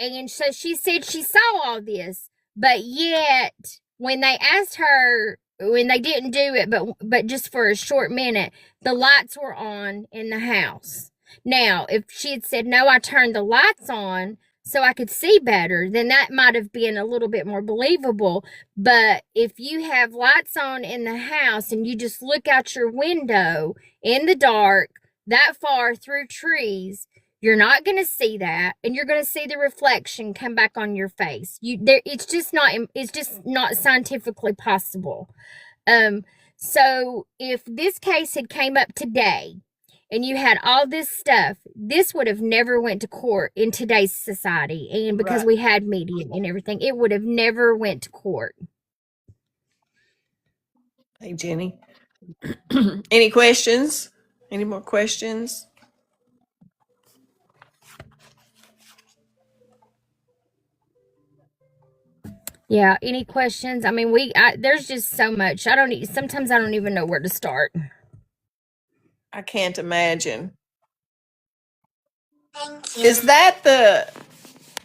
she said she saw all this, but yet when they asked her, when they didn't do it, but just for a short minute, the lights were on in the house. Now, if she had said, no, I turned the lights on so I could see better, then that might have been a little bit more believable. But if you have lights on in the house and you just look out your window in the dark that far through trees, you're not going to see that, and you're going to see the reflection come back on your face. It's just not scientifically possible. So if this case had came up today and you had all this stuff, this would have never went to court in today's society. And because we had media and everything, it would have never went to court. Hey, Jenny. Any questions? Any more questions? Yeah, any questions? I mean, there's just so much. Sometimes I don't even know where to start. I can't imagine. Thank you. Is that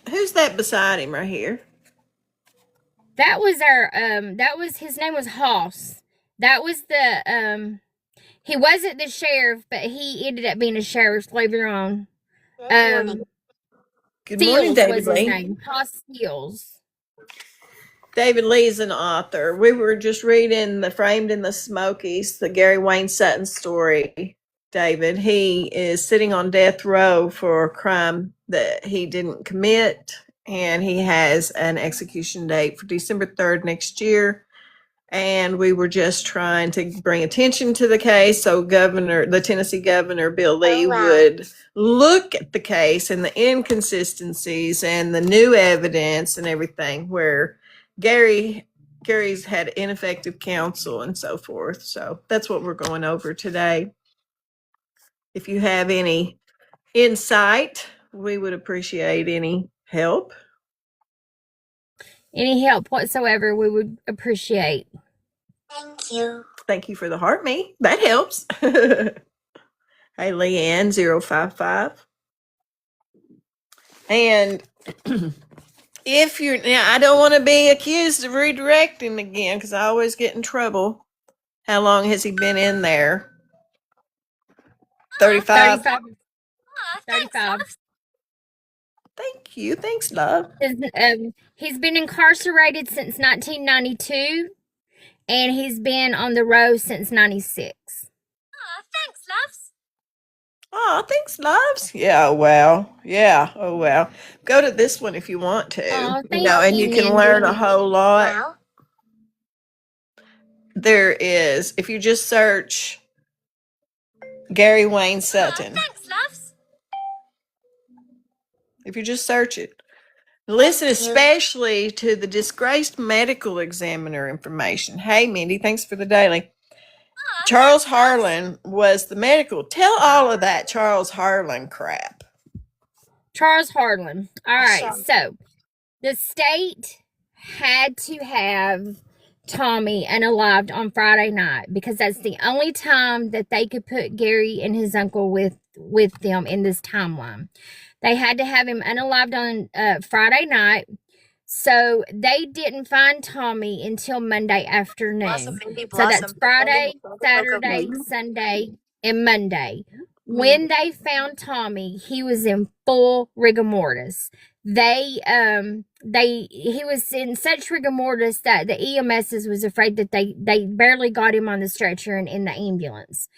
who's that beside him right here? That was his name was Hoss. That was he wasn't the sheriff, but he ended up being a sheriff later on. Good morning, David was Lee. His name. Hoss Steels. David Lee's an author. We were just reading The Framed in the Smokies, the Gary Wayne Sutton story. David, he is sitting on death row for a crime that he didn't commit, and he has an execution date for December 3rd next year. And we were just trying to bring attention to the case so the Tennessee Governor, Bill Lee, would look at the case and the inconsistencies and the new evidence and everything where Gary's had ineffective counsel and so forth. So that's what we're going over today. If you have any insight, we would appreciate any help. Any help whatsoever, we would appreciate. Thank you. Thank you for the heart me. That helps. Hey, Leanne 055. And I don't want to be accused of redirecting again because I always get in trouble. How long has he been in there? 35. 35. Thank you. Thanks, love. He's been incarcerated since 1992, and he's been on the road since 96. Thanks, loves. Oh, thanks, loves. Yeah, well. Yeah, oh, well. Go to this one if you want to. And you can learn a whole lot. Wow. There is, if you just search Gary Wayne Sutton. Thanks, loves. If you just search it. Listen especially to the disgraced medical examiner information. Hey, Mindy, thanks for the daily. Charles Harlan was the medical. Tell all of that Charles Harlan crap. Charles Harlan. All right, so the state had to have Tommy unalived on Friday night because that's the only time that they could put Gary and his uncle with them in this timeline. They had to have him unalived on Friday night, so they didn't find Tommy until Monday afternoon. So that's Friday, Saturday, Sunday, and Monday. When they found Tommy, he was in full rigor mortis. He was in such rigor mortis that the EMSs was afraid that they barely got him on the stretcher and in the ambulance.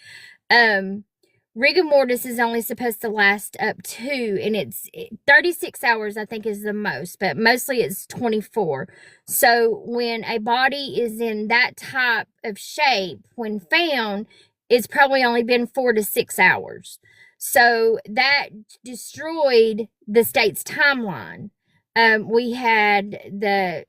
Rigor mortis is only supposed to last up to, and it's 36 hours, I think, is the most, but mostly it's 24. So when a body is in that type of shape, when found, it's probably only been 4 to 6 hours. So that destroyed the state's timeline. We had their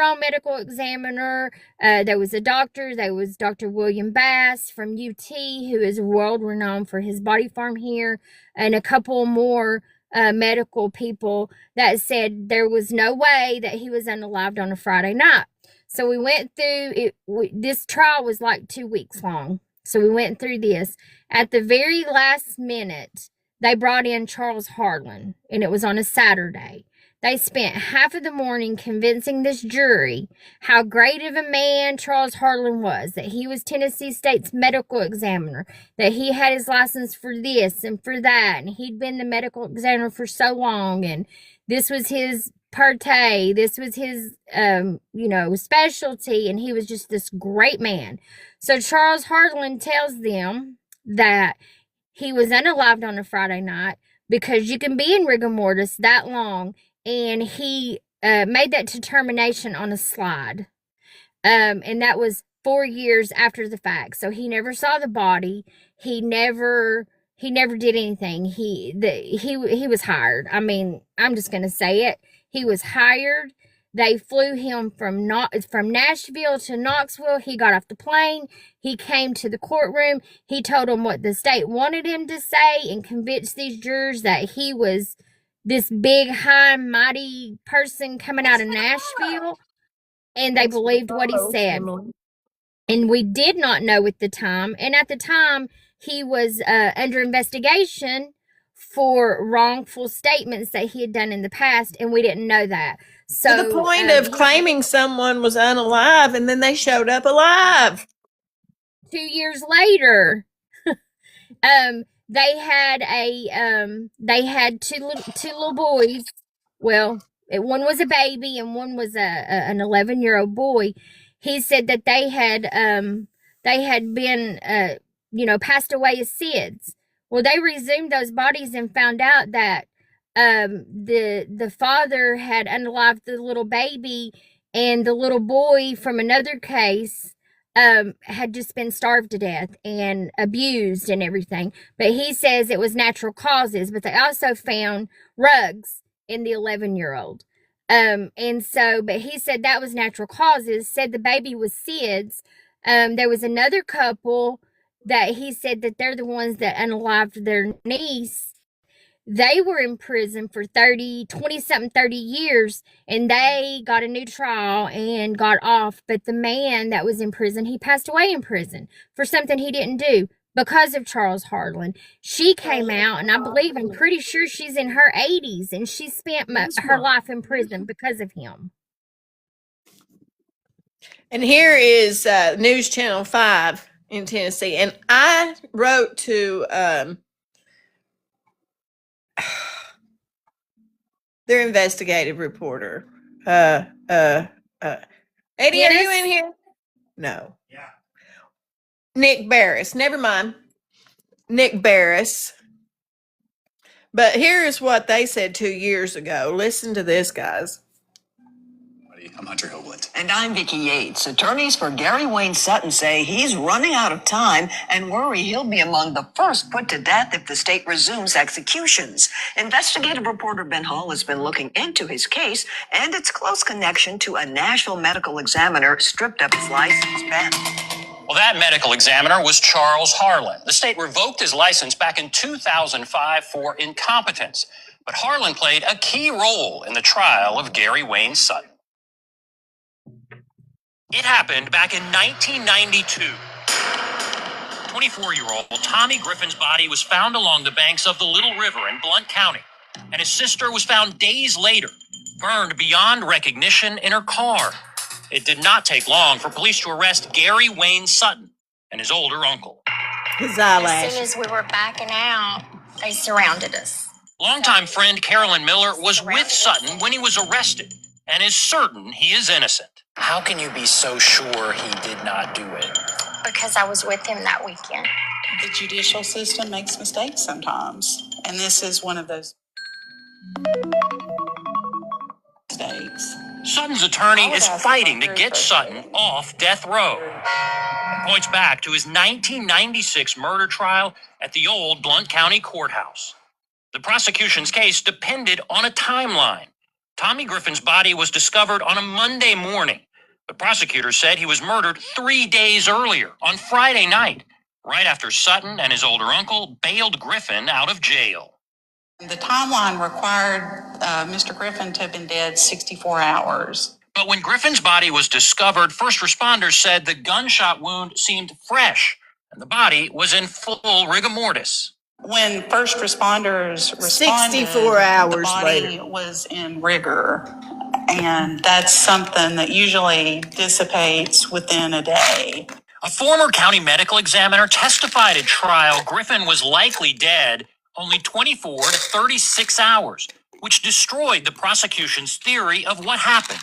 own medical examiner. There was a doctor. There was Dr. William Bass from UT, who is world renowned for his body farm here, and a couple more medical people that said there was no way that he was unalived on a Friday night. So we went through it. This trial was like 2 weeks long. So we went through this. At the very last minute, they brought in Charles Harlan, and it was on a Saturday. They spent half of the morning convincing this jury how great of a man Charles Harlan was, that he was Tennessee State's medical examiner, that he had his license for this and for that, and he'd been the medical examiner for so long, and this was his parte, this was his, specialty, and he was just this great man. So Charles Harlan tells them that he was unalived on a Friday night because you can be in rigor mortis that long, and he made that determination on a slide. And that was 4 years after the fact. So he never saw the body. He never did anything. He was hired. I mean, I'm just gonna say it. He was hired. They flew him from Nashville to Knoxville. He got off the plane. He came to the courtroom. He told them what the state wanted him to say and convinced these jurors that he was this big, high, mighty person coming out of Nashville. And they believed what he said. And we did not know at the time. And at the time, he was under investigation for wrongful statements that he had done in the past, and we didn't know that. So to the point of claiming someone was unalive, and then they showed up alive. 2 years later, they had two little boys. Well, one was a baby and one was an 11-year-old boy. He said that they had been passed away as SIDS. Well, they resumed those bodies and found out that the father had unalived the little baby, and the little boy from another case had just been starved to death and abused and everything. But he says it was natural causes, but they also found rugs in the 11-year-old. But he said that was natural causes, said the baby was SIDS. There was another couple that he said that they're the ones that unalived their niece. They were in prison for 30 years, and they got a new trial and got off. But the man that was in prison, he passed away in prison for something he didn't do because of Charles Harlan. She came out, and I'm pretty sure she's in her 80s, and she spent her life in prison because of him. And here is News Channel 5 in Tennessee. And I wrote to their investigative reporter. Eddie, Yes. are you in here? No. Yeah. Nick Barris. Never mind. Nick Barris. But here's what they said 2 years ago. Listen to this, guys. I'm Hunter Hillwood. And I'm Vicki Yates. Attorneys for Gary Wayne Sutton say he's running out of time and worry he'll be among the first put to death if the state resumes executions. Investigative reporter Ben Hall has been looking into his case and its close connection to a national medical examiner stripped of his license. Ben. Well, that medical examiner was Charles Harlan. The state revoked his license back in 2005 for incompetence. But Harlan played a key role in the trial of Gary Wayne Sutton. It happened back in 1992. 24-year-old Tommy Griffin's body was found along the banks of the Little River in Blount County, and his sister was found days later, burned beyond recognition in her car. It did not take long for police to arrest Gary Wayne Sutton and his older uncle. His As eyelashes. soon as we were backing out, they surrounded us. Longtime friend Carolyn Miller was with Sutton when he was arrested and is certain he is innocent. How can you be so sure he did not do it? Because I was with him that weekend. The judicial system makes mistakes sometimes, and this is one of those mistakes. Sutton's attorney is fighting to get Sutton off death row. It points back to his 1996 murder trial at the old Blount County Courthouse. The prosecution's case depended on a timeline. Tommy Griffin's body was discovered on a Monday morning. The prosecutor said he was murdered 3 days earlier, on Friday night, right after Sutton and his older uncle bailed Griffin out of jail. The timeline required Mr. Griffin to have been dead 64 hours. But when Griffin's body was discovered, first responders said the gunshot wound seemed fresh and the body was in full rigor mortis. When first responders responded, 64 hours the body later. was in rigor, and that's something that usually dissipates within a day. A former county medical examiner testified at trial Griffin was likely dead only 24 to 36 hours, which destroyed the prosecution's theory of what happened.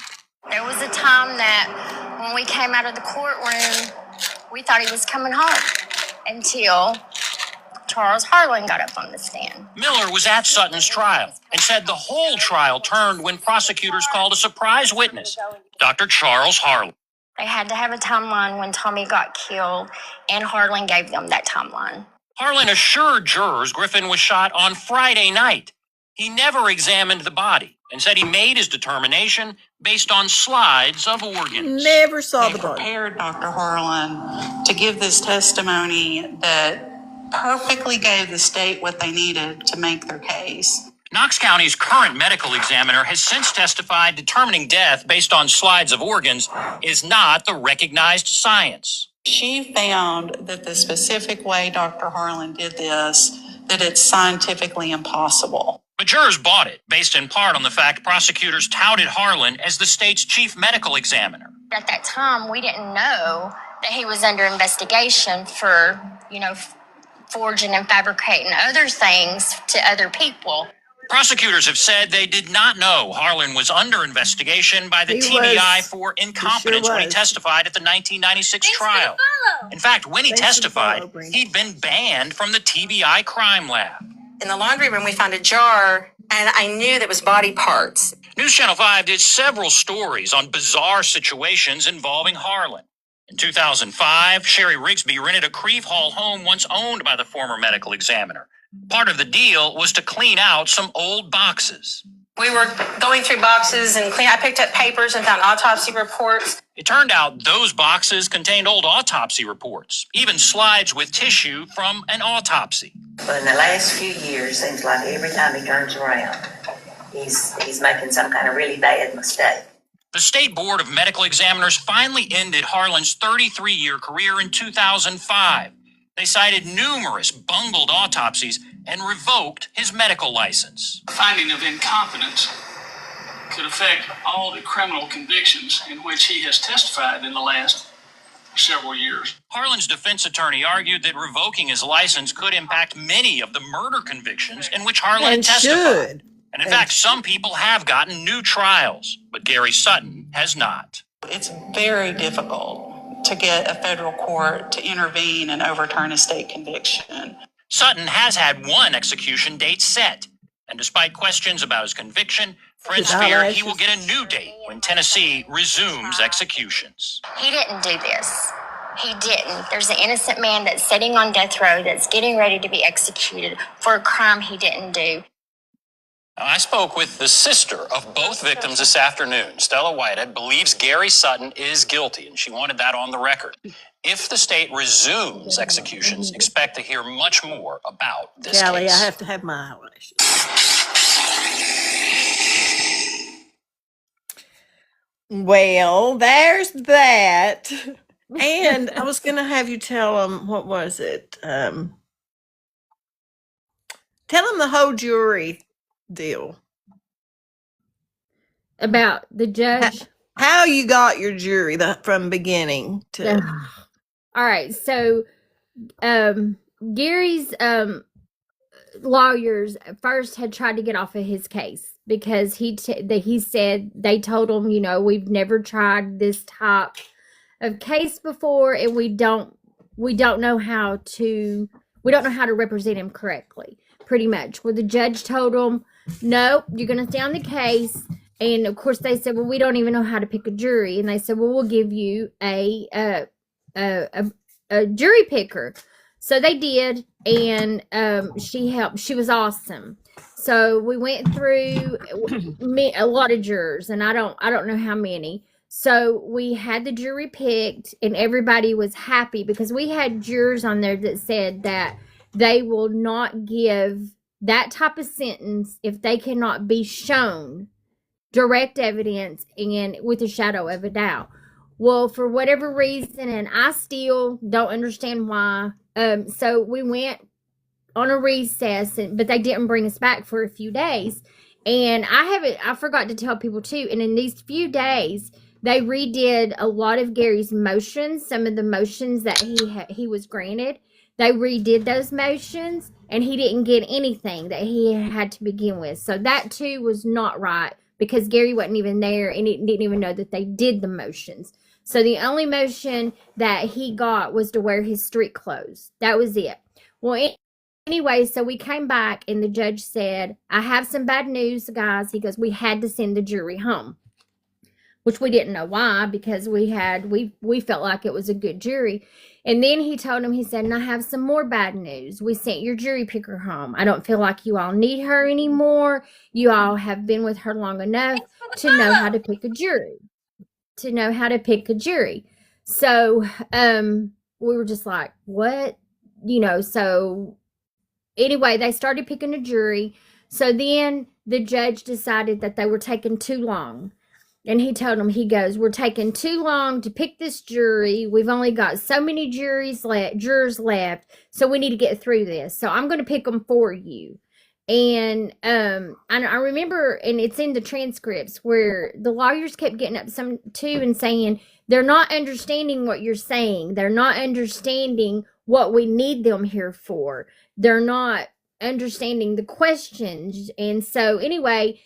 There was a time that when we came out of the courtroom, we thought he was coming home until Charles Harlan got up on the stand. Miller was at Sutton's trial and said the whole trial turned when prosecutors called a surprise witness, Dr. Charles Harlan. They had to have a timeline when Tommy got killed, and Harlan gave them that timeline. Harlan assured jurors Griffin was shot on Friday night. He never examined the body and said he made his determination based on slides of organs. Never saw They the body. prepared Dr. Harlan to give this testimony that perfectly gave the state what they needed to make their case. Knox County's current medical examiner has since testified determining death based on slides of organs is not the recognized science. She found that the specific way Dr. Harlan did this, that it's scientifically impossible. But jurors bought it, based in part on the fact prosecutors touted Harlan as the state's chief medical examiner. At that time, we didn't know that he was under investigation for, forging and fabricating other things to other people. Prosecutors have said they did not know Harlan was under investigation by the TBI for incompetence when he testified at the 1996 trial. In fact, when he testified, he'd been banned from the TBI crime lab. In the laundry room, we found a jar, and I knew that was body parts. News Channel 5 did several stories on bizarre situations involving Harlan. In 2005, Sherry Rigsby rented a Creve Hall home once owned by the former medical examiner. Part of the deal was to clean out some old boxes. We were going through boxes and I picked up papers and found autopsy reports. It turned out those boxes contained old autopsy reports, even slides with tissue from an autopsy. But in the last few years, seems like every time he turns around, he's making some kind of really bad mistake. The State Board of Medical Examiners finally ended Harlan's 33-year career in 2005. They cited numerous bungled autopsies and revoked his medical license. Finding of incompetence could affect all the criminal convictions in which he has testified in the last several years. Harlan's defense attorney argued that revoking his license could impact many of the murder convictions in which Harlan testified. And in fact, some people have gotten new trials, but Gary Sutton has not. It's very difficult to get a federal court to intervene and overturn a state conviction. Sutton has had one execution date set, and despite questions about his conviction, friends fear he will get a new date when Tennessee resumes executions. He didn't do this. He didn't. There's an innocent man that's sitting on death row that's getting ready to be executed for a crime he didn't do. I spoke with the sister of both victims this afternoon. Stella Whitehead believes Gary Sutton is guilty, and she wanted that on the record. If the state resumes executions, expect to hear much more about this Callie, case. I have to have my eyelashes. Well, there's that. And I was going to have you tell them, what was it? Tell them the whole jury deal. About the judge? How you got your jury from beginning to... All right, so Gary's lawyers first had tried to get off of his case because he said they told him, we've never tried this type of case before, and we don't know how to represent him correctly, pretty much. Well, the judge told him, no, you're going to stay on the case. And of course they said, well, we don't even know how to pick a jury. And they said, well, we'll give you a jury picker. So they did, and she helped. She was awesome. So we went through a lot of jurors, and I don't know how many. So we had the jury picked, and everybody was happy because we had jurors on there that said that they will not give that type of sentence if they cannot be shown direct evidence and with a shadow of a doubt. Well, for whatever reason, and I still don't understand why, so we went on a recess, but they didn't bring us back for a few days. And I forgot to tell people too, and in these few days, they redid a lot of Gary's motions, some of the motions that he was granted. They redid those motions, and he didn't get anything that he had to begin with. So that too was not right because Gary wasn't even there, and he didn't even know that they did the motions. So the only motion that he got was to wear his street clothes. That was it. Well, anyway, so we came back, and the judge said, I have some bad news, guys. He goes, we had to send the jury home, which we didn't know why, because we felt like it was a good jury. And then he told him, he said, and I have some more bad news. We sent your jury picker home. I don't feel like you all need her anymore. You all have been with her long enough to know how to pick a jury. So we were just like, what? So anyway, they started picking a jury. So then the judge decided that they were taking too long. And he told them, he goes, we're taking too long to pick this jury. We've only got so many jurors left, so we need to get through this. So I'm going to pick them for you. And I remember, and it's in the transcripts, where the lawyers kept getting up and saying, they're not understanding what you're saying. They're not understanding what we need them here for. They're not understanding the questions. And so anyway,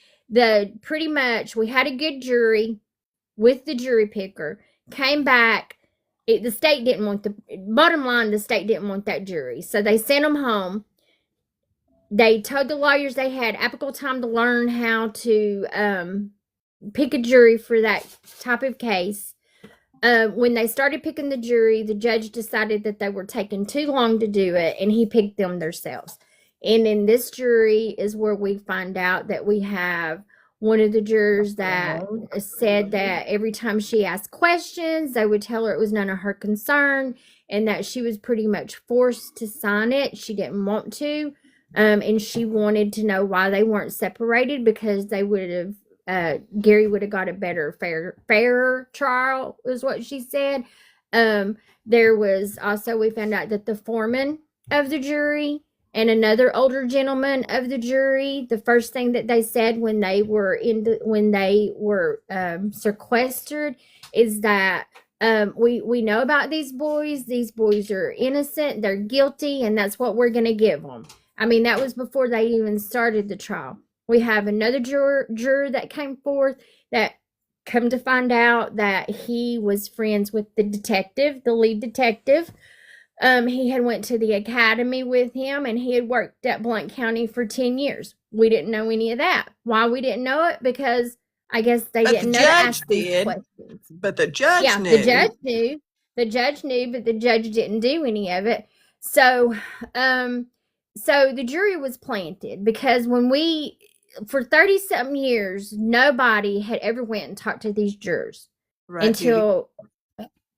pretty much we had a good jury with the jury picker, came back. The state didn't want bottom line, the state didn't want that jury. So they sent them home. They told the lawyers they had ample time to learn how to pick a jury for that type of case. When they started picking the jury, the judge decided that they were taking too long to do it, and he picked them themselves. And in this jury is where we find out that we have one of the jurors that said that every time she asked questions, they would tell her it was none of her concern, and that she was pretty much forced to sign it. She didn't want to. And she wanted to know why they weren't separated, because they would have, Gary would have got a better, fairer trial, is what she said. There was also, we found out that the foreman of the jury and another older gentleman of the jury, the first thing that they said when they were sequestered is that we know about these boys. These boys are innocent. They're guilty, and that's what we're going to give them. I mean, that was before they even started the trial. We have another juror that came forth that come to find out that he was friends with the lead detective. He had went to the academy with him, and he had worked at Blount County for 10 years. We didn't know any of that. Why we didn't know it? Because I guess they didn't know to ask these questions. But the judge knew. The judge knew. The judge knew, but the judge didn't do any of it. So, so the jury was planted because for 30-something years, nobody had ever went and talked to these jurors until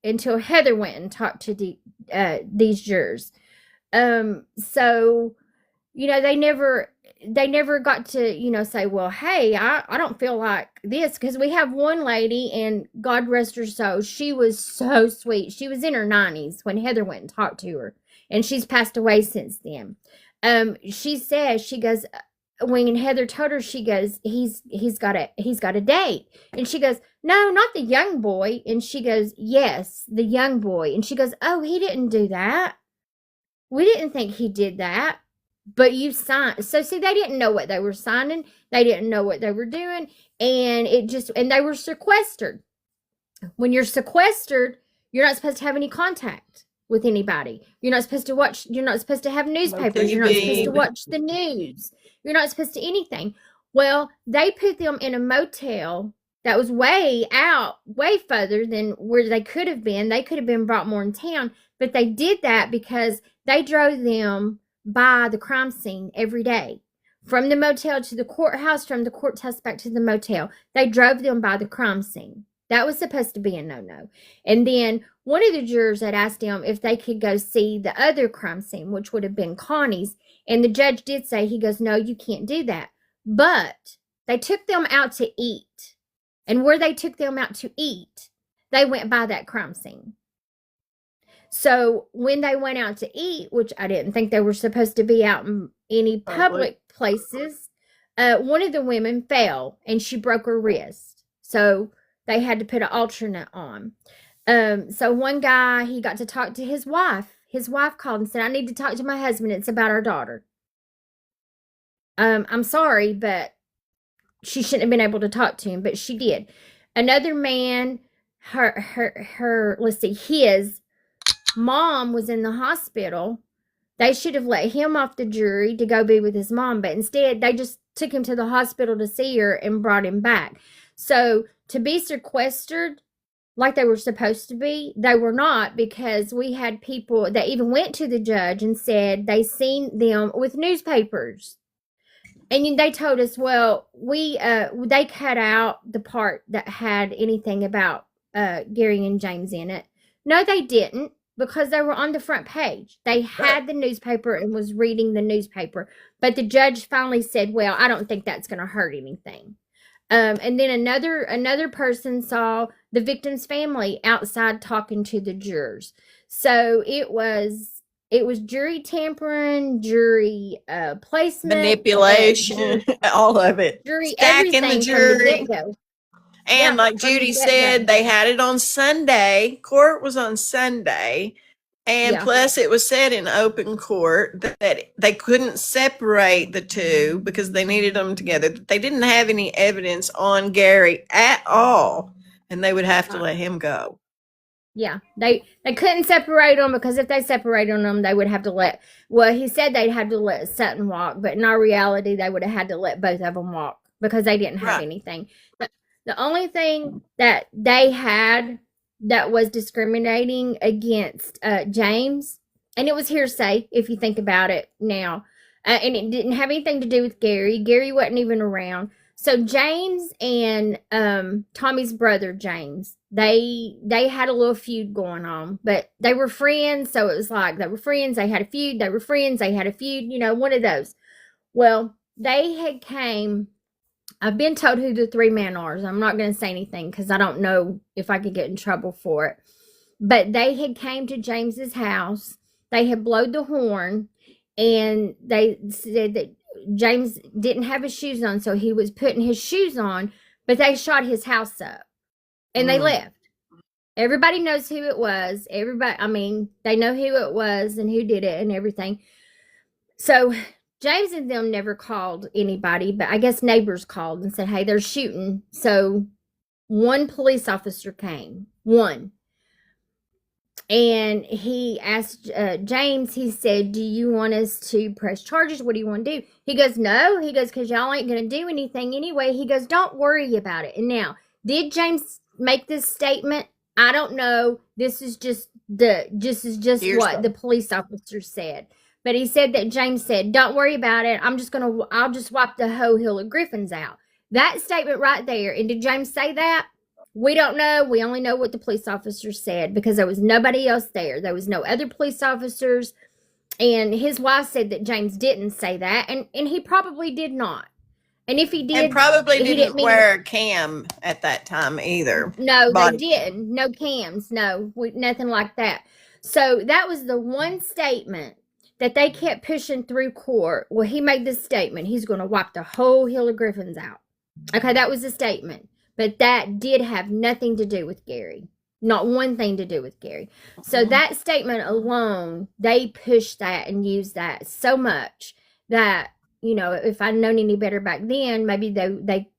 Heather went and talked to these jurors. So, they never got to, say, well, hey, I don't feel like this, because we have one lady, and God rest her soul, she was so sweet. She was in her 90s when Heather went and talked to her, and she's passed away since then. She says, she goes, when Heather told her, she goes, he's got a date. And she goes, no, not the young boy. And she goes, yes, the young boy. And she goes, oh, he didn't do that. we didn't think he did that, but you signed. So see, they didn't know what they were signing. They didn't know what they were doing. And and they were sequestered. When you're sequestered, you're not supposed to have any contact with anybody. You're not supposed to have newspapers. You're not supposed to watch the news. You're not supposed to anything. Well, they put them in a motel that was way further than where they could have been. They could have been brought more in town, but they did that because they drove them by the crime scene every day. From the motel to the courthouse, from the courthouse back to the motel. They drove them by the crime scene. That was supposed to be a no-no. And then one of the jurors had asked him if they could go see the other crime scene, which would have been Connie's. And the judge did say, he goes, no, you can't do that. But they took them out to eat. And where they took them out to eat, they went by that crime scene. So when they went out to eat, which I didn't think they were supposed to be out in any public places, one of the women fell and she broke her wrist. So they had to put an alternate on. So one guy, he got to talk to his wife. His wife called and said, I need to talk to my husband. It's about our daughter. I'm sorry, but she shouldn't have been able to talk to him, but she did. Another man, his mom was in the hospital. They should have let him off the jury to go be with his mom, but instead they just took him to the hospital to see her and brought him back. So to be sequestered like they were supposed to be, they were not, because we had people that even went to the judge and said they seen them with newspapers. And they told us, well, they cut out the part that had anything about Gary and James in it. No, they didn't, because they were on the front page. They had the newspaper and was reading the newspaper. But the judge finally said, well, I don't think that's going to hurt anything. And then another person saw the victim's family outside talking to the jurors. So it was jury tampering, jury placement, manipulation, all of it. Jury stacking the jury. And like Judy said, they had it on Sunday. Court was on Sunday. And plus it was said in open court that they couldn't separate the two because they needed them together. They didn't have any evidence on Gary at all, and they would have to let him go. Yeah, they couldn't separate them, because if they separated them, they would have to he said they'd have to let Sutton walk, but in our reality, they would have had to let both of them walk because they didn't have anything. The only thing that they had that was discriminating against James, and it was hearsay if you think about it now, and it didn't have anything to do with Gary. Gary wasn't even around. So James and Tommy's brother James, they had a little feud going on, but they were friends, so it was like they were friends, they had a feud, they were friends, they had a feud, one of those. Well, they had came. I've been told who the three men are. So I'm not going to say anything because I don't know if I could get in trouble for it. But they had came to James's house. They had blowed the horn, and they said that James didn't have his shoes on, so he was putting his shoes on, but they shot his house up, and they left. Everybody knows who it was. They know who it was and who did it and everything. So James and them never called anybody, but I guess neighbors called and said, hey, they're shooting. So one police officer came, and he asked James, he said, do you want us to press charges? What do you want to do? He goes, no. He goes, because y'all ain't going to do anything anyway. He goes, don't worry about it. And now, did James make this statement? I don't know. This is just what the police officer said. But he said that James said, don't worry about it. I'll just wipe the whole hill of Griffins out. That statement right there. And did James say that? We don't know. We only know what the police officer said because there was nobody else there. There was no other police officers. And his wife said that James didn't say that. And he probably did not. And if he did, and probably didn't wear a cam at that time either. No, they didn't. No cams. No, nothing like that. So that was the one statement that they kept pushing through court. Well, he made this statement. He's going to wipe the whole hill of Griffins out. Okay, that was the statement. But that did have nothing to do with Gary. Not one thing to do with Gary. So that statement alone, they pushed that and used that so much that, you know, if I'd known any better back then, maybe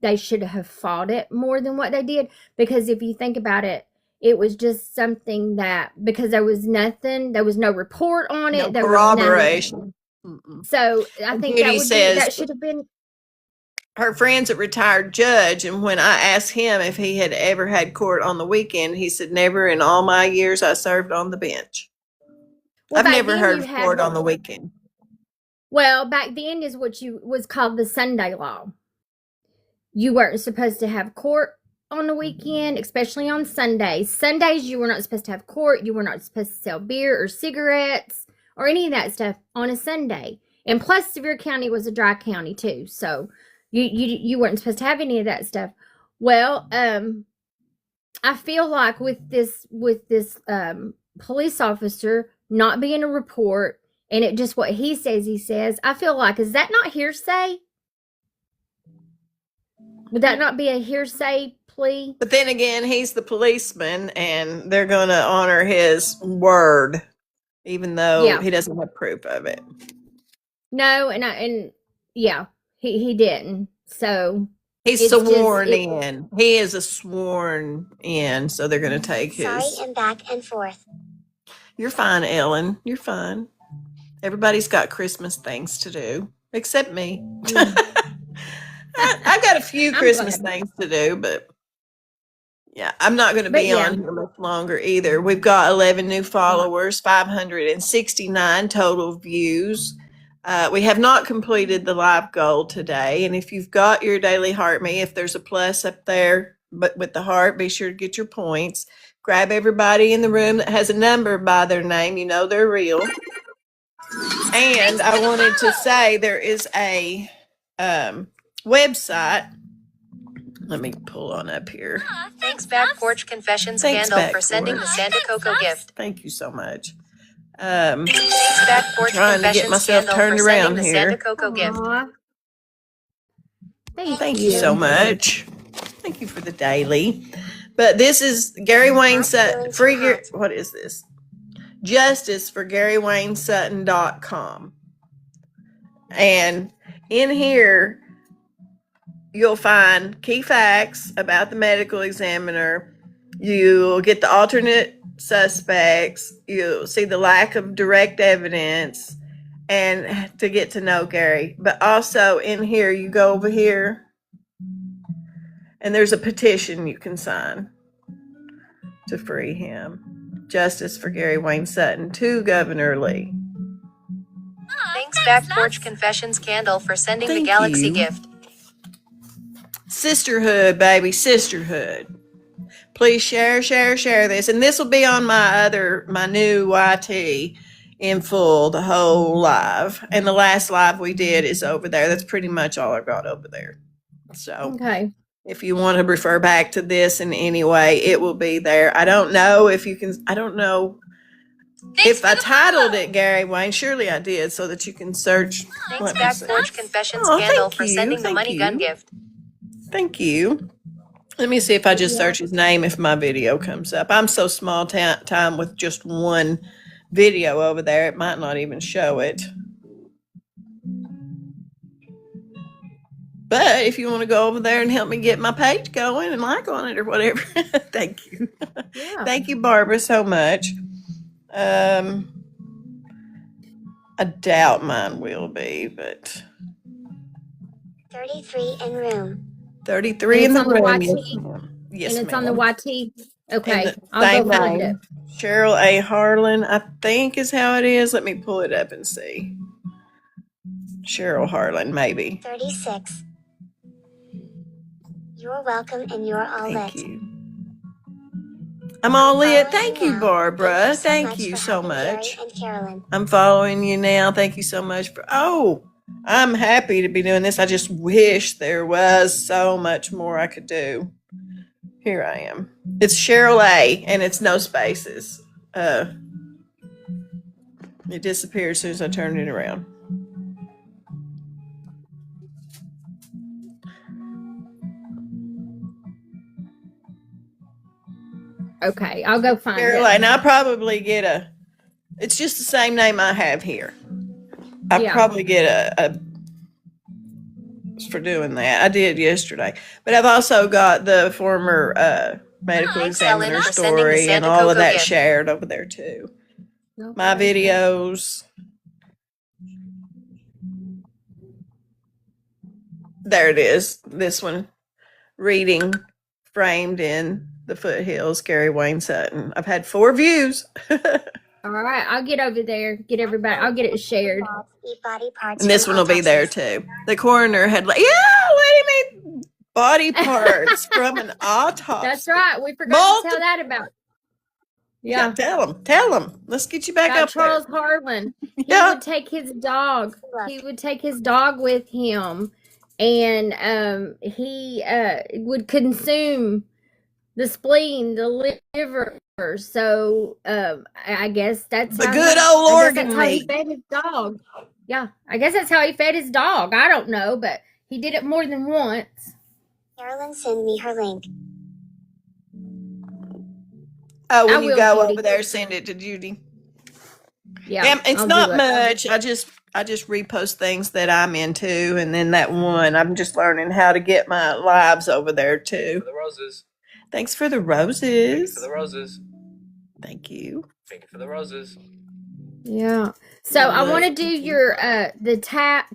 they should have fought it more than what they did. Because if you think about it, it was just something that, because there was nothing, there was no report on it, No there was corroboration. nothing. So I And think Judy that says should have been. her friend's a retired judge, and when I asked him if he had ever had court on the weekend, he said, never in all my years I served on the bench. Well, I've back never then heard you of had court on the weekend. Well, back then is what was called the Sunday law. You weren't supposed to have court on the weekend, especially on Sundays. Sundays, you were not supposed to have court. You were not supposed to sell beer or cigarettes or any of that stuff on a Sunday. And plus, Sevier County was a dry county too, so you weren't supposed to have any of that stuff. Well, I feel like with this police officer not being a report and it just what he says, I feel like, is that not hearsay? Would that not be a hearsay plea? But then again, he's the policeman, and they're going to honor his word, even though he doesn't have proof of it. No, and yeah, he didn't. So he's sworn in. He is a sworn in, so they're going to take his. Sorry, and back and forth. You're fine, Ellen. You're fine. Everybody's got Christmas things to do, except me. I've got a few Christmas things to do, but yeah, I'm not going to be on here much longer either. We've got 11 new followers, 569 total views. We have not completed the live goal today. And if you've got your daily heart me, if there's a plus up there, but with the heart, be sure to get your points. Grab everybody in the room that has a number by their name. You know they're real. And I wanted to say there is a website. Let me pull on up here. Thanks, Back Porch Confessions Candle, for sending the Santa Cocoa gift. Thank you so much. Thanks, Back Porch Trying to get myself turned around here. Santa Cocoa gift. Thank you so much. Thank you for the daily. But this is Gary Wayne Sutton. What is this? Justice for GaryWayneSutton.com. And in here, you'll find key facts about the medical examiner. You'll get the alternate suspects. You'll see the lack of direct evidence and to get to know Gary. But also in here, you go over here and there's a petition you can sign to free him. Justice for Gary Wayne Sutton to Governor Lee. Thanks, Back Porch Confessions Candle, for sending the Galaxy gift. Sisterhood, baby, sisterhood. Please share this. And this will be on my new YT in full, the whole live. And the last live we did is over there. That's pretty much all I've got over there. So if you want to refer back to this in any way, it will be there. I don't know if you can, I don't know if I titled it Gary Wayne. Surely I did, so that you can search. Thanks, Back Porch Confessions Candle, for sending the money gun gift. Thank you. Let me see if I just search his name, if my video comes up. I'm so small time with just one video over there. It might not even show it. But if you want to go over there and help me get my page going and like on it or whatever, thank you. Yeah. Thank you, Barbara, so much. I doubt mine will be, but 33 in room. 33 in the room. Yes, and it's on the YT. Okay, I'll go find it. Cheryl A. Harlan, I think is how it is. Let me pull it up and see. Cheryl Harlan, maybe. 36. You're welcome, and you're all lit. Thank you. I'm all lit. Thank you, Barbara. Thank you so much. Gary and Carolyn. I'm following you now. Thank you so much for. Oh, I'm happy to be doing this. I just wish there was so much more I could do. Here I am. It's Cheryl A. and it's no spaces. It disappeared as soon as I turned it around. Okay, I'll go find Caroline, it. I'll probably get it's just the same name I have here. I'll probably get a for doing that. I did yesterday. But I've also got the former medical examiner for sending the story and Santa all of Coco that gift. shared over there too. My Okay. videos. There it is. This one. Reading framed in the foothills, Gary Wayne Sutton. I've had 4 views. All right, I'll get over there. Get everybody. I'll get it shared. Eat body parts And this from one will be there autopsies. too. The coroner had like, yeah, lady made body parts from an autopsy. That's right. We forgot to tell that about. Yeah, tell them. Let's get you back About up Charles there. Harlan. He Yeah. would take his dog. He would take his dog with him, and he would consume the spleen, the liver. So I guess that's The good old organ that's how he meat. fed his dog. Yeah, I guess that's how he fed his dog. I don't know, but he did it more than once. Carolyn, send me her link. Oh, when I you will, go Judy. over there, send it to Judy. Yeah, it's I'll not do it. much. I just repost things that I'm into, and then that one I'm just learning how to get my lives over there too. For the roses. Thanks for the roses. For the roses. Thank you. Thank you for the roses. Yeah. So I want to do your the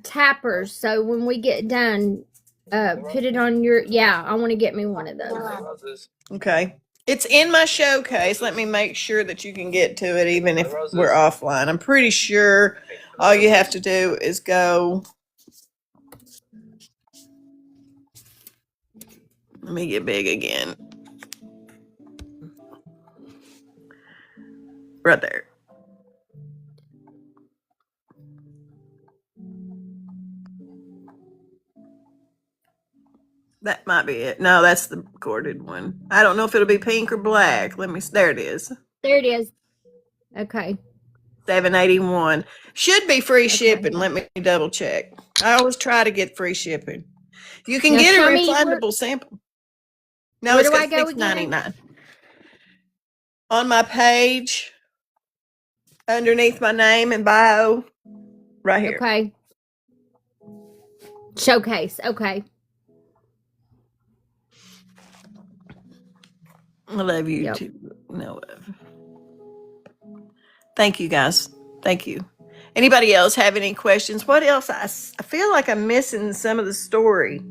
tappers. So when we get done, put it on your. Yeah, I want to get me one of those. Okay. It's in my showcase. Let me make sure that you can get to it even if we're offline. I'm pretty sure all you have to do is go. Let me get big again. Right there. That might be it. No, that's the corded one. I don't know if it'll be pink or black. There it is. There it is. Okay. $7.81. Should be free shipping. Let me double check. I always try to get free shipping. You can get a refundable sample. No, it's got $6.99. On my page, underneath my name and bio, right here. Okay. Showcase. Okay. I love you too. No. Thank you, guys. Thank you. Anybody else have any questions? What else? I feel like I'm missing some of the story.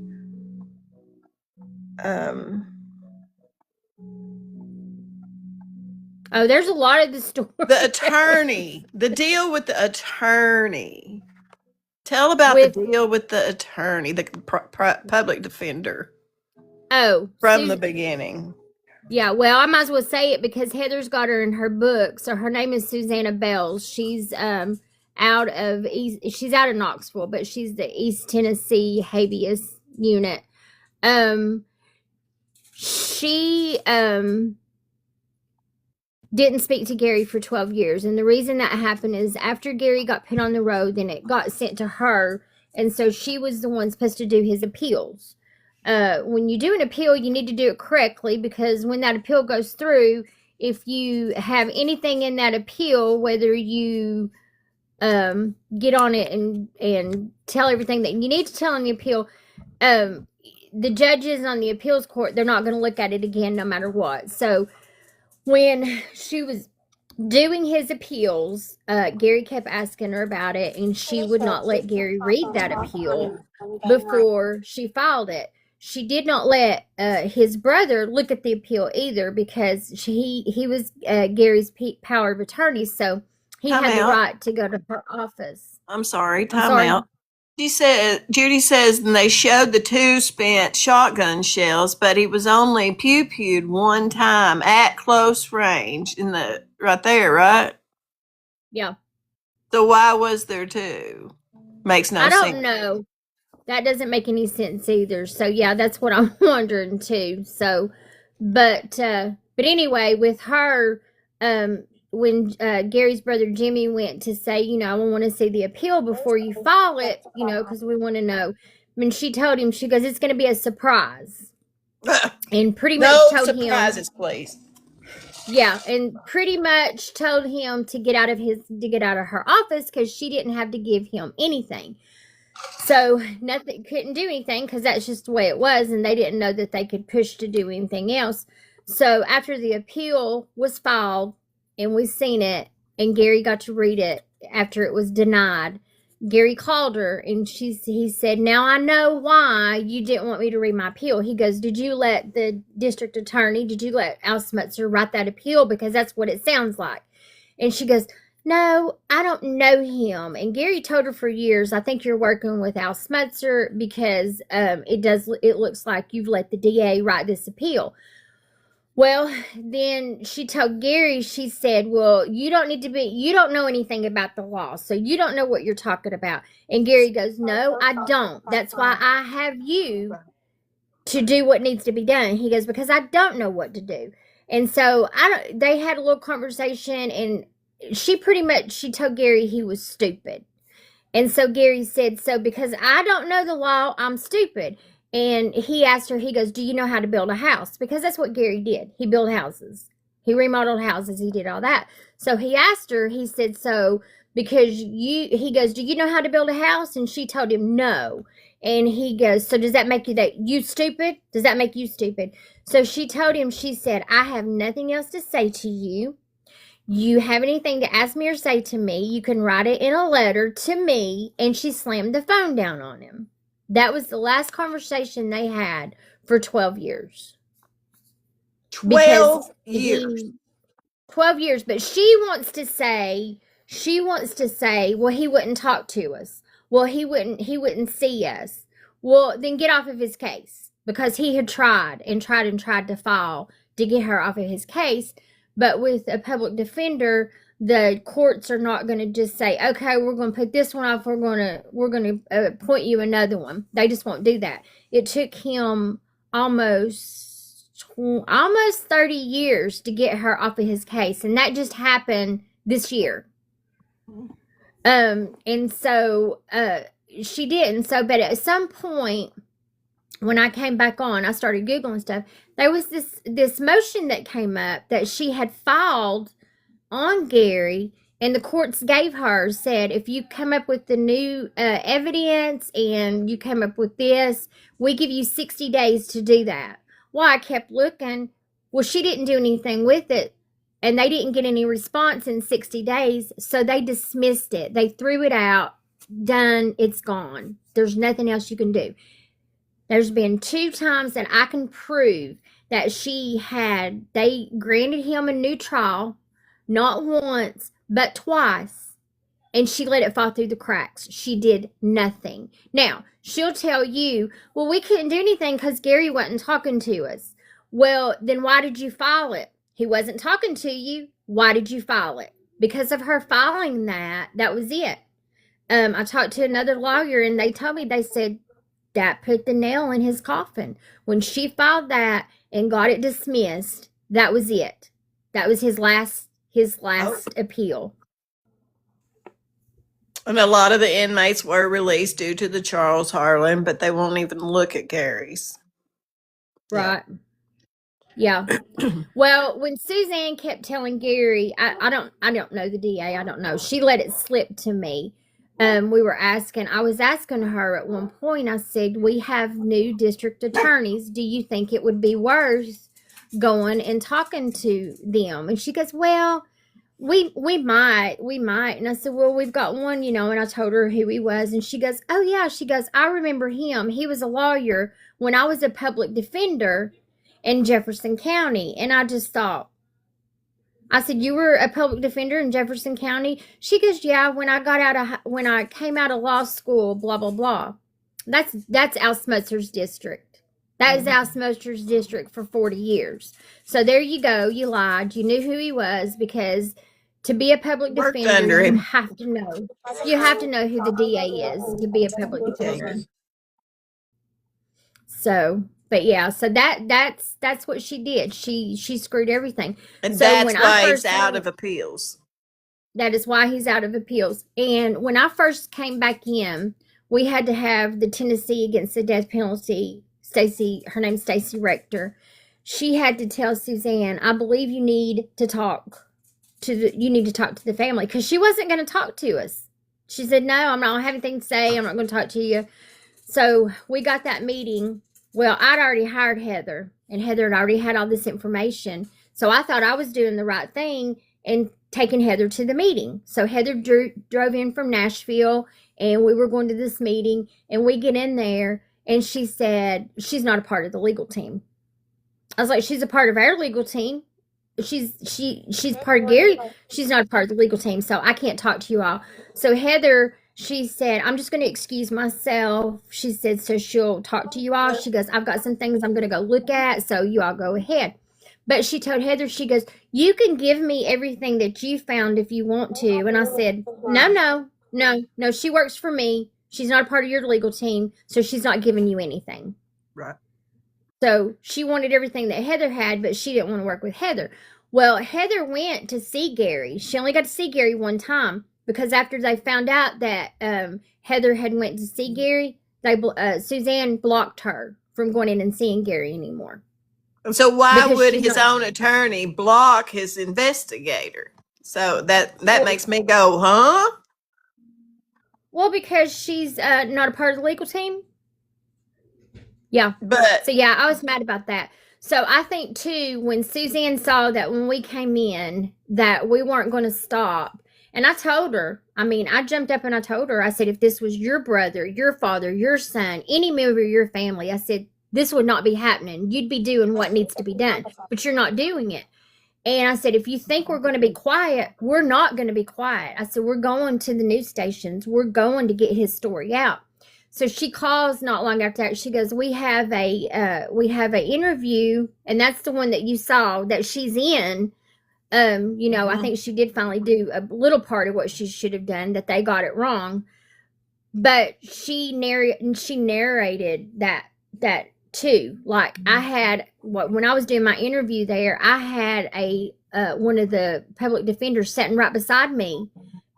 Oh, there's a lot of the story. The attorney. The deal with the attorney. Tell about the deal with the attorney, the public defender. Oh. From the beginning. Yeah, well, I might as well say it because Heather's got her in her book. So her name is Susanna Bells. She's out of Knoxville, but she's the East Tennessee habeas unit. She didn't speak to Gary for 12 years. And the reason that happened is after Gary got put on the road, then it got sent to her. And so she was the one supposed to do his appeals. When you do an appeal, you need to do it correctly because when that appeal goes through, if you have anything in that appeal, whether you get on it and tell everything that you need to tell in the appeal, the judges on the appeals court, they're not going to look at it again no matter what. So when she was doing his appeals, Gary kept asking her about it, and she would not let Gary read that appeal before she filed it. She did not let his brother look at the appeal either because he was Gary's power of attorney, so he had the right to go to her office. I'm sorry, time out. Judy says, and they showed the 2 spent shotgun shells, but he was only pew-pewed one time at close range right there, right? Yeah. So why was there 2? Makes no sense. I don't know. That doesn't make any sense either. So yeah, that's what I'm wondering too. So, but anyway, with her, when Gary's brother Jimmy went to say, I want to see the appeal before you file it, because we want to know. When she told him, she goes, "It's going to be a surprise," and pretty much told him, "No surprises, please." Yeah, and pretty much told him to get out of her office because she didn't have to give him anything. So nothing, couldn't do anything because that's just the way it was, and they didn't know that they could push to do anything else. So after the appeal was filed and we seen it, and Gary got to read it after it was denied, Gary called her and he said, "Now I know why you didn't want me to read my appeal." He goes, "Did you let the district attorney, did you let Al Smutzer write that appeal? Because that's what it sounds like." And she goes, "No, I don't know him." And Gary told her for years, "I think you're working with Al Smutzer because it looks like you've let the DA write this appeal." Well, then she told Gary, she said, "Well, you don't know anything about the law, so you don't know what you're talking about." And Gary goes, "No, I don't. That's why I have you to do what needs to be done." He goes, "Because I don't know what to do." And so they had a little conversation, and she told Gary he was stupid. And so Gary said, "So because I don't know the law, I'm stupid." And he asked her, he goes, "Do you know how to build a house?" Because that's what Gary did. He built houses. He remodeled houses. He did all that. So he asked her, he said, "So he goes, do you know how to build a house?" And she told him no. And he goes, "So does that make you stupid? Does that make you stupid?" So she told him, she said, "I have nothing else to say to you. You have anything to ask me or say to me, you can write it in a letter to me." And she slammed the phone down on him. That was the last conversation they had for 12 years. 12 years. 12 years. But she wants to say, well, he wouldn't talk to us. Well, he wouldn't see us. Well, then get off of his case, because he had tried to file to get her off of his case. But with a public defender, the courts are not going to just say, "Okay, we're going to put this one off. We're going to appoint you another one." They just won't do that. It took him almost 30 years to get her off of his case, and that just happened this year. And so she didn't. So, but at some point, when I came back on, I started Googling stuff. There was this motion that came up that she had filed on Gary, and the courts gave her, said, "If you come up with the new evidence and you come up with this, we give you 60 days to do that." Well, I kept looking. Well, she didn't do anything with it, and they didn't get any response in 60 days, so they dismissed it. They threw it out. Done. It's gone. There's nothing else you can do. There's been 2 times that I can prove that they granted him a new trial, not once, but twice, and she let it fall through the cracks. She did nothing. Now, she'll tell you, "Well, we couldn't do anything because Gary wasn't talking to us." Well, then why did you file it? He wasn't talking to you. Why did you file it? Because of her filing that was it. I talked to another lawyer, and they told me, they said, that put the nail in his coffin. When she filed that and got it dismissed, that was it. That was his last appeal. And a lot of the inmates were released due to the Charles Harlan, but they won't even look at Gary's. Right. Yeah. Well, when Suzanne kept telling Gary, I don't know the DA. I don't know. She let it slip to me. I was asking her at one point, I said, "We have new district attorneys. Do you think it would be worth going and talking to them?" And she goes, "Well, we might." And I said, "Well, we've got one, and I told her who he was. And she goes, "Oh yeah." She goes, "I remember him. He was a lawyer when I was a public defender in Jefferson County." And I just thought, I said, "You were a public defender in Jefferson County?" She goes, "Yeah, when I came out of law school, blah, blah, blah." That's Al Smutzer's district. That is Al Smutzer's district for 40 years. So there you go. You lied. You knew who he was, because to be a public defender, you have to know. You have to know who the DA is to be a public defender. So, but yeah, so that's what she did. She screwed everything. And so that's why he's out of appeals. That is why he's out of appeals. And when I first came back in, we had to have the Tennessee against the death penalty. Her name's Stacey Rector. she had to tell Suzanne, I believe you need to talk to the family, because she wasn't going to talk to us. She said, no, I'm not going to have anything to say. I'm not going to talk to you. So we got that meeting. Well, I'd already hired Heather, and Heather had already had all this information. So I thought I was doing the right thing and taking Heather to the meeting. So Heather drove in from Nashville, and we were going to this meeting, and we get in there, and she said she's not a part of the legal team. I was like, she's a part of our legal team. She's part of Gary. She's not a part of the legal team, so I can't talk to you all. So Heather, she said, I'm just going to excuse myself. She said, so she'll talk to you all. She goes, I've got some things I'm going to go look at, so you all go ahead. But she told Heather, she goes, you can give me everything that you found if you want to. And I said, no, she works for me. She's not a part of your legal team, so she's not giving you anything. Right. So she wanted everything that Heather had, but she didn't want to work with Heather. Well, Heather went to see Gary. She only got to see Gary one time, because after they found out that Heather had went to see Gary, Suzanne blocked her from going in and seeing Gary anymore. So why Because would she's his not- own attorney block his investigator? So that makes me go, huh? Well, because she's not a part of the legal team. Yeah. But So yeah, I was mad about that. So I think too, when Suzanne saw that when we came in that we weren't going to stop, and I told her, I jumped up and I told her, I said, if this was your brother, your father, your son, any member of your family, I said, this would not be happening. You'd be doing what needs to be done, but you're not doing it. And I said, if you think we're going to be quiet, we're not going to be quiet. I said, we're going to the news stations. We're going to get his story out. So she calls not long after that. She goes, we have a interview, and that's the one that you saw that she's in. I think she did finally do a little part of what she should have done, that they got it wrong. But she narrated that too. Like I had when I was doing my interview there, I had one of the public defenders sitting right beside me,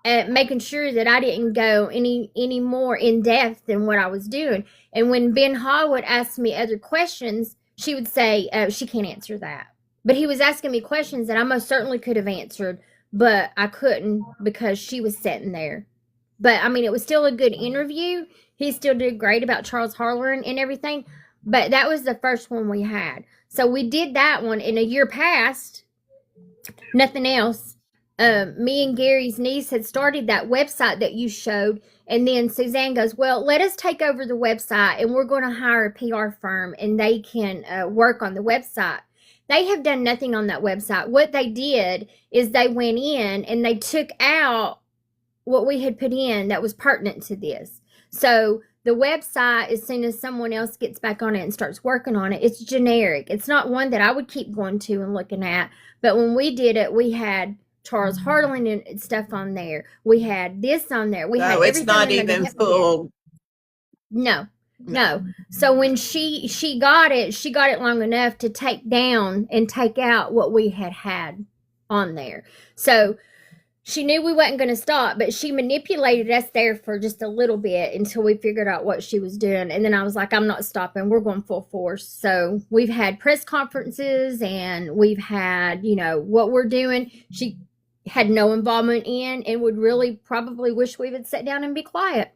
making sure that I didn't go any more in depth than what I was doing. And when Ben Hall would ask me other questions, she would say, she can't answer that. But he was asking me questions that I most certainly could have answered, but I couldn't because she was sitting there. But it was still a good interview. He still did great about Charles Harlan and everything. But that was the first one we had. So we did that one in a year past. Nothing else. Me and Gary's niece had started that website that you showed, and then Suzanne goes, well, let us take over the website, and we're going to hire a PR firm, and they can work on the website. They have done nothing on that website. What they did is they went in and they took out what we had put in that was pertinent to this. So the website, as soon as someone else gets back on it and starts working on it, it's generic. It's not one that I would keep going to and looking at. But when we did it, we had Charles Harlan and stuff on there. We had this on there. We had it's not even full. No. So when she got it long enough to take down and take out what we had on there. So she knew we wasn't going to stop, but she manipulated us there for just a little bit until we figured out what she was doing. And then I was like, I'm not stopping. We're going full force. So we've had press conferences, and we've had, what we're doing. She had no involvement in, and would really probably wish we would sit down and be quiet.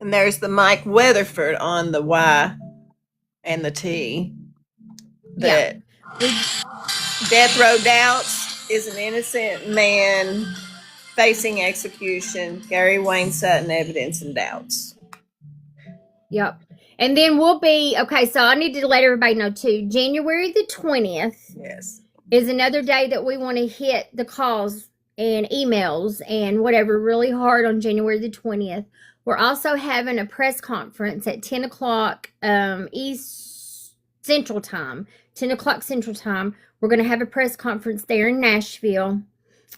And there's the Mike Weatherford on the Y and the T. That Death Row Doubts is an innocent man facing execution. Gary Wayne Sutton, Evidence and Doubts. Yep. And then we'll be, okay, so I need to let everybody know too, January the 20th is another day that we want to hit the calls and emails and whatever really hard on January the 20th. We're also having a press conference at 10 o'clock East Central Time. 10 o'clock Central Time. We're going to have a press conference there in Nashville.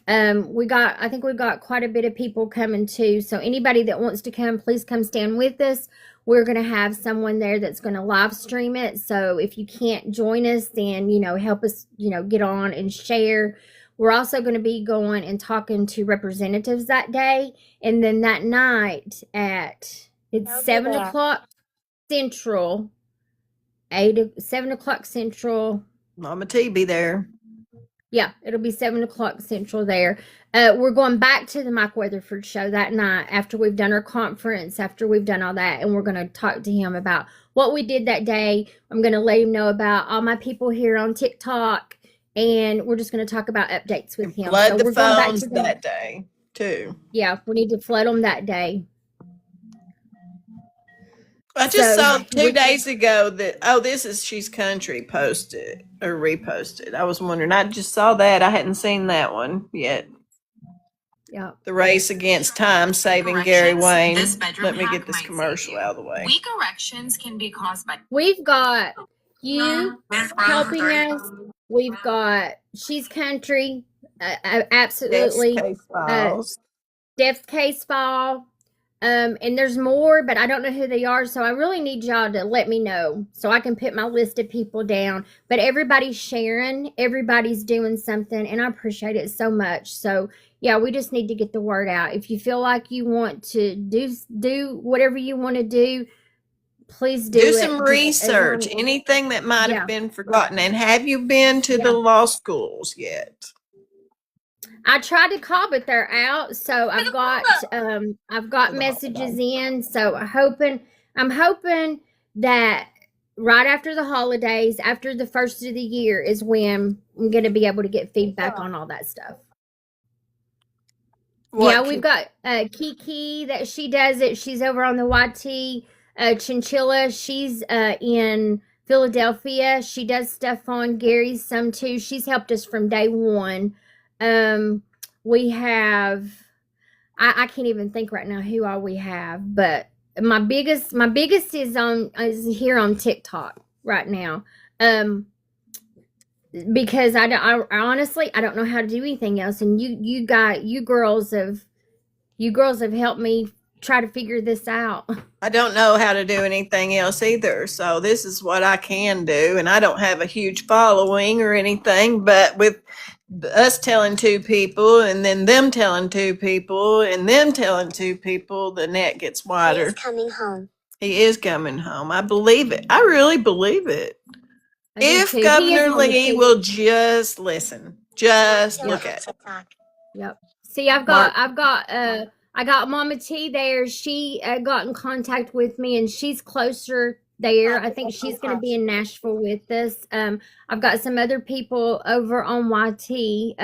I think we've got quite a bit of people coming too. So anybody that wants to come, please come stand with us. We're going to have someone there that's going to live stream it. So if you can't join us, then, help us, get on and share. We're also going to be going and talking to representatives that day. And then that night it's 7 o'clock Central, 7 o'clock Central, Mama T be there. Yeah, it'll be 7 o'clock Central there. We're going back to the Mike Weatherford show that night after we've done our conference, after we've done all that, and we're going to talk to him about what we did that day. I'm going to let him know about all my people here on TikTok, and we're just going to talk about updates with him. Flood So the we're going back phones to that day, too. Yeah, we need to flood them that day. I just So, saw 2 days ago that, this is She's Country posted or reposted. I was wondering, I just saw that. I hadn't seen that one yet. Yeah. The race against time saving Gary Wayne. Let me get this commercial out of the way. Weak erections can be caused by. We've got you helping us. We've got She's Country. Absolutely. Death's Case Files. Death's Case File. And there's more, but I don't know who they are. So I really need y'all to let me know so I can put my list of people down. But everybody's sharing, everybody's doing something, and I appreciate it so much. So yeah, we just need to get the word out. If you feel like you want to do whatever you want to do, please do it. Some research, anything that might have been forgotten. And have you been to the law schools yet? I tried to call, but they're out. So I've got messages in. So I'm hoping that right after the holidays, after the first of the year, is when I'm going to be able to get feedback on all that stuff. We've got Kiki that she does it. She's over on the YT. Chinchilla, she's in Philadelphia. She does stuff on Gary's some too. She's helped us from day one. We have, I can't even think right now who all we have, but my biggest is here on TikTok right now. Because I honestly, I don't know how to do anything else. And you girls have helped me try to figure this out. I don't know how to do anything else either. So this is what I can do. And I don't have a huge following or anything, but with us telling 2 people and then them telling 2 people and them telling 2 people, the net gets wider. He's coming home. He is coming home. I believe it. I really believe it. If Governor Lee will just listen, just look at it. Yep. See, I got Mama T there. She got in contact with me, and she's closer there. I think she's going to be in Nashville with us. I've got some other people over on YT.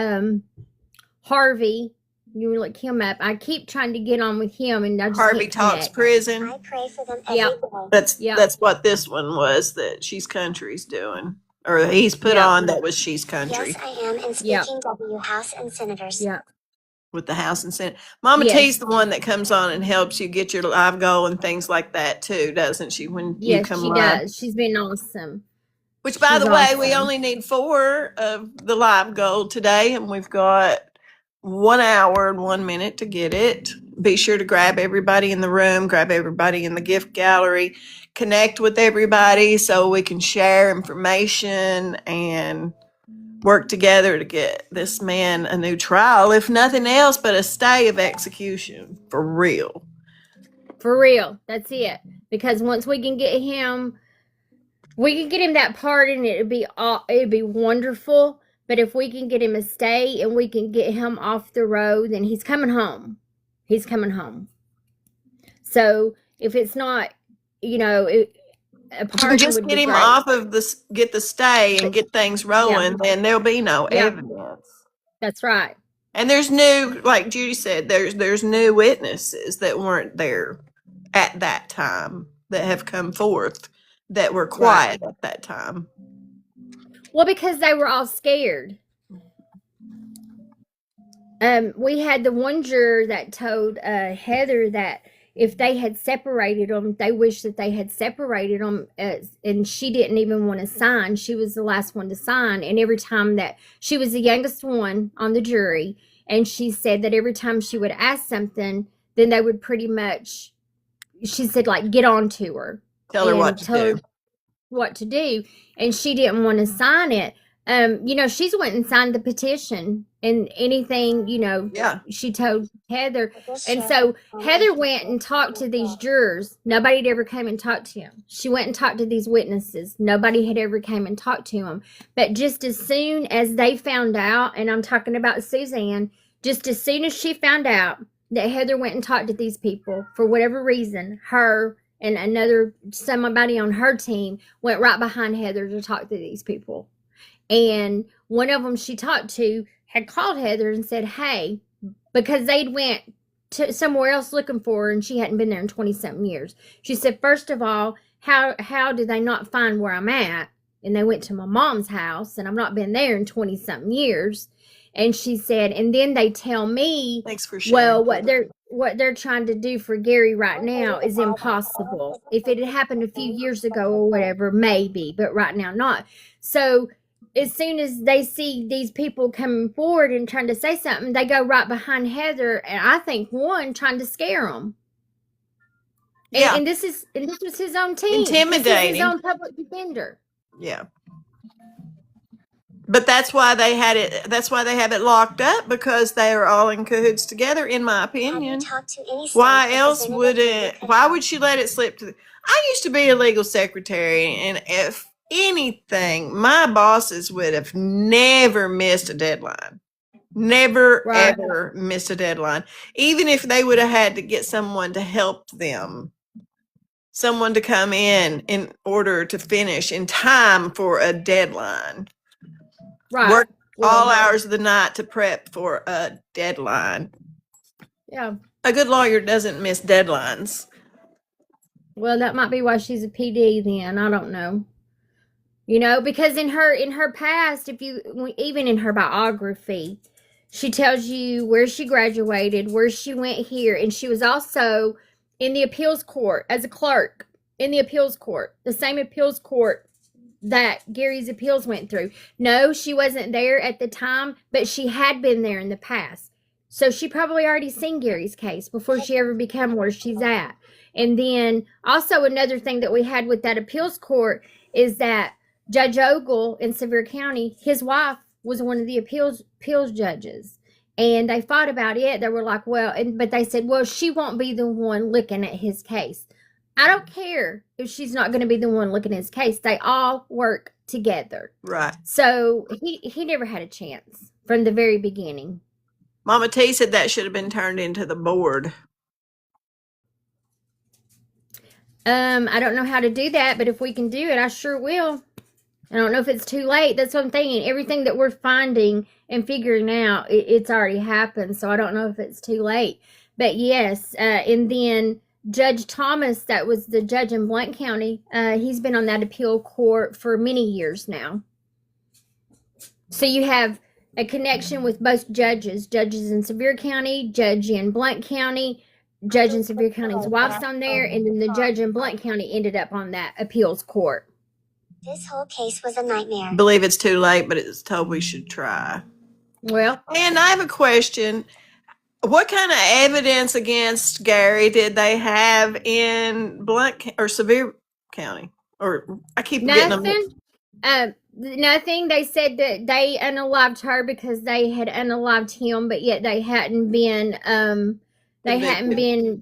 Harvey, you look him up. I keep trying to get on with him, and I just Harvey Talks Prison. I pray for them every day. That's what this one was that She's Country's doing, or he's put on. That was She's Country. Yes, I am. And speaking W, House and Senators. Yeah. With the House and Senate. Mama T's the one that comes on and helps you get your live goal and things like that too, doesn't she? When you come live. Yes, she does. She's been awesome. Which, by the way, we only need 4 of the live goal today, and we've got 1 hour and 1 minute to get it. Be sure to grab everybody in the room, grab everybody in the gift gallery, connect with everybody so we can share information and work together to get this man a new trial, if nothing else but a stay of execution, for real. For real. That's it. Because once we can get him that pardon, it'd be wonderful. But if we can get him a stay and we can get him off the road, then he's coming home. He's coming home. So if it's not, just get him off of get the stay and get things rolling, then there'll be no evidence. That's right. And there's new, like Judy said, there's new witnesses that weren't there at that time that have come forth that were quiet at that time. Well, because they were all scared. We had the one juror that told Heather that if they had separated them, they wished that they had separated them, and she didn't even want to sign. She was the last one to sign, and every time that she was the youngest one on the jury, and she said that every time she would ask something, then they would pretty much, she said, like, get on to her. Tell her what to do. And she didn't want to sign it. she's went and signed the petition and anything, Yeah. she told Heather. And so Heather went and talked to these jurors. Nobody had ever came and talked to them. She went and talked to these witnesses. Nobody had ever came and talked to them. But just as soon as they found out, and I'm talking about Suzanne, just as soon as she found out that Heather went and talked to these people, for whatever reason, her and somebody on her team went right behind Heather to talk to these people. And one of them she talked to had called Heather and said, hey, because they'd went to somewhere else looking for her and she hadn't been there in 20-something years. She said, first of all, how did they not find where I'm at? And they went to my mom's house and I've not been there in 20-something years. And she said, and then they tell me, Thanks for sharing. well, what they're trying to do for Gary right now is impossible. If it had happened a few years ago or whatever, maybe, but right now not. So as soon as they see these people coming forward and trying to say something, they go right behind Heather, and I think one trying to scare them. Yeah. And this was his own team. Intimidating. This is his own public defender. Yeah. But that's why they had it. That's why they have it locked up, because they are all in cahoots together, in my opinion. Why else would it? Why would she let it slip to? I used to be a legal secretary, and if anything, my bosses would have never missed a deadline. Never, Right. ever missed a deadline. Even if they would have had to get someone to help them, someone to come in order to finish in time for a deadline. Right. Work all Well, hours of the night to prep for a deadline. yeah. A good lawyer doesn't miss deadlines. Well, that might be why she's a PD then. I don't know. Because in her past, even in her biography, she tells you where she graduated, where she went here, and she was also in the appeals court as a clerk in the appeals court, the same appeals court that Gary's appeals went through. No, she wasn't there at the time, but she had been there in the past. So she probably already seen Gary's case before she ever became where she's at. And then also another thing that we had with that appeals court is that Judge Ogle in Sevier County, his wife was one of the appeals judges. And they fought about it. They were like, but they said, well, she won't be the one looking at his case. I don't care if she's not going to be the one looking at his case. They all work together. Right. So he never had a chance from the very beginning. Mama T said that should have been turned into the board. I don't know how to do that, but if we can do it, I sure will. I don't know if it's too late. That's what I'm thinking. Everything that we're finding and figuring out, it's already happened. So I don't know if it's too late. But yes, and then Judge Thomas, that was the judge in Blount County, he's been on that appeal court for many years now. So you have a connection with both judges in Sevier County, judge in Blount County, judge in Sevier County's wife's on there, and then the judge in Blount County ended up on that appeals court. This whole case was a nightmare. I believe it's too late, but it's told we should try. Well, and I have a question. What kind of evidence against Gary did they have in Blount or Sevier County? Or I keep getting them. Nothing. They said that they unalived her because they had unalived him, but yet they hadn't been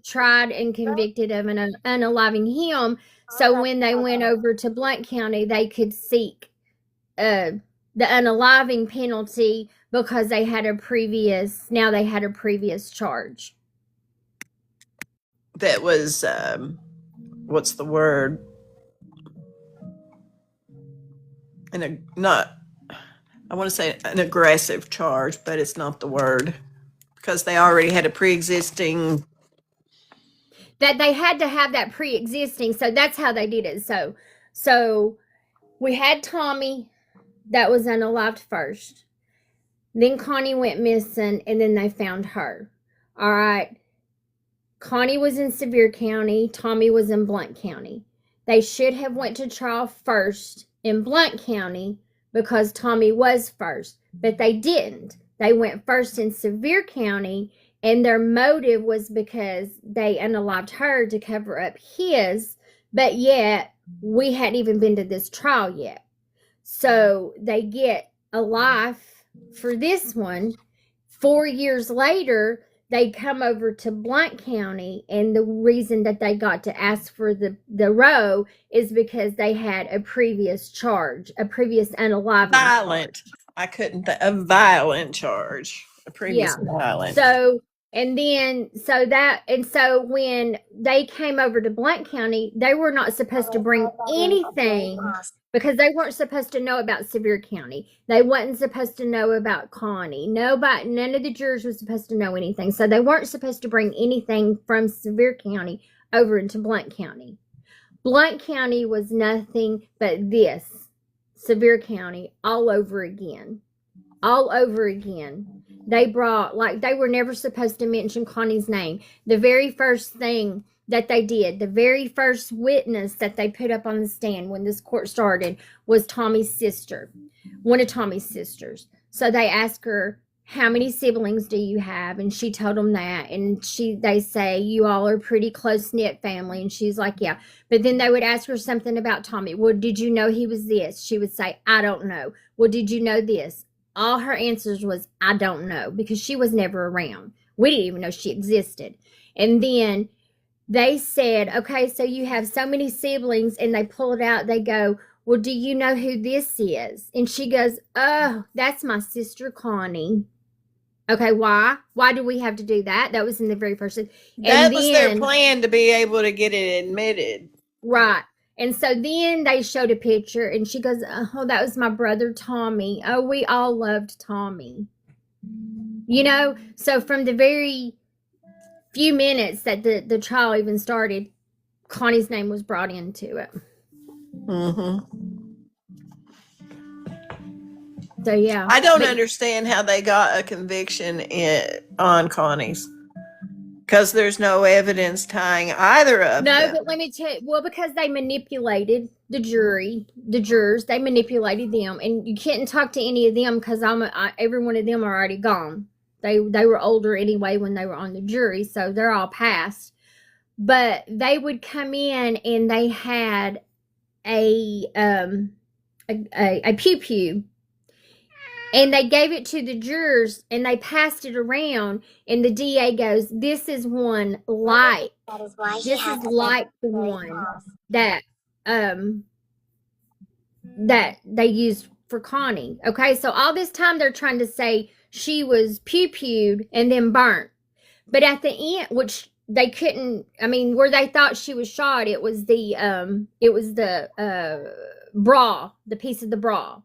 tried and convicted of unaliving him. So when they went over to Blount County, they could seek the unaliving penalty because they had a previous charge. That was, what's the word? I want to say an aggressive charge, but it's not the word, because they already had a pre-existing. That they had to have that pre-existing, so that's how they did it. So we had Tommy that was unalived first. Then Connie went missing, and then they found her. All right. Connie was in Sevier County. Tommy was in Blount County. They should have went to trial first in Blount County because Tommy was first, but they didn't. They went first in Sevier County, and their motive was because they unalived her to cover up his, but yet we hadn't even been to this trial yet. So they get a life for this one. 4 years later, they come over to Blount County, and the reason that they got to ask for the row is because they had a previous charge, a previous unaliving Violent. charge. I couldn't a violent charge. A previous violent. So so when they came over to Blount County, they were not supposed to bring anything because they weren't supposed to know about Sevier County. They wasn't supposed to know about Connie. None of the jurors was supposed to know anything. So they weren't supposed to bring anything from Sevier County over into Blount County. Blount County was nothing but this Sevier County all over again. All over again. They brought, like, they were never supposed to mention Connie's name. The very first thing that they did, the very first witness that they put up on the stand when this court started was Tommy's sister, one of Tommy's sisters. So they asked her, how many siblings do you have? And she told them that. And they say, you all are pretty close-knit family. And she's like, yeah. But then they would ask her something about Tommy. Well, did you know he was this? She would say, I don't know. Well, did you know this? All her answers was, I don't know, because she was never around. We didn't even know she existed. And then they said, okay, so you have so many siblings, and they pull it out. They go, well, do you know who this is? And she goes, oh, that's my sister Connie. Okay, why? Why do we have to do that? That was in the very first. That was their plan, to be able to get it admitted. Right. And so then they showed a picture, and she goes, oh, that was my brother Tommy. Oh, we all loved Tommy. You know, so from the very few minutes that the trial even started, Connie's name was brought into it. Mm-hmm. So, yeah. I don't understand how they got a conviction on Connie's. Because there's no evidence tying either of them. No, but let me tell you, well, because they manipulated the jurors, they manipulated them, and you couldn't talk to any of them because every one of them are already gone. They were older anyway when they were on the jury, so they're all past. But they would come in, and they had a pew. And they gave it to the jurors, and they passed it around, and the DA goes, this is one like, this is like the one that they used for Connie. Okay, so all this time they're trying to say she was pew-pewed and then burnt. But at the end, which they couldn't, I mean, where they thought she was shot, it was the bra, the piece of the bra.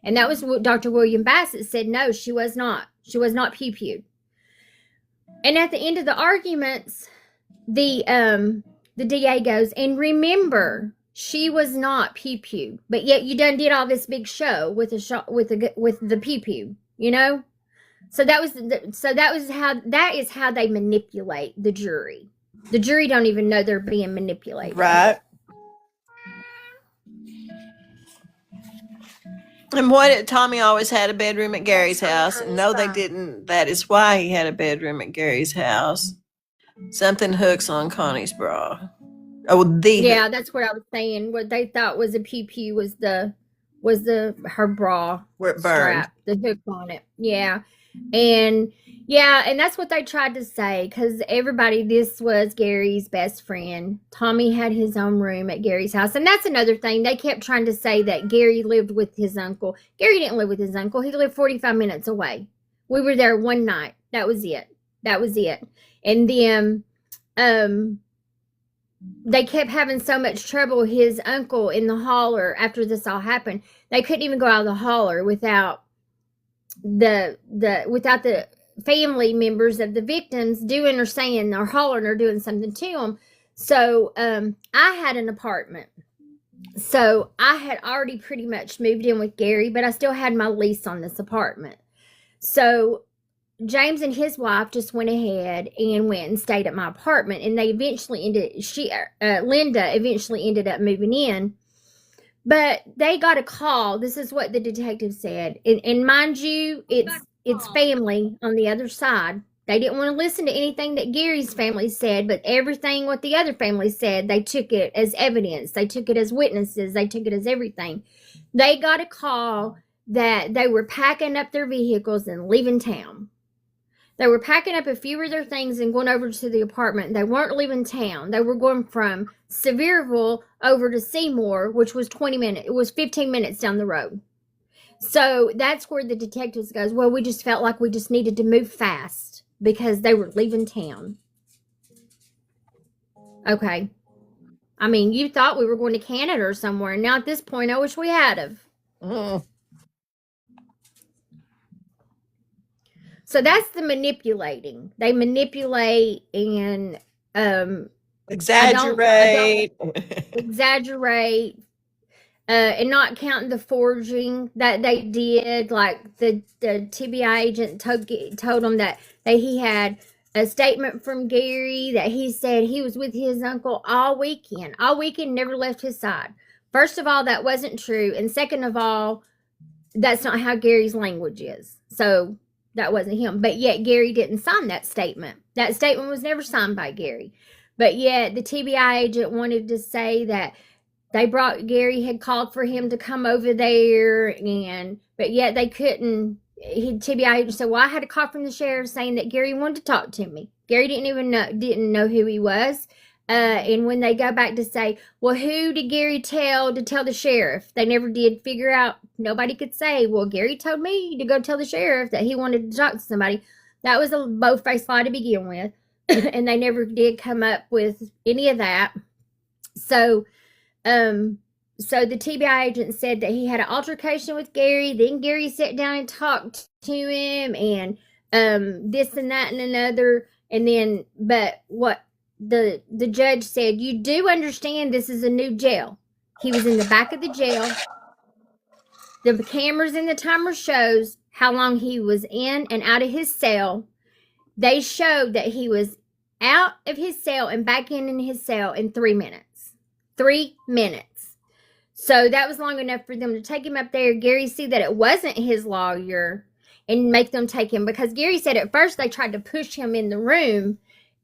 And that was what Dr. William Bassett said. No, she was not. She was not pew-pewed. And at the end of the arguments, the DA goes, and remember, she was not pew-pewed, but yet you done did all this big show with the pew-pew, you know. So that is how they manipulate the jury. The jury don't even know they're being manipulated. Right. And Tommy always had a bedroom at Gary's house. And no, they didn't. That is why he had a bedroom at Gary's house. Something hooks on Connie's bra. Oh, yeah, that's what I was saying. What they thought was a pew-pew was her bra where it burned, strap, the hook on it. Yeah, and that's what they tried to say, because this was Gary's best friend. Tommy had his own room at Gary's house, and that's another thing. They kept trying to say that Gary lived with his uncle. Gary didn't live with his uncle. He lived 45 minutes away. We were there one night. That was it. And then they kept having so much trouble. His uncle in the holler, after this all happened, they couldn't even go out of the holler without the family members of the victims doing or saying or hollering or doing something to them. So I had an apartment. So I had already pretty much moved in with Gary, but I still had my lease on this apartment. So James and his wife just went ahead and went and stayed at my apartment, and they eventually Linda eventually ended up moving in. But they got a call. This is what the detective said. And mind you, it's family on the other side. They didn't want to listen to anything that Gary's family said, but everything what the other family said, they took it as evidence. They took it as witnesses. They took it as everything. They got a call that they were packing up their vehicles and leaving town. They were packing up a few of their things and going over to the apartment. They weren't leaving town. They were going from Sevierville over to Seymour, which was 20 minutes. It was 15 minutes down the road. So that's where the detectives goes, well, we just felt like we just needed to move fast because they were leaving town. Okay. I mean, you thought we were going to Canada or somewhere, and now at this point, I wish we had have. So that's the manipulating. They manipulate and exaggerate, exaggerate, and not counting the forging that they did. Like the TBI agent told them that he had a statement from Gary that he said he was with his uncle all weekend, never left his side. First of all, that wasn't true, and second of all, that's not how Gary's language is. So that wasn't him. But yet Gary didn't sign that statement. That statement was never signed by Gary. But yet the TBI agent wanted to say that Gary had called for him to come over there, but yet they couldn't. TBI agent said, well, I had a call from the sheriff saying that Gary wanted to talk to me. Gary didn't know who he was. And when they go back to say, well, who did Gary tell to tell the sheriff? They never did figure out. Nobody could say, well, Gary told me to go tell the sheriff that he wanted to talk to somebody. That was a both-faced lie to begin with. And they never did come up with any of that. So the TBI agent said that he had an altercation with Gary. Then Gary sat down and talked to him and this and that and another. And then, but what the judge said, you do understand this is a new jail. He was in the back of the jail. The cameras in the timer shows how long he was in and out of his cell. They showed that he was out of his cell and back in his cell in 3 minutes. 3 minutes. So that was long enough for them to take him up there. Gary see that it wasn't his lawyer and make them take him, because Gary said at first they tried to push him in the room,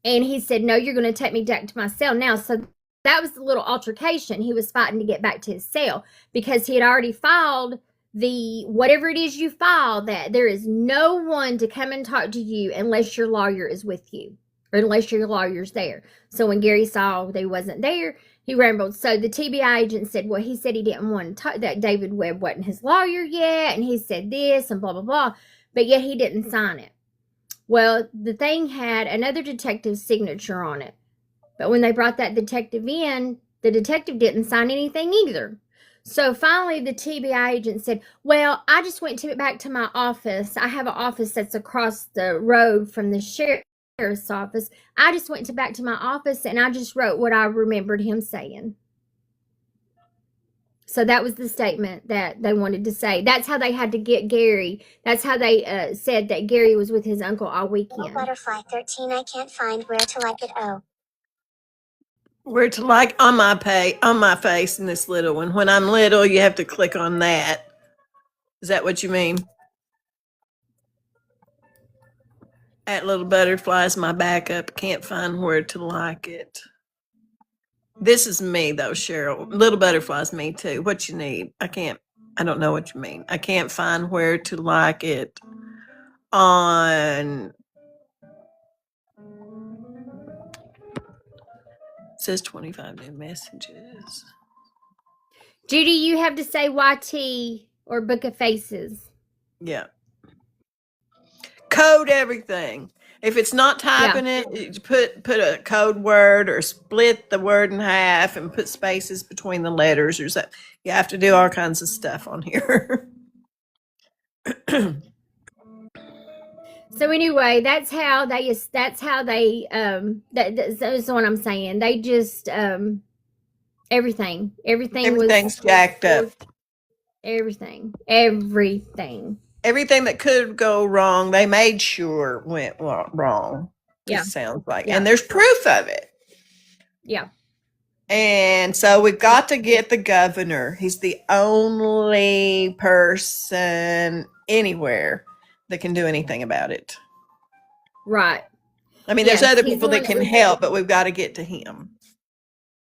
and he said, no, you're going to take me back to my cell now. So that was the little altercation. He was fighting to get back to his cell because he had already filed whatever it is you file, that there is no one to come and talk to you unless your lawyer is with you or unless your lawyer's there. So when Gary saw they wasn't there, he rambled. So the TBI agent said, well, he said he didn't want to talk, that David Webb wasn't his lawyer yet, and he said this and blah, blah, blah, but yet he didn't sign it. Well, the thing had another detective's signature on it, but when they brought that detective in, the detective didn't sign anything either. So finally, the TBI agent said, well, I just went back to my office. I have an office that's across the road from the sheriff's office. I just went back to my office and I just wrote what I remembered him saying. So that was the statement that they wanted to say. That's how they had to get Gary. That's how they said that Gary was with his uncle all weekend. Butterfly 13, I can't find where to like it. Oh. Where to like on my face in this little one. When I'm little, you have to click on that. Is that what you mean? At Little Butterflies, my backup. Can't find where to like it. This is me though, Cheryl. Little Butterflies, me too. What you need? I don't know what you mean. I can't find where to like it on. It says 25 new messages. Judy, you have to say YT or Book of Faces. Yeah. Code everything. If it's not typing it, put a code word or split the word in half and put spaces between the letters or something. You have to do all kinds of stuff on here. So anyway, that's how they that's what I'm saying. They just everything's jacked up. Everything that could go wrong, they made sure went wrong. Yeah. It sounds like. Yeah. And there's proof of it. Yeah. And so we've got to get the governor. He's the only person anywhere that can do anything about it. Right. I mean, there's other people that can help, but we've got to get to him.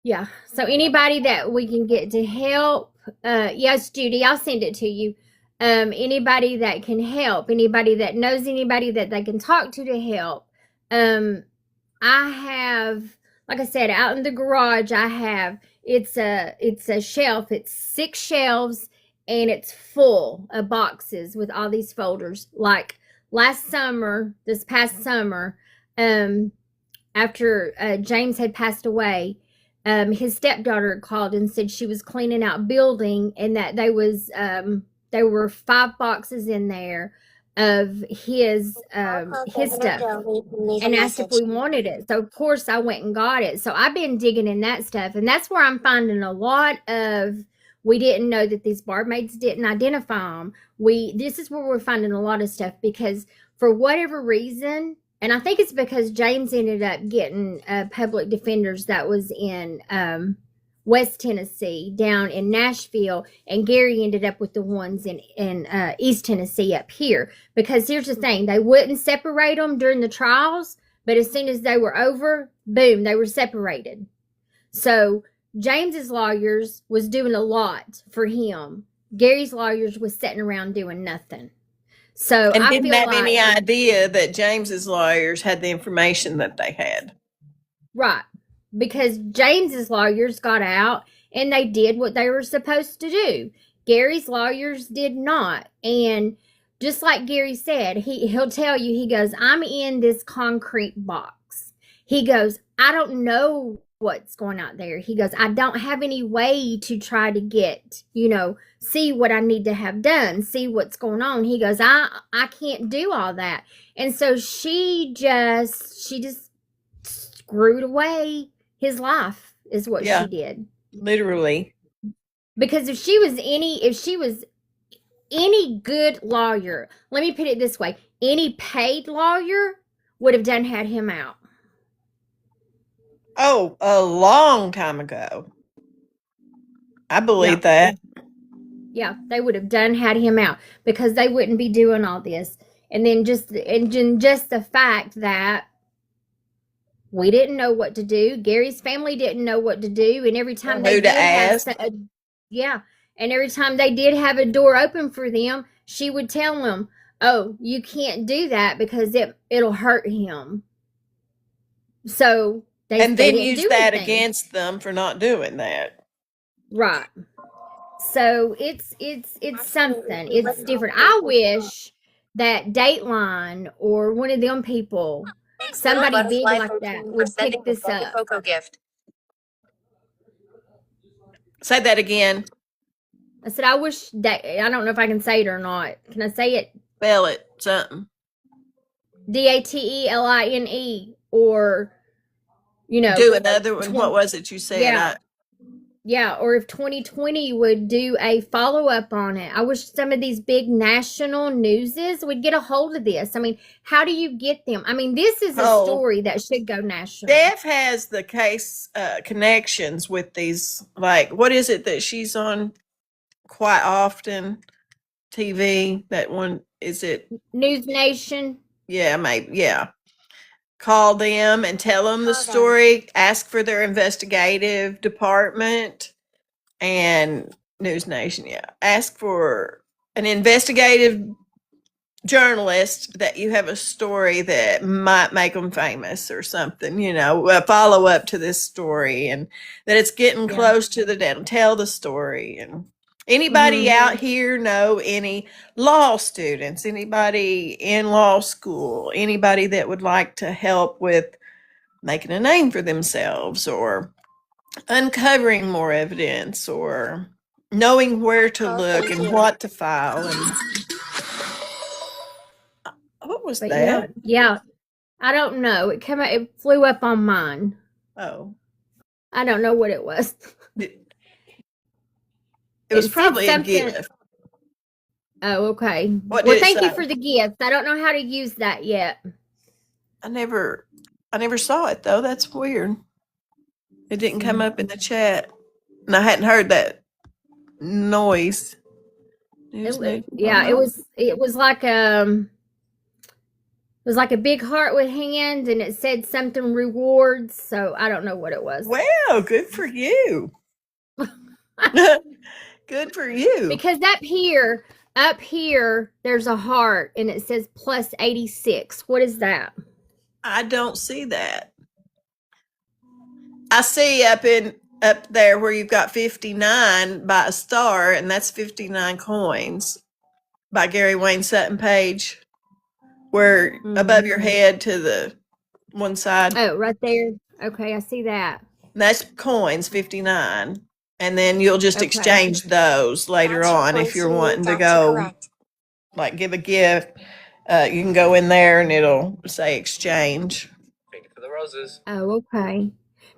Yeah. So anybody that we can get to help, yes, Judy, I'll send it to you. anybody that can help, anybody that knows anybody that they can talk to help. I have, like I said, out in the garage, it's a shelf. It's 6 shelves, and it's full of boxes with all these folders. Like this past summer, after James had passed away, his stepdaughter called and said she was cleaning out building, and that there were 5 boxes in there of his stuff, and asked if we wanted it. So of course I went and got it. So I've been digging in that stuff, and that's where I'm finding a lot of, we didn't know that these barmaids didn't identify them. This is where we're finding a lot of stuff, because for whatever reason, and I think it's because James ended up getting public defenders that was in West Tennessee, down in Nashville, and Gary ended up with the ones in East Tennessee up here. Because here's the thing, they wouldn't separate them during the trials, but as soon as they were over, boom, they were separated. So James's lawyers was doing a lot for him. Gary's lawyers was sitting around doing nothing. So and I didn't feel have like, any idea that James's lawyers had the information that they had. right, because James's lawyers got out and they did what they were supposed to do. Gary's lawyers did not. And just like Gary said, he'll tell you, he goes, I'm in this concrete box. He goes, I don't know what's going out there. He goes, I don't have any way to try to get, see what I need to have done, see what's going on. He goes, I can't do all that. And so she just screwed away his life, is what she did. Literally. Because if she was any good lawyer, let me put it this way, any paid lawyer would have had him out. Oh, a long time ago. I believe that. Yeah, they would have had him out, because they wouldn't be doing all this. And then just the fact that we didn't know what to do. Gary's family didn't know what to do, and every time they did ask, and every time they did have a door open for them, she would tell them, "Oh, you can't do that because it'll hurt him." So they use that against them for not doing that. Right. So it's something. It's different. I wish that Dateline or one of them people, somebody big like that, would pick this up. Gift. Say that again. I said, I wish that, I don't know if I can say it or not. Can I say it? Spell it, something. Dateline, or, do another one. What was it you said? Yeah, or if 2020 would do a follow-up on it. I wish some of these big national newses would get a hold of this. I mean, how do you get them? I mean, this is a story that should go national. Steph has the case connections with these, like, what is it that she's on quite often? TV, that one, is it? News Nation? Yeah, maybe, yeah. Call them and tell them the story. Ask for their investigative department and News Nation. Yeah. Ask for an investigative journalist that you have a story that might make them famous or something, a follow up to this story, and that it's getting close to the deadline. Tell the story. And anybody out here know any law students, anybody in law school, anybody that would like to help with making a name for themselves or uncovering more evidence or knowing where to look and what to file? And what was that? Yeah. I don't know. It flew up on mine. Oh. I don't know what it was. It was probably a gift. Oh, okay. What well, thank you for the gift. I don't know how to use that yet. I never saw it though. That's weird. It didn't come up in the chat, and I hadn't heard that noise. It was like a big heart with hands, and it said something rewards. So I don't know what it was. Well, good for you. Good for you. Because up here up here, there's a heart, and it says plus 86. What is that? I don't see that. I see up there where you've got 59 by a star, and that's 59 coins by Gary Wayne Sutton page, where above your head to the one side. Oh, right there. Okay, I see that. That's coins, 59. And then you'll just exchange those later on if you're wanting to go, like, give a gift. You can go in there and it'll say exchange. Thank you for the roses. Oh, okay.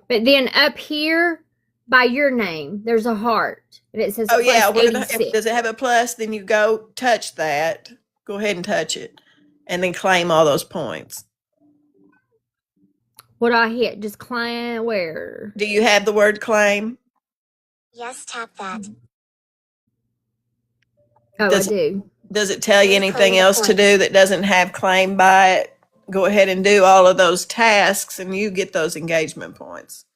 But then up here by your name, there's a heart. And it says plus 86. Does it have a plus? Then you go touch that. Go ahead and touch it. And then claim all those points. What do I hit? Just claim where? Do you have the word claim? Yes, tap that. Oh, I do. Does it tell you anything else to do that doesn't have claim by it? Go ahead and do all of those tasks and you get those engagement points.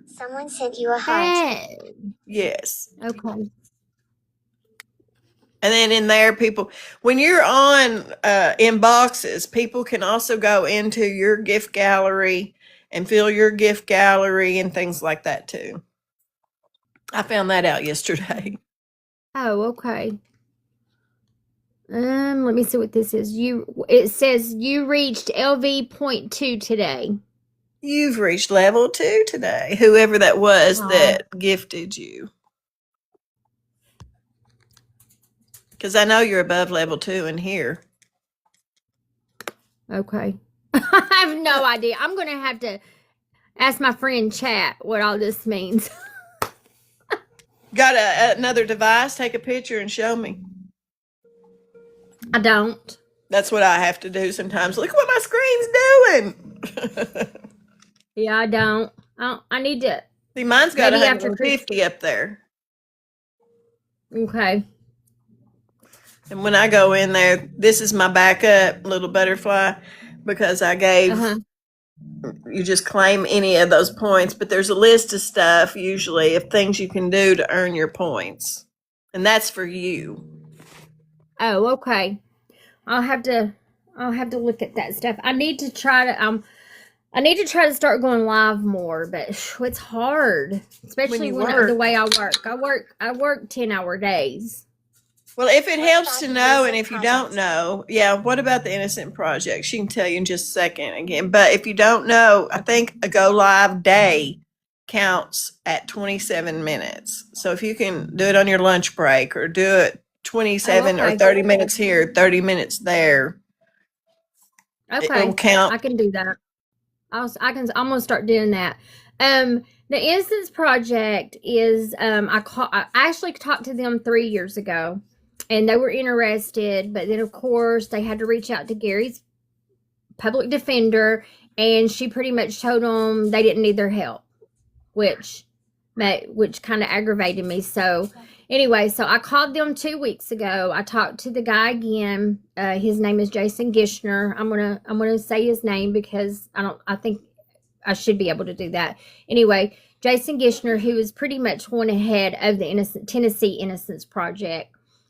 Someone sent you a heart. Yes. Okay. And then in there, people, when you're on in boxes, people can also go into your gift gallery and fill your gift gallery and things like that too. I found that out yesterday. Oh, okay. Let me see what this is. It says you reached LV.2 today. You've reached level 2 today. Whoever that was that gifted you. Because I know you're above level 2 in here. Okay. I have no idea. I'm going to have to ask my friend Chat what all this means. Got another device? Take a picture and show me. I don't. That's what I have to do sometimes. Look what my screen's doing. Yeah, I don't. I need to. See, mine's got 150 up there. Okay. And when I go in there, this is my backup little butterfly because I gave, you just claim any of those points, but there's a list of stuff usually of things you can do to earn your points. And that's for you. Oh, okay. I'll have to look at that stuff. I need to try to start going live more, but it's hard, especially when the way I work. I work 10-hour days. Well, if it helps to know, and if you don't know, what about the Innocent Project? She can tell you in just a second again. But if you don't know, I think a go live day counts at 27 minutes. So if you can do it on your lunch break or do it 27 or 30 minutes here, 30 minutes there. Okay. It'll count. I can do that. I'm going to start doing that. The Innocence Project is, I actually talked to them 3 years ago and they were interested, but then of course they had to reach out to Gary's public defender and she pretty much told them they didn't need their help, which kind of aggravated me. So anyway, so I called them 2 weeks ago. I talked to the guy again. His name is Jason Gishner. I'm gonna say his name because I think I should be able to do that. Anyway, Jason Gishner, who is pretty much one ahead of the Tennessee Innocence Project.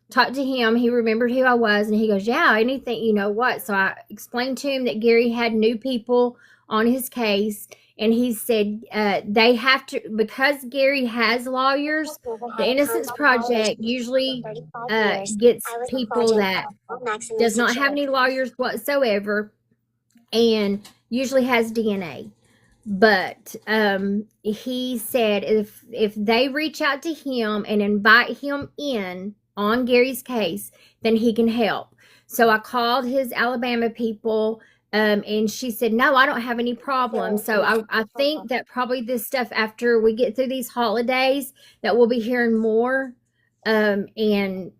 Talked to him. He remembered who I was, and he goes, "Yeah, anything, you know what?" So I explained to him that Gary had new people on his case. And he said they have to, because Gary has lawyers, the Innocence Project usually gets people that does not have any lawyers whatsoever and usually has DNA. But he said if they reach out to him and invite him in on Gary's case, then he can help. So I called his Alabama people. And she said, no, I don't have any problems. So I think that probably this stuff after we get through these holidays that we'll be hearing more. And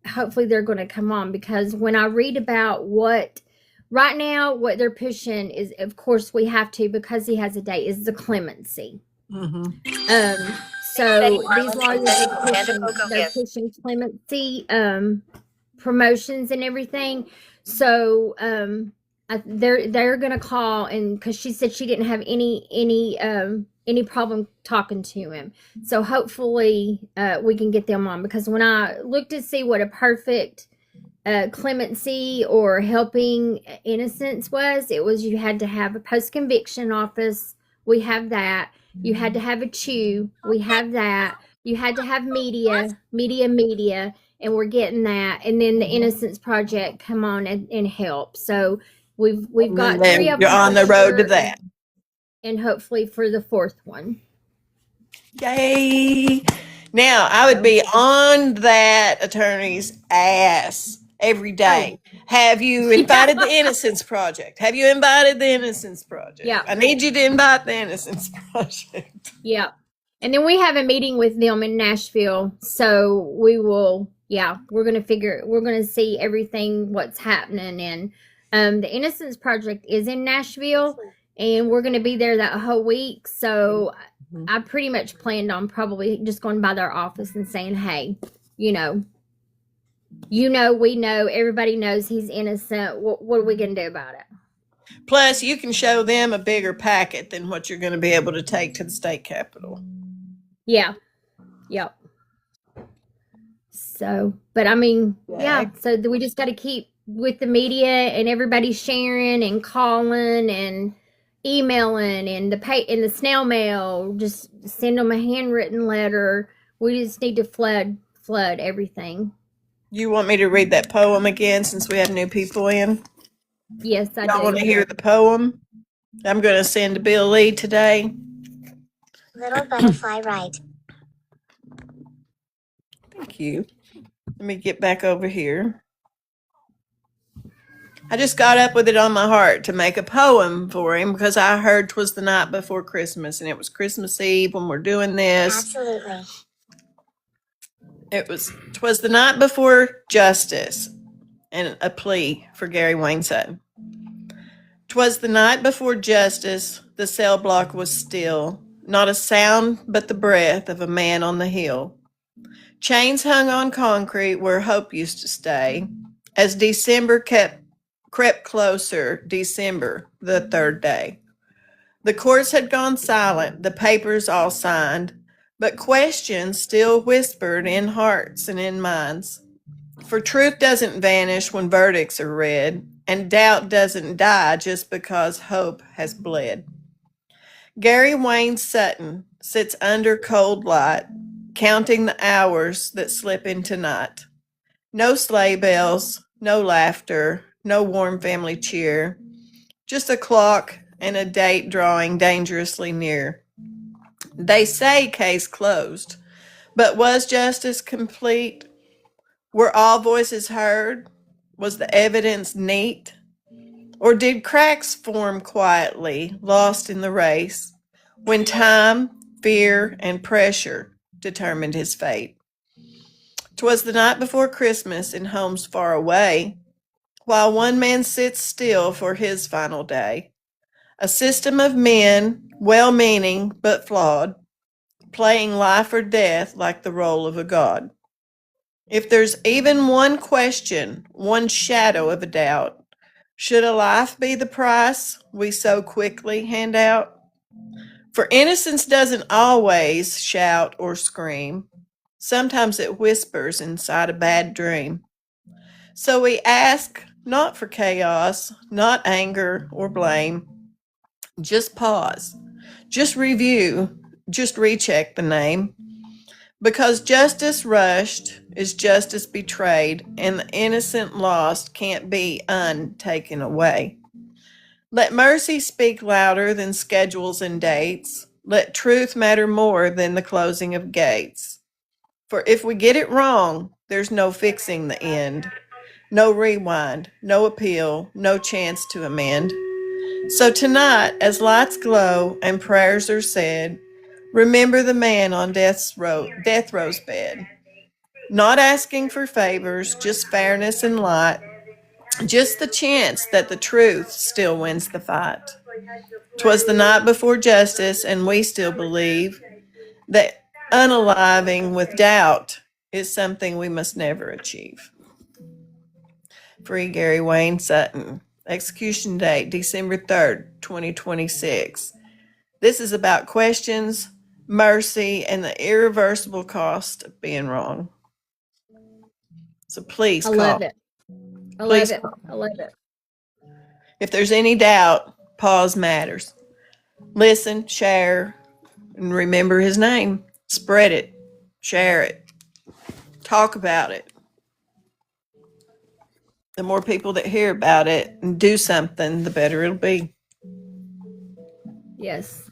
hopefully they're going to come on because when I read about right now, what they're pushing is, of course we have to, because he has a date, is the clemency. Mm-hmm. So these lawyers they're pushing clemency, promotions and everything. So, they're gonna call, and because she said she didn't have any any problem talking to him. So hopefully we can get them on, because when I looked to see what a perfect clemency or helping innocence was, it was you had to have a post-conviction office. We have that. You had to have a chew. We have that. You had to have media, and we're getting that. And then the Innocence Project come on and help. So we've got And then 3 of you're them on for the road to sure, that. and hopefully for the 4th one. Yay! Now, I would be on that attorney's ass every day. Have you invited the Innocence Project? Have you invited the Innocence Project? Yeah. I need you to invite the Innocence Project. Yeah. And then we have a meeting with them in Nashville. So we will, we're going to see everything, what's happening. And the Innocence Project is in Nashville, and we're going to be there that whole week. So I pretty much planned on probably just going by their office and saying, hey, we know, everybody knows he's innocent. What are we going to do about it? Plus, you can show them a bigger packet than what you're going to be able to take to the state capitol. Yeah. Yep. So, but I mean, so we just got to keep with the media and everybody sharing and calling and emailing and the snail mail. Just send them a handwritten letter. We just need to flood everything. You want me to read that poem again since we have new people in? Yes, I do. Y'all want to hear the poem? I'm going to send Bill Lee today. Little butterfly right. Thank you. Let me get back over here. I just got up with it on my heart to make a poem for him because I heard 'twas the night before Christmas, and it was Christmas Eve when we're doing this. Absolutely. 'Twas the night before justice, and a plea for Gary Wayne Sutton. 'Twas the night before justice, the cell block was still, not a sound but the breath of a man on the hill. Chains hung on concrete where hope used to stay, as December crept closer, December, the 3rd day. The courts had gone silent, the papers all signed, but questions still whispered in hearts and in minds. For truth doesn't vanish when verdicts are read, and doubt doesn't die just because hope has bled. Gary Wayne Sutton sits under cold light, counting the hours that slip into night. No sleigh bells, no laughter, no warm family cheer, just a clock and a date drawing dangerously near. They say case closed, but was justice complete? Were all voices heard? Was the evidence neat? Or did cracks form quietly, lost in the race, when time, fear, and pressure determined his fate? 'Twas the night before Christmas in homes far away, while one man sits still for his final day. A system of men, well-meaning but flawed, playing life or death like the role of a god. If there's even one question, one shadow of a doubt, should a life be the price we so quickly hand out? For innocence doesn't always shout or scream. Sometimes it whispers inside a bad dream. So we ask not for chaos, not anger or blame. Just pause, just review, just recheck the name. Because justice rushed is justice betrayed, and the innocent lost can't be untaken away. Let mercy speak louder than schedules and dates. Let truth matter more than the closing of gates. For if we get it wrong, there's no fixing the end. No rewind, no appeal, no chance to amend. So tonight, as lights glow and prayers are said, remember the man on death row's bed. Not asking for favors, just fairness and light, just the chance that the truth still wins the fight. 'Twas the night before justice, and we still believe that unaliving with doubt is something we must never achieve. Free Gary Wayne Sutton. Execution date, December 3rd, 2026. This is about questions, mercy, and the irreversible cost of being wrong. So please I call. love it. I Please love it. call. I love it. If there's any doubt, pause matters. Listen, share, and remember his name. Spread it. Share it. Talk about it. The more people that hear about it and do something, the better it'll be. Yes.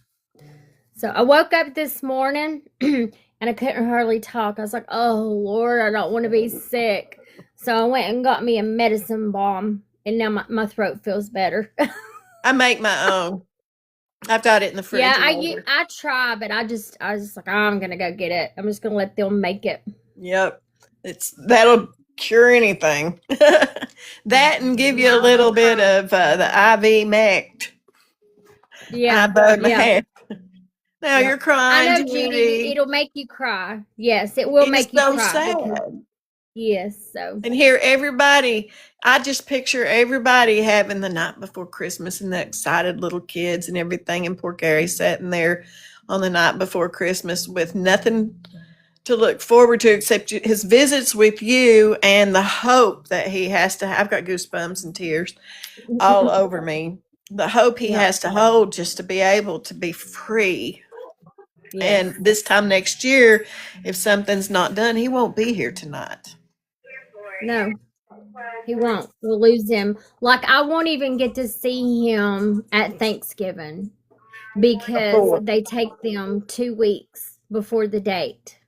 So I woke up this morning and I couldn't hardly talk. I was like, oh, Lord, I don't want to be sick. So I went and got me a medicine balm, and now my throat feels better. I make my own. I've got it in the fridge. Yeah, I try, but I was just like, oh, I'm going to go get it. I'm just going to let them make it. Yep. That'll cure anything. That and give you a little bit of the IV mect. Yeah. Yeah. Now you're crying, I know, Judy. It'll make you cry. Yes, it will make you so cry. Sad. Yes, so. And here, everybody, I just picture everybody having the night before Christmas and the excited little kids and everything. And poor Gary sitting there on the night before Christmas with nothing to look forward to except his visits with you and the hope that he has to have. I've got goosebumps and tears all over me. The hope he has to hold just to be able to be free. Yes. And this time next year, if something's not done, he won't be here tonight. No, he won't. We'll lose him. Like, I won't even get to see him at Thanksgiving because they take them 2 weeks before the date.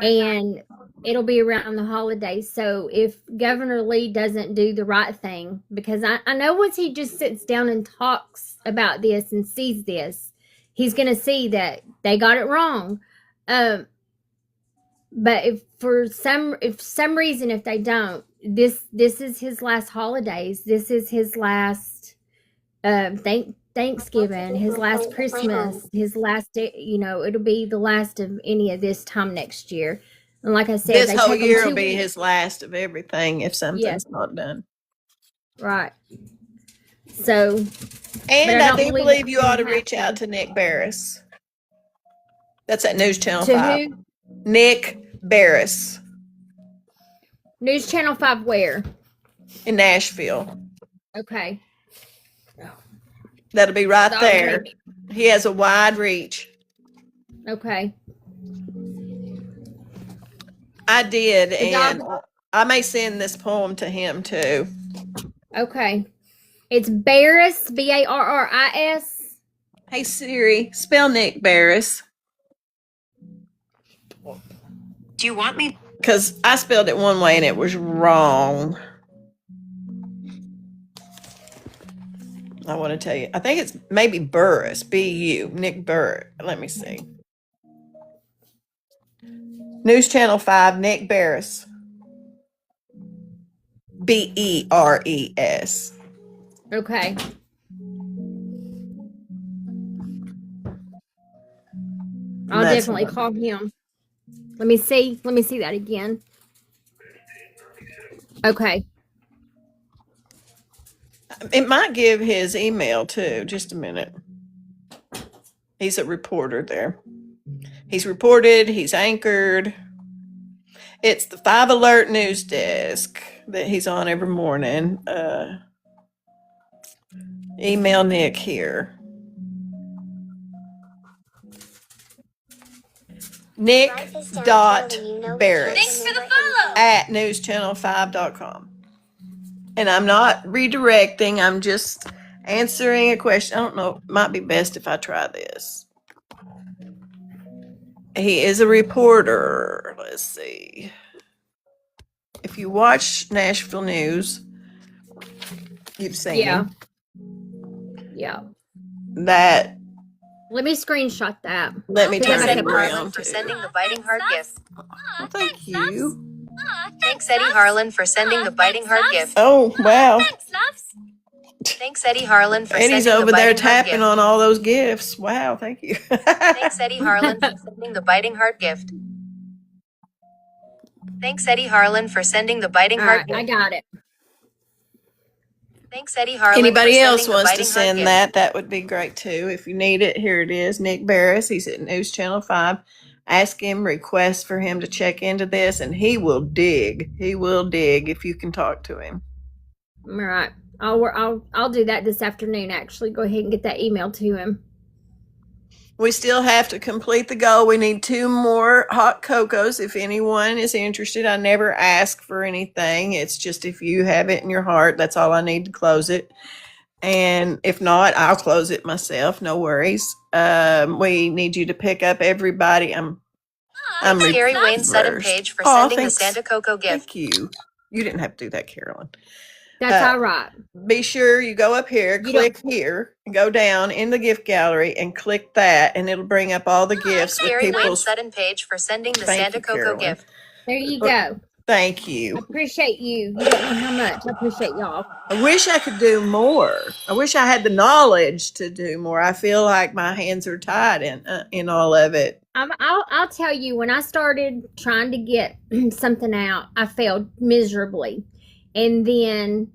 And it'll be around the holidays. So if Governor Lee doesn't do the right thing, because I know once he just sits down and talks about this and sees this, he's going to see that they got it wrong. But if for some reason, if they don't, this is his last holidays. This is his last Thanksgiving, his last Christmas, his last day. It'll be the last of any of this time next year. And like I said, this whole year will be his last of everything if something's not done. Right. So, and I do believe you ought to reach out to Nick Barris. That's at News Channel 5. Who? Nick Barris. News Channel 5 where? In Nashville. Okay. That'll be right there. He has a wide reach. Okay. I did, and I may send this poem to him too. Okay. It's Barris, Barris. Hey Siri, spell Nick Barris. Do you want me? Because I spelled it one way and it was wrong. I want to tell you. I think it's maybe Burris, B-U, Nick Burris. Let me see. News Channel 5, Nick Barris. B-E-R-E-S. Okay. I'll definitely call him. Let me see that again. Okay. It might give his email too. Just a minute. He's a reporter there. He's reported. He's anchored. It's the 5 Alert News Desk that he's on every morning. Email Nick here. Nick.Barris at newschannel5.com. And I'm not redirecting. I'm just answering a question. I don't know. It might be best if I try this. He is a reporter. Let's see. If you watch Nashville News, you've seen him. Yeah. That. Let me screenshot that. Let me turn it around. For sending the biting heart gift. Well, thank you. Thanks, Eddie Harlan, for sending the biting heart gift. Oh, wow. Thanks, Eddie Harlan, for Eddie's sending over the there biting heart tapping gift. on all those gifts. Wow, thank you. Thanks, Eddie Harlan, for sending the biting heart gift. Thanks, Eddie Harlan, for sending the biting heart gift. I got it. Thanks, Eddie Harlan. Anybody for else sending the wants to biting heart send gift. that would be great too. If you need it, here it is. Nick Barris, he's at News Channel 5. Ask him, request for him to check into this, and he will dig. He will dig if you can talk to him. All right. I'll do that this afternoon, actually. Go ahead and get that email to him. We still have to complete the goal. We need 2 more hot cocos if anyone is interested. I never ask for anything. It's just if you have it in your heart, that's all I need to close it. And if not, I'll close it myself. No worries. We need you to pick up everybody. I'm Gary Wayne Sutton reversed. page for Aw, sending thanks. the Santa Coco gift. Thank you. You didn't have to do that, Carolyn. That's all right. Be sure you go up here, click here, and go down in the gift gallery and click that, and it'll bring up all the gifts with Gary Wayne people's. Sutton page for sending the Thank Santa you, Coco Carolyn. gift. There you go. Thank I you. appreciate you. You don't know how much. I appreciate y'all. I wish I could do more. I wish I had the knowledge to do more. I feel like my hands are tied in all of it. I'll tell you, when I started trying to get something out, I failed miserably. And then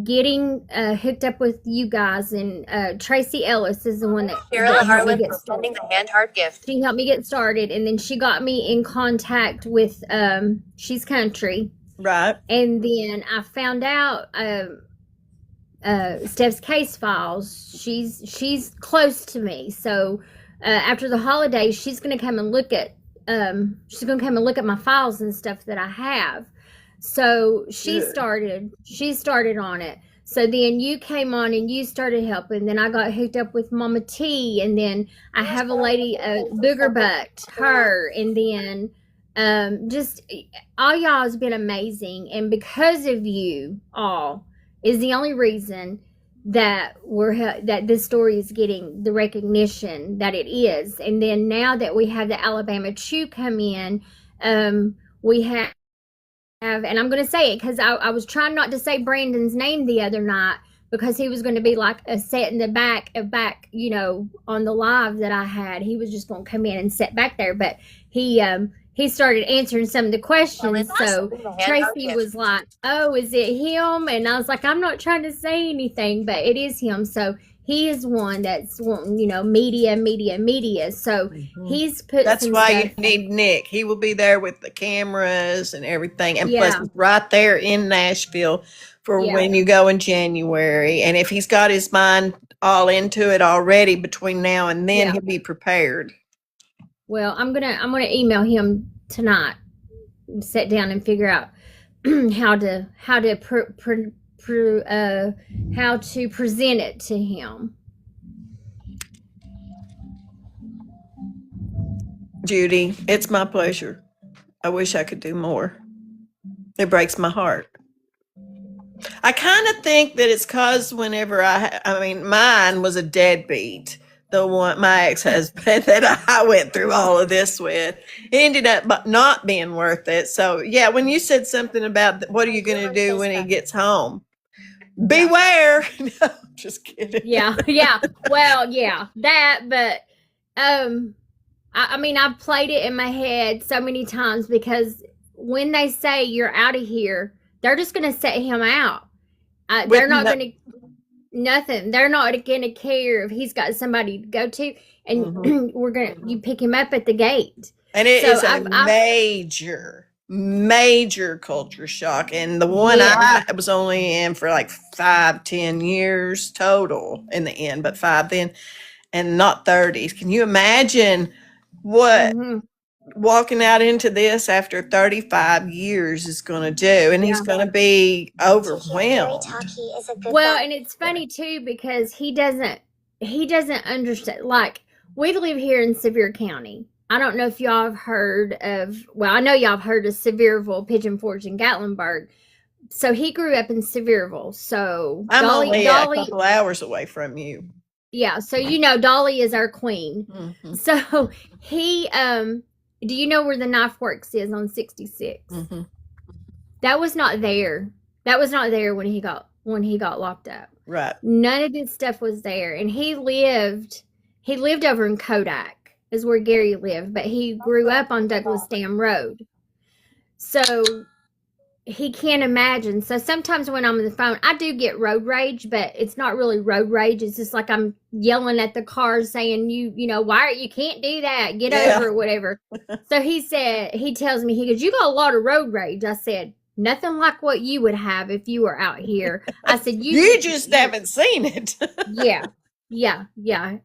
getting hooked up with you guys, and Tracy Ellis is the one that Carolyn helped me Harlan get for sending started. the hand heart gift. She helped me get started, and then she got me in contact with She's Country. Right. And then I found out Steph's case files. She's close to me, so after the holidays, she's gonna come and look at my files and stuff that I have. So she started on it. So then you came on and you started helping. Then I got hooked up with Mama T, and then I have a lady, Booger Bucked her, and then just all y'all has been amazing, and because of you all is the only reason that that this story is getting the recognition that it is. And then now that we have the Alabama Chew come in, we have, and I'm going to say it because I was trying not to say Brandon's name the other night, because he was going to be like a set in the back, on the live that I had. He was just going to come in and sit back there, but he started answering some of the questions. So Tracy was like, "Oh, is it him?" And I was like, "I'm not trying to say anything, but it is him." So he is one that's wanting, media. So he's put. That's why you need Nick. He will be there with the cameras and everything, and plus he's right there in Nashville for when you go in January. And if he's got his mind all into it already between now and then, he'll be prepared. Well, I'm gonna email him tonight, sit down and figure out how to present it to him. Judy, it's my pleasure. I wish I could do more. It breaks my heart. I kind of think that it's because whenever mine was a deadbeat. The one, my ex-husband that I went through all of this with, ended up not being worth it. So yeah, when you said something about what are you going to do when he gets home, beware. No, just kidding. Yeah. Well, yeah, that. But I've played it in my head so many times, because when they say you're out of here, they're just going to set him out. They're not going to. Nothing. They're not gonna care if he's got somebody to go to, and you pick him up at the gate. And it is a major culture shock. And the one I was only in for like 5-10 years total in the end, but 5 then, and not 30s. Can you imagine what walking out into this after 35 years is going to do? And he's going to be overwhelmed. Well, and it's funny too, because he doesn't understand. Like, we live here in Sevier County. I don't know if y'all have heard of, I know y'all have heard of Sevierville, Pigeon Forge, and Gatlinburg. So he grew up in Sevierville. So I'm only a couple hours away from you. Yeah, so Dolly is our queen. So he do you know where the Knife Works is on 66? That was not there. That was not there when he got locked up. Right. None of this stuff was there. And he lived over in Kodak, is where Gary lived, but he grew up on Douglas Dam Road. So he can't imagine. So sometimes when I'm on the phone, I do get road rage, but it's not really road rage. It's just like I'm yelling at the car saying, you know, why you can't do that? Get Yeah. over it, whatever. So he tells me, he goes, you got a lot of road rage. I said, nothing like what you would have if you were out here. I said, You just haven't seen it. yeah.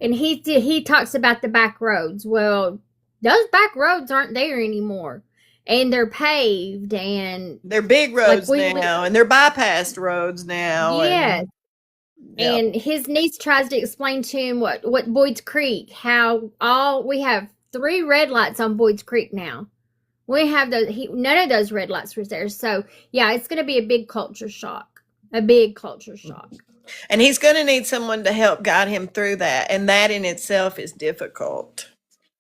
And he talks about the back roads. Well, those back roads aren't there anymore. And they're paved and They're big roads now, and they're bypassed roads now. Yes. Yep. And his niece tries to explain to him what Boyd's Creek, how we have 3 red lights on Boyd's Creek now. We have none of those red lights were there. So yeah, it's going to be a big culture shock. A big culture shock. And he's going to need someone to help guide him through that, and that in itself is difficult.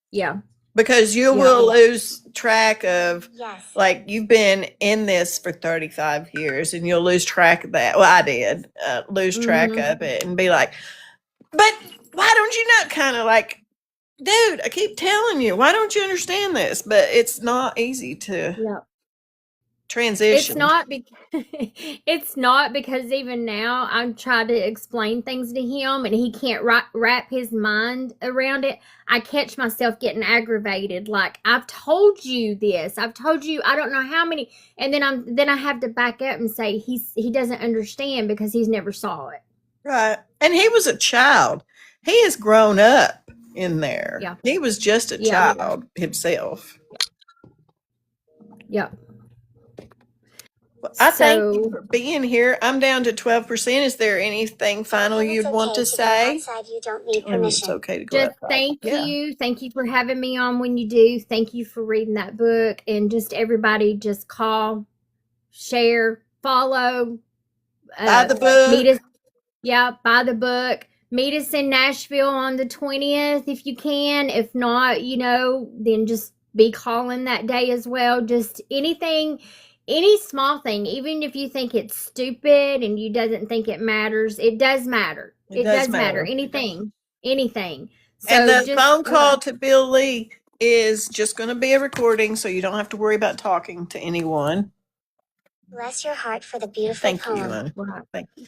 Yeah. Because you will lose track of, like, you've been in this for 35 years, and you'll lose track of that. Well, I did lose track of it and be like, but why don't you not, kind of like, dude, I keep telling you, why don't you understand this? But it's not easy to transition. It's not because even now I'm trying to explain things to him and he can't wrap his mind around it. I catch myself getting aggravated. Like, I've told you this. I've told you I don't know how many, and then I have to back up and say he doesn't understand because he's never saw it. Right. And he was a child. He has grown up in there. Yeah. He was just a child himself. Yeah. Well, I thank you for being here. I'm down to 12%. Is there anything final you'd want to say? Outside, you don't need permission. It's okay to go Just outside. thank you. Thank you for having me on when you do. Thank you for reading that book. And just everybody just call, share, follow. Buy the book. Meet us. Yeah, buy the book. Meet us in Nashville on the 20th if you can. If not, you know, then just be calling that day as well. Just anything, any small thing, even if you think it's stupid and you doesn't think it matters, it does matter. It does matter. Anything. So and the phone call to Bill Lee is just going to be a recording, so you don't have to worry about talking to anyone. Bless your heart for the beautiful poem. Thank you.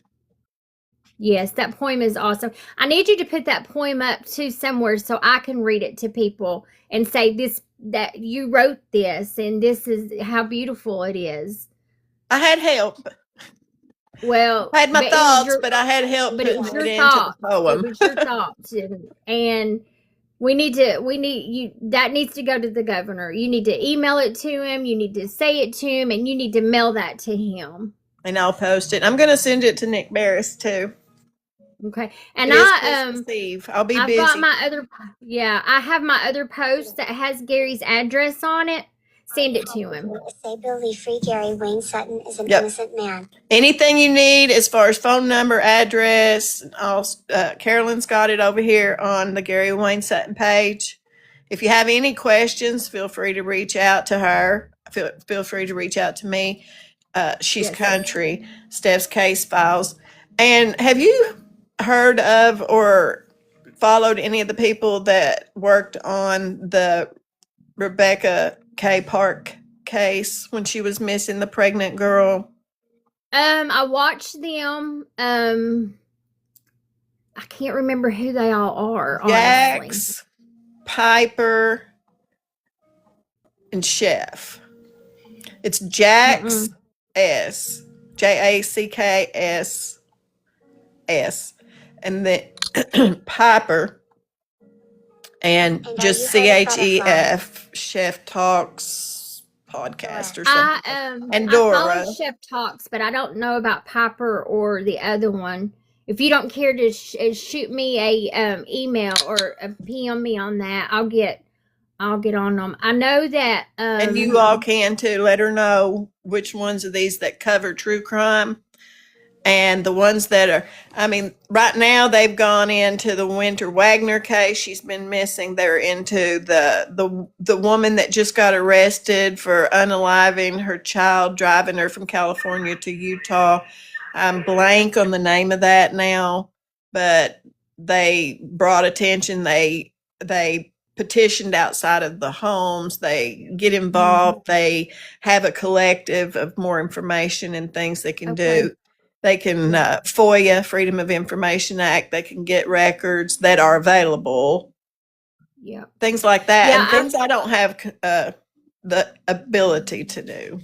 Yes, that poem is awesome. I need you to put that poem up too somewhere so I can read it to people and say that you wrote this and this is how beautiful it is. I had help. Well, I had my thoughts, but I had help. But it was your thoughts. It was your thoughts, and we need you. That needs to go to the governor. You need to email it to him. You need to say it to him, and you need to mail that to him. And I'll post it. I'm going to send it to Nick Barris too. Okay, and Eve. I'll be busy. Got my other. Yeah, I have my other post that has Gary's address on it. Send it to him. Say Bill Lee free. Gary Wayne Sutton is an innocent man. Anything you need as far as phone number, address, Carolyn's got it over here on the Gary Wayne Sutton page. If you have any questions, feel free to reach out to her. Feel free to reach out to me. She's country. Steph's Case Files. And have you heard of or followed any of the people that worked on the Rebecca K. Park case when she was missing the pregnant girl? I watched them. I can't remember who they all are. Jax, Piper, and Chef. It's Jax S. Jacks S. And then Piper. And just CHEF, Chef Talks podcast or something. And Dora. I follow Chef Talks, but I don't know about Piper or the other one. If you don't care to shoot me a email or PM me on that, I'll get on them. I know that. And you all can too. Let her know which ones of these that cover true crime. And the ones that are, I mean, right now they've gone into the Winter Wagner case. She's been missing. They're into the woman that just got arrested for unaliving her child, driving her from California to Utah. I'm blank on the name of that now, but they brought attention. They petitioned outside of the homes. They get involved. They have a collective of more information and things they can do. They can FOIA, Freedom of Information Act. They can get records that are available. Yeah. Things like that. Yeah, and things I don't have the ability to do.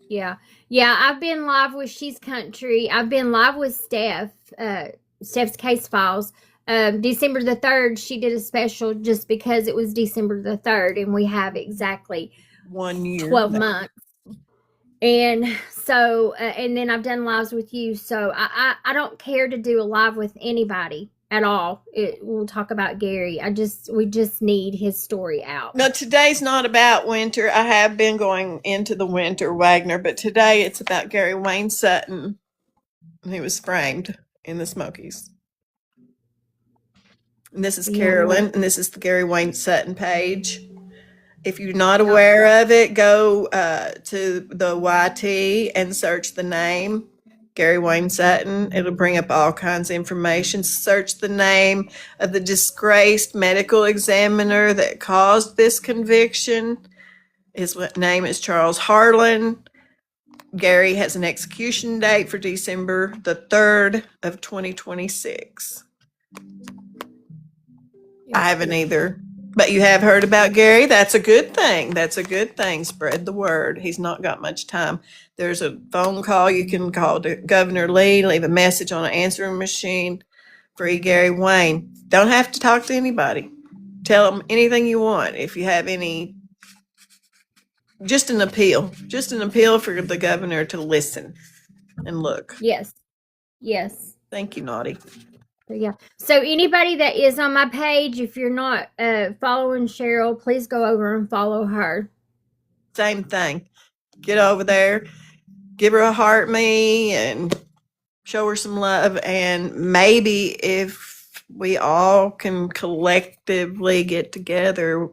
Yeah. Yeah, I've been live with She's Country. I've been live with Steph's Case Files. December the 3rd, she did a special just because it was December the 3rd, and we have exactly 1 year. 12 months. And so, and then I've done lives with you. So I don't care to do a live with anybody at all. We'll talk about Gary. We just need his story out. No, today's not about winter. I have been going into the winter, Wagner, but today it's about Gary Wayne Sutton. He was framed in the Smokies. And this is Carolyn, and this is the Gary Wayne Sutton page. If you're not aware of it, go to the YT and search the name, Gary Wayne Sutton. It'll bring up all kinds of information. Search the name of the disgraced medical examiner that caused this conviction. His name is Charles Harlan. Gary has an execution date for December the 3rd of 2026. I haven't either. But you have heard about Gary. That's a good thing. That's a good thing. Spread the word. He's not got much time. There's a phone call you can call to Governor Lee, leave a message on an answering machine. Free Gary Wayne. Don't have to talk to anybody. Tell them anything you want. If you have any, just an appeal for the governor to listen and look. Yes. Yes. Thank you, Naughty. Yeah. So anybody that is on my page, if you're not following Cheryl, please go over and follow her. Same thing. Get over there, give her a heart me, and show her some love. And maybe if we all can collectively get together,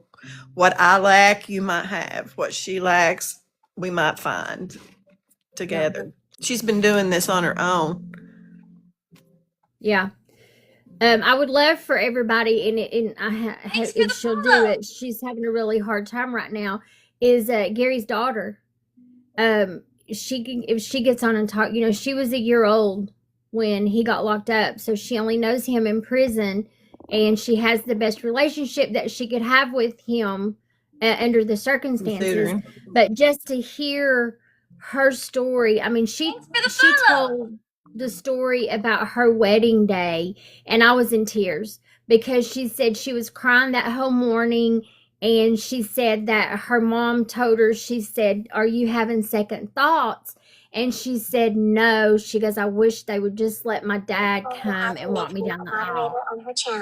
what I lack, you might have. What she lacks, we might find together. She's been doing this on her own. Yeah. I would love for everybody, and if she'll do it, she's having a really hard time right now, is Gary's daughter. If she gets on and talk, she was a year old when he got locked up, so she only knows him in prison, and she has the best relationship that she could have with him under the circumstances. But just to hear her story, I mean, she told the story about her wedding day, and I was in tears because she said she was crying that whole morning, and she said that her mom told her, she said, "Are you having second thoughts?" And she said, "No." She goes, "I wish they would just let my dad come and walk me down the aisle."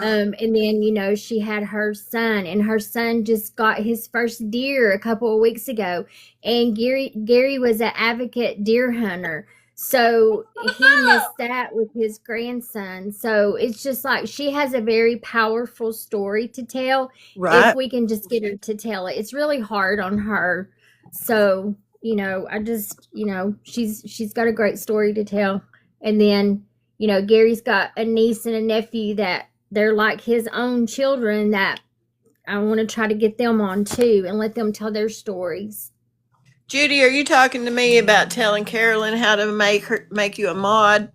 And then, she had her son, and her son just got his first deer a couple of weeks ago. And Gary was an advocate deer hunter. So he missed that with his grandson. So it's just like she has a very powerful story to tell. Right. If we can just get her to tell it. It's really hard on her. So, I just, she's got a great story to tell. And then, Gary's got a niece and a nephew that they're like his own children that I want to try to get them on too and let them tell their stories. Judy, are you talking to me about telling Carolyn how to make you a mod?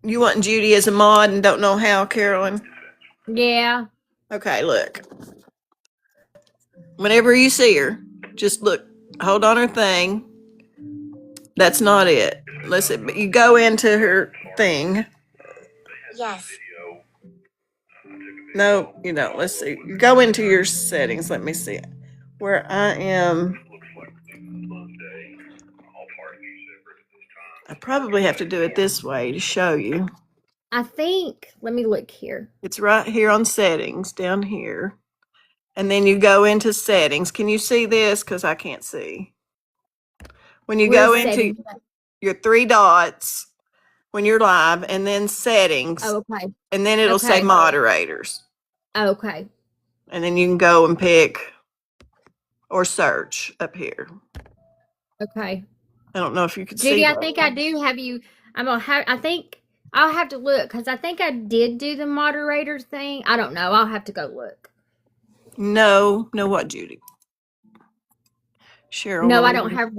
You want Judy as a mod and don't know how, Carolyn? Yeah. Okay, look. Whenever you see her, just look, hold on her thing. That's not it. You go into her thing. Yes. No, you don't. Let's see. You go into your settings. Let me see. Where I am. I probably have to do it this way to show you. I think, let me look here. It's right here on settings, down here. And then you go into settings. Can you see this? Because I can't see. When you go into your three dots, when you're live, and then settings. Oh, okay. And then it'll say moderators. Okay. And then you can go and pick or search up here. Okay. I don't know if you can see. Judy, I think I do have you. I think I'll have to look because I think I did do the moderator thing. I don't know. I'll have to go look. No, what, Judy? Cheryl. No, I don't have.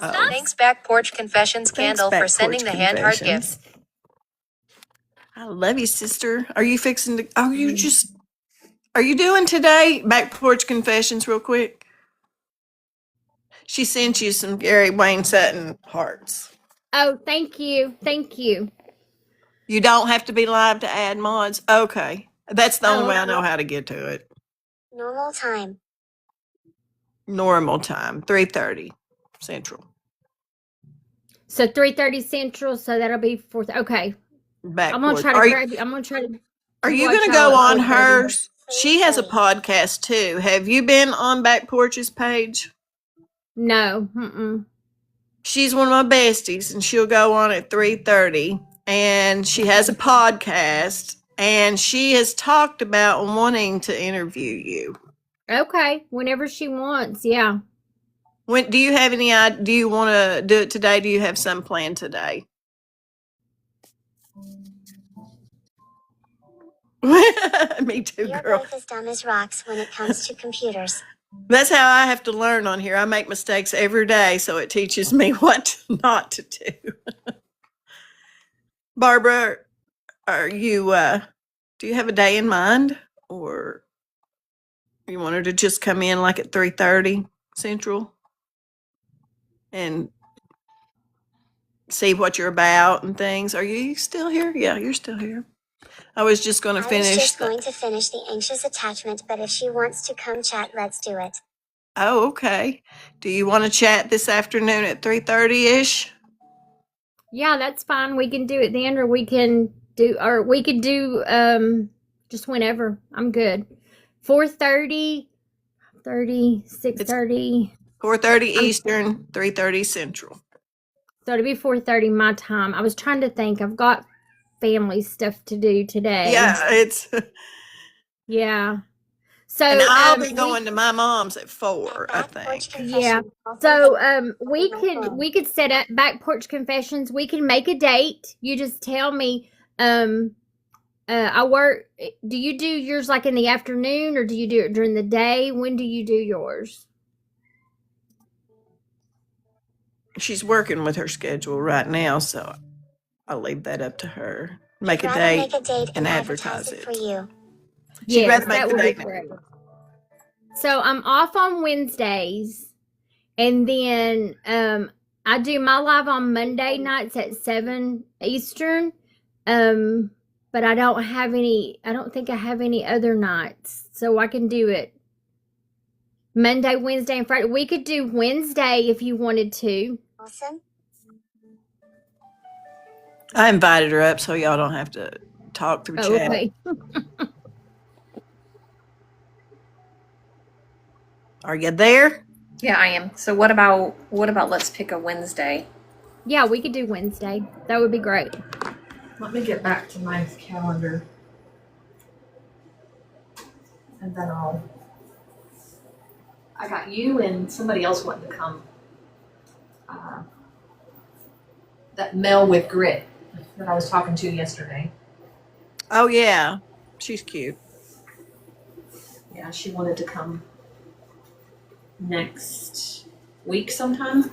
Thanks, Back Porch Confessions Candle, for sending the hand heart gifts. I love you, sister. Are you fixing to? Are you doing today? Back Porch Confessions, real quick. She sent you some Gary Wayne Sutton hearts. Oh, thank you. Thank you. You don't have to be live to add mods. Okay. That's the only way I know how to get to it. Normal time. Normal time, 3:30 Central. So 3:30 Central. So that'll be 4. Okay. Back I'm gonna Porch. try to grab you. I'm gonna try to. Are you watch going to y'all go at on 4:30. hers? She has a podcast too. Have you been on Back Porch's page? No. Mm-mm. She's one of my besties, and she'll go on at 3:30. And she has a podcast, and she has talked about wanting to interview you. Okay. Whenever she wants. Yeah. When do you have any idea? Do you want to do it today? Do you have some planned today? Me too, You're girl. both as dumb as rocks when it comes to computers. That's how I have to learn on here. I make mistakes every day, so it teaches me what not to do. Barbara, are you do you have a day in mind, or you want her to just come in like at 3:30 Central and see what you're about and things? Are you still here? Yeah, you're still here. I was just going to I was finish. just going to finish the anxious attachment, but if she wants to come chat, let's do it. Oh, okay. Do you want to chat this afternoon at 3:30-ish? Yeah, that's fine. We can do it then, or we could do just whenever. I'm good. 4:30, 6:30. 4:30 Eastern, 3:30 Central. So it'll be 4:30 my time. I was trying to think. I've got family stuff to do today. Yeah, it's. Yeah. So and I'll be going to my mom's at 4, I think. Yeah. So we could set up Back Porch Confessions. We can make a date. You just tell me. I work. Do you do yours like in the afternoon, or do you do it during the day? When do you do yours? She's working with her schedule right now, so I'll leave that up to her. Make a date and advertise it for you. She'd Yes, rather make that the would be date. great. So I'm off on Wednesdays, and then I do my live on Monday nights at 7 Eastern. But I don't think I have any other nights, so I can do it Monday, Wednesday, and Friday. We could do Wednesday if you wanted to. Awesome. I invited her up so y'all don't have to talk through chat. Okay. Are you there? Yeah, I am. So what about let's pick a Wednesday? Yeah, we could do Wednesday. That would be great. Let me get back to my calendar. And then I got you and somebody else wanting to come. That Mel with Grit that I was talking to yesterday. Oh, yeah. She's cute. Yeah, she wanted to come next week sometime.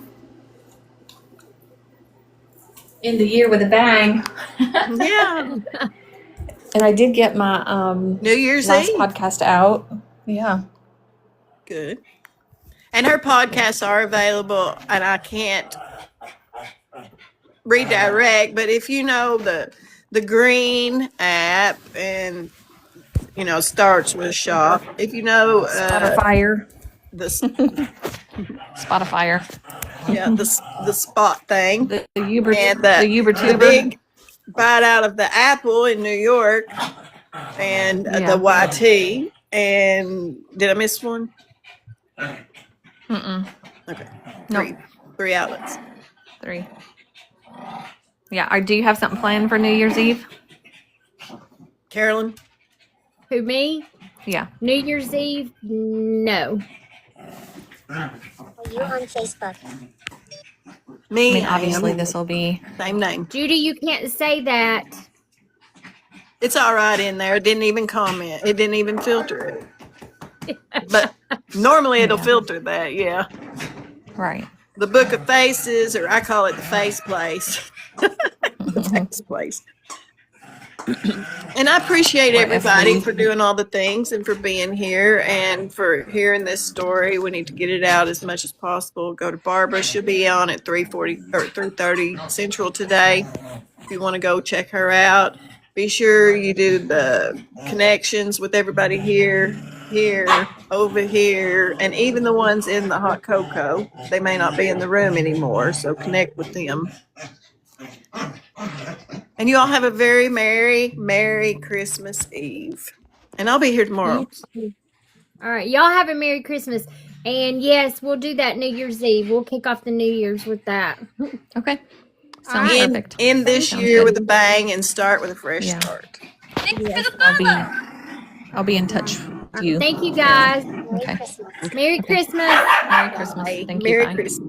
End the year with a bang. Yeah. And I did get my New Year's last Eve podcast out. Yeah. Good. And her podcasts are available, and I can't redirect, but if you know the green app and starts with shop, if you know Spotify. the Spotify. Yeah, the spot thing. The Uber and the Uber the tuber. big bite out of the apple in New York, and the YT. And did I miss one? Mm-mm. Okay. Nope. Three outlets. 3. Yeah. Do you have something planned for New Year's Eve? Carolyn? Who, me? Yeah. New Year's Eve? No. Are you on Facebook? Me, I mean, obviously, am. this will be. Same name. Judy, you can't say that. It's all right in there. It didn't even comment. It didn't even filter it. But normally it'll filter that, yeah. Right. The Book of Faces, or I call it the Face Place. The Face Place. And I appreciate everybody for doing all the things and for being here and for hearing this story. We need to get it out as much as possible. Go to Barbara. She'll be on at 3:40 or 3:30 Central today. If you want to go check her out, be sure you do the connections with everybody here, over here, and even the ones in the hot cocoa. They may not be in the room anymore, so connect with them. And you all have a very Merry Christmas Eve. And I'll be here tomorrow. All right. Y'all have a Merry Christmas. And yes, we'll do that New Year's Eve. We'll kick off the New Year's with that. Okay. Sounds End, perfect. end this Sounds year good. with a bang and start with a fresh start. I'll be in touch with you. Thank you, guys. Okay. Christmas. Merry Christmas. Merry Christmas. Thank you. Merry Bye. Christmas.